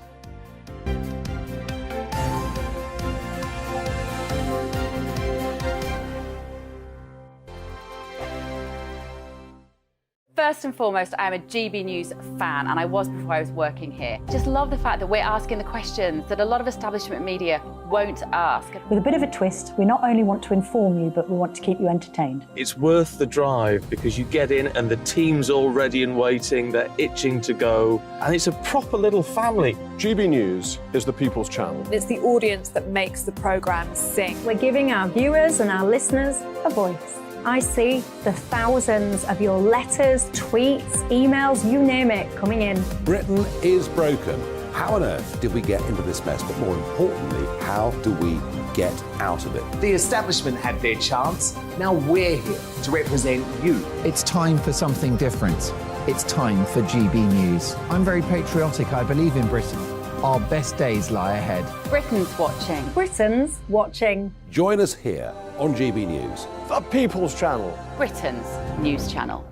First and foremost, I am a GB News fan, and I was before I was working here. Just love the fact that we're asking the questions that a lot of establishment media won't ask. With a bit of a twist, we not only want to inform you, but we want to keep you entertained. It's worth the drive because you get in and the team's all ready and waiting, they're itching to go, and it's a proper little family. GB News is the people's channel. It's the audience that makes the programme sing. We're giving our viewers and our listeners a voice. I see the thousands of your letters, tweets, emails, you name it, coming in. Britain is broken. How on earth did we get into this mess? But more importantly, how do we get out of it? The establishment had their chance. Now we're here to represent you. It's time for something different. It's time for GB News. I'm very patriotic. I believe in Britain. Our best days lie ahead. Britain's watching. Britain's watching. Join us here on GB News. The People's Channel. Britain's news channel.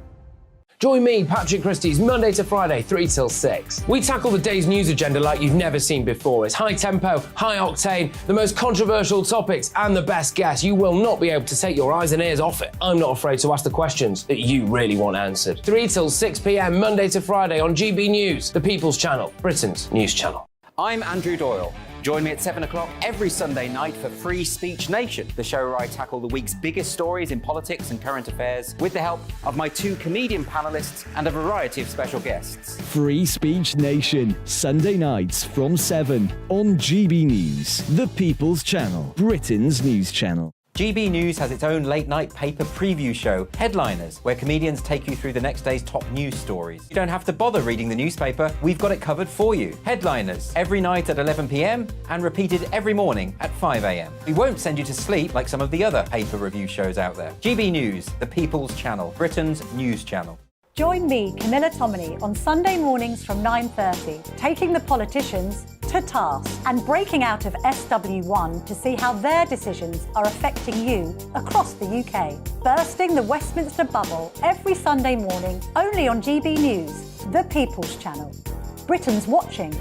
Join me, Patrick Christie's, Monday to Friday, 3 till 6. We tackle the day's news agenda like you've never seen before. It's high tempo, high octane, the most controversial topics and the best guests. You will not be able to take your eyes and ears off it. I'm not afraid to ask the questions that you really want answered. 3 till 6 p.m, Monday to Friday on GB News, the People's Channel, Britain's news channel. I'm Andrew Doyle. Join me at 7 o'clock every Sunday night for Free Speech Nation, the show where I tackle the week's biggest stories in politics and current affairs with the help of my 2 comedian panellists and a variety of special guests. Free Speech Nation, Sunday nights from 7 on GB News, the People's Channel, Britain's news channel. GB News has its own late-night paper preview show, Headliners, where comedians take you through the next day's top news stories. You don't have to bother reading the newspaper, we've got it covered for you. Headliners, every night at 11 p.m, and repeated every morning at 5 a.m. We won't send you to sleep like some of the other paper review shows out there. GB News, the People's Channel, Britain's news channel. Join me, Camilla Tominey, on Sunday mornings from 9:30, taking the politicians to task and breaking out of SW1 to see how their decisions are affecting you across the UK. Bursting the Westminster bubble every Sunday morning, only on GB News, the People's Channel. Britain's watching.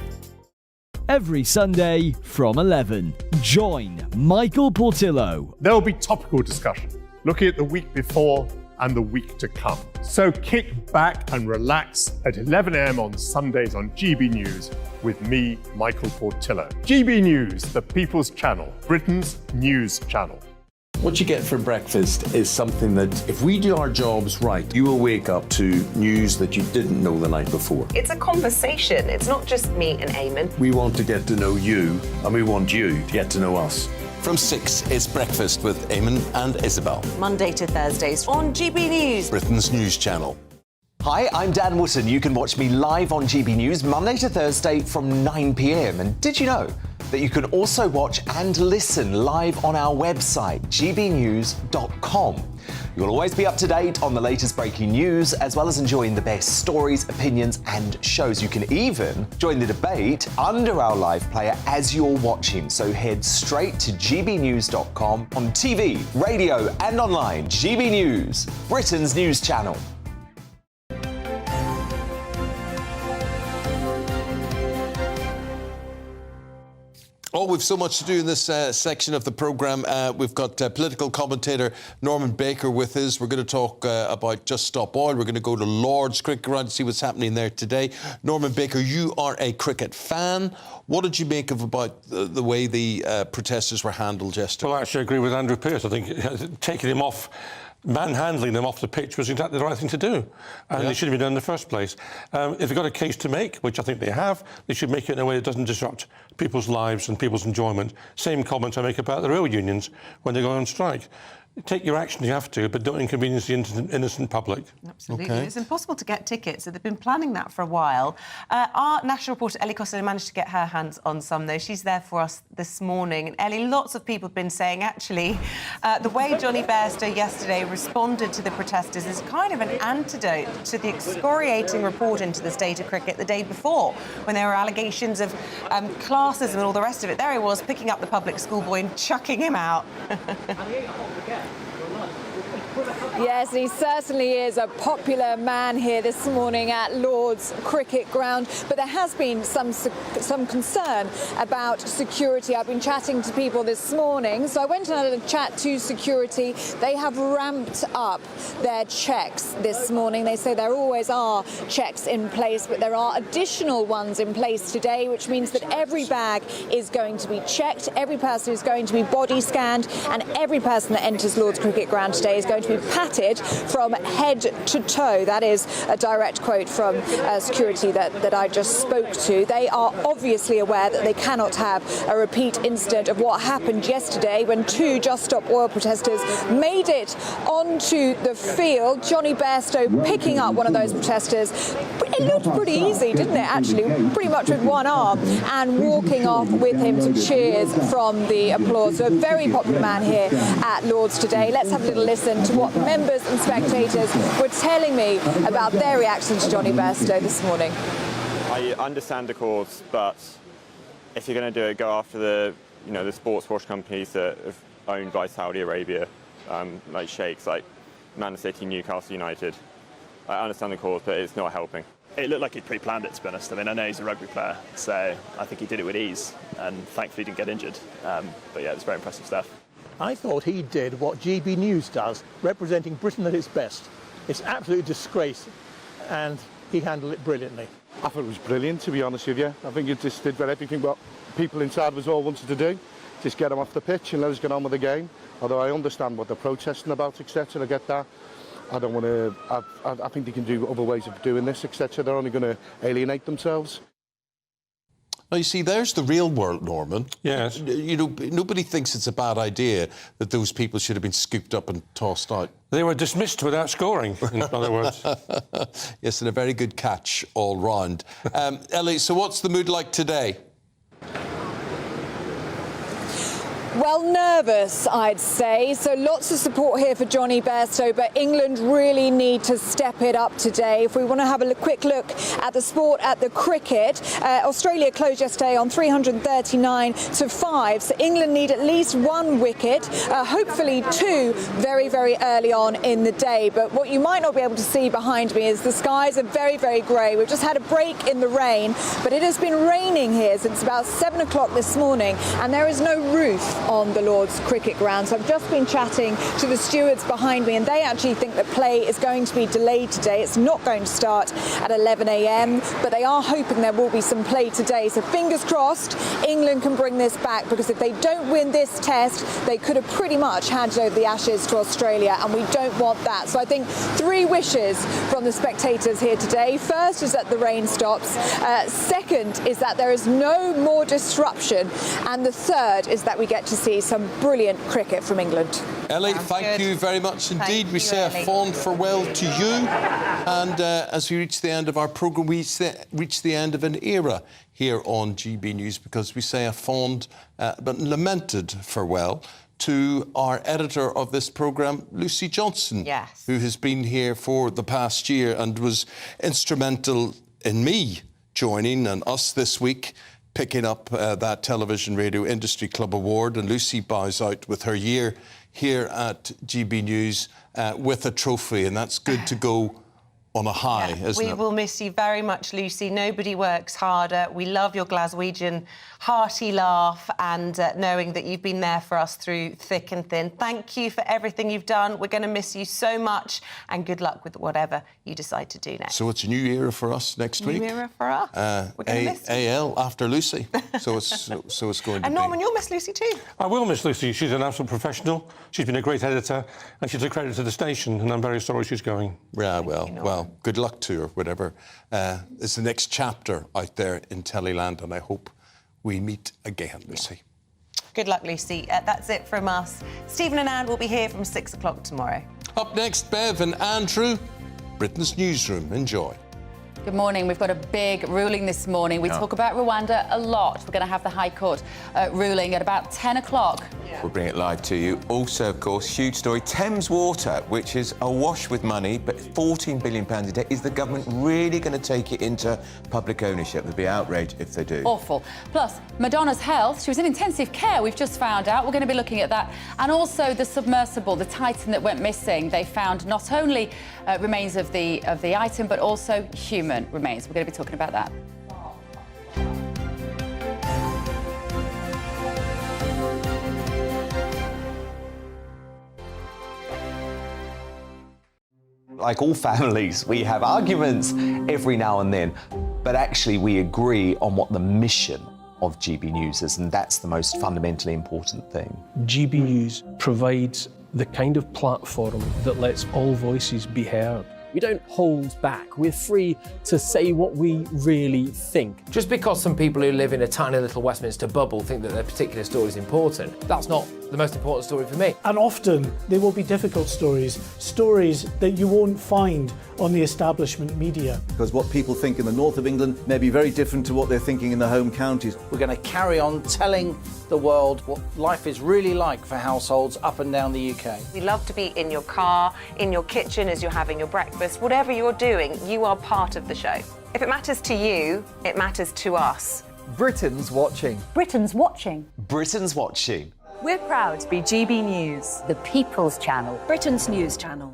Every Sunday from 11, join Michael Portillo. There will be topical discussion, looking at the week before and the week to come. So kick back and relax at 11 a.m. on Sundays on GB News with me, Michael Portillo. GB News, the People's Channel, Britain's news channel. What you get for breakfast is something that, if we do our jobs right, you will wake up to news that you didn't know the night before. It's a conversation. It's not just me and Eamonn. We want to get to know you, and we want you to get to know us. From 6, it's Breakfast with Eamonn and Isabel. Monday to Thursdays on GB News, Britain's news channel. Hi, I'm Dan Wootton. You can watch me live on GB News Monday to Thursday from 9 p.m. And did you know that you can also watch and listen live on our website, gbnews.com? You'll always be up to date on the latest breaking news, as well as enjoying the best stories, opinions and shows. You can even join the debate under our live player as you're watching. So head straight to gbnews.com on TV, radio and online. GB News, Britain's news channel. Oh, we've so much to do in this section of the programme. We've got political commentator Norman Baker with us. We're going to talk about Just Stop Oil. We're going to go to Lord's Cricket Ground to see what's happening there today. Norman Baker, you are a cricket fan. What did you make of about the way the protesters were handled yesterday? Well, I actually agree with Andrew Pearce. I think taking him off, manhandling them off the pitch was exactly the right thing to do, and they should have been done in the first place. If they've got a case to make, which I think they have, they should make it in a way that doesn't disrupt people's lives and people's enjoyment. Same comments I make about the rail unions when they go on strike. Take your action, you have to, but don't inconvenience the innocent public. Absolutely. It's impossible to get tickets, so they've been planning that for a while. Our national reporter, Ellie Costello, managed to get her hands on some, though. She's there for us this morning. And, Ellie, lots of people have been saying, actually, the way Johnny Bairstow yesterday responded to the protesters is kind of an antidote to the excoriating report into the state of cricket the day before, when there were allegations of classism and all the rest of it. There he was, picking up the public schoolboy and chucking him out. Yes, he certainly is a popular man here this morning at Lord's Cricket Ground, but there has been some concern about security. I've been chatting to people this morning, so I went and had a chat to security. They have ramped up their checks this morning. They say there always are checks in place, but there are additional ones in place today, which means that every bag is going to be checked, every person is going to be body scanned, and every person that enters Lord's Cricket Ground today is going to be patted from head to toe. That is a direct quote from security that I just spoke to. They are obviously aware that they cannot have a repeat incident of what happened yesterday when two Just Stop Oil protesters made it onto the field. Johnny Bairstow picking up one of those protesters. It looked pretty easy, didn't it, actually? Pretty much with one arm, and walking off with him to cheers from the applause. So a very popular man here at Lord's today. Let's have a little listen to what members and spectators were telling me about their reaction to Johnny Bairstow this morning. I understand the cause, but if you're going to do it, go after the sports wash companies that are owned by Saudi Arabia, like sheikhs, like Man City, Newcastle United. I understand the cause, but it's not helping. It looked like he'd pre-planned it, to be honest. I mean, I know he's a rugby player, so I think he did it with ease, and thankfully didn't get injured. But yeah, it's very impressive stuff. I thought he did what GBNews does, representing Britain at its best. It's absolute disgrace, and he handled it brilliantly. I thought it was brilliant, to be honest with you. I think it just did everything what people inside was all wanted to do. Just get them off the pitch and let us get on with the game. Although I understand what they're protesting about, etc. I get that. I don't want to. I think they can do other ways of doing this, etc. They're only going to alienate themselves. Now, you see, there's the real world, Norman. Yes. Nobody thinks it's a bad idea that those people should have been scooped up and tossed out. They were dismissed without scoring, in other words. Yes, and a very good catch all round. Ellie, so what's the mood like today? Well, nervous, I'd say. So lots of support here for Johnny Bairstow, but England really need to step it up today. If we want to have a quick look at the sport, at the cricket, Australia closed yesterday on 339-5. So England need at least one wicket, hopefully two very, very early on in the day. But what you might not be able to see behind me is the skies are very, very grey. We've just had a break in the rain, but it has been raining here since about 7 o'clock this morning, and there is no roof on the Lord's Cricket Ground. So I've just been chatting to the stewards behind me, and they actually think that play is going to be delayed today. It's not going to start at 11 a.m, but they are hoping there will be some play today. So fingers crossed England can bring this back, because if they don't win this test, they could have pretty much handed over the Ashes to Australia, and we don't want that. So I think 3 wishes from the spectators here today. First is that the rain stops. Second is that there is no more disruption. And the third is that we get to see some brilliant cricket from England. Ellie, thank you very much indeed. We say a fond farewell to you. And as we reach the end of our programme, we reach the end of an era here on GB News, because we say a fond but lamented farewell to our editor of this programme, Lucy Johnson, who has been here for the past year and was instrumental in me joining and us this week picking up that Television Radio Industry Club Award. And Lucy bows out with her year here at GB News with a trophy, and that's good to go on a high, isn't We it? will miss you very much, Lucy. Nobody works harder. We love your Glaswegian hearty laugh and knowing that you've been there for us through thick and thin. Thank you for everything you've done. We're going to miss you so much, and good luck with whatever you decide to do next. So it's a new era for us next week. New era for us. We're going to miss you. AL after Lucy. So it's going to And be. Norman, you'll miss Lucy too. I will miss Lucy. She's an absolute professional. She's been a great editor, and she's a credit to the station, and I'm very sorry she's going. Yeah, well, good luck to her, whatever. It's the next chapter out there in Teleland, and I hope we meet again, Lucy. Good luck, Lucy. That's it from us. Stephen and Anne will be here from 6 o'clock tomorrow. Up next, Bev and Andrew, Britain's Newsroom. Enjoy. Good morning. We've got a big ruling this morning. We talk about Rwanda a lot. We're going to have the High Court ruling at about 10 o'clock. We'll bring it live to you. Also, of course, huge story, Thames Water, which is awash with money, but £14 billion in debt. Is the government really going to take it into public ownership? There'd be outrage if they do. Awful. Plus, Madonna's health. She was in intensive care, we've just found out. We're going to be looking at that. And also the submersible, the Titan that went missing. They found not only remains of the item, but also human remains. We're going to be talking about that. Like all families, we have arguments every now and then, but actually we agree on what the mission of GB News is, and that's the most fundamentally important thing. GB News provides the kind of platform that lets all voices be heard. We don't hold back. We're free to say what we really think. Just because some people who live in a tiny little Westminster bubble think that their particular story is important, that's not the most important story for me. And often they will be difficult stories, stories that you won't find on the establishment media. Because what people think in the north of England may be very different to what they're thinking in the home counties. We're going to carry on telling the world what life is really like for households up and down the UK. We love to be in your car, in your kitchen as you're having your breakfast. Whatever you're doing, you are part of the show. If it matters to you, it matters to us. Britain's watching. Britain's watching. Britain's watching. We're proud to be GB News, The People's Channel. Britain's news channel.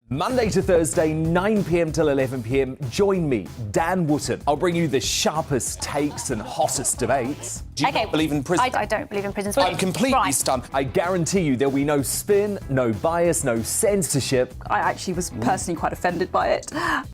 Monday to Thursday, 9 p.m. till 11 p.m. Join me, Dan Wootton. I'll bring you the sharpest takes and hottest debates. Do you not believe in prison? I don't believe in prison. I'm completely stunned. I guarantee you there'll be no spin, no bias, no censorship. I actually was personally quite offended by it.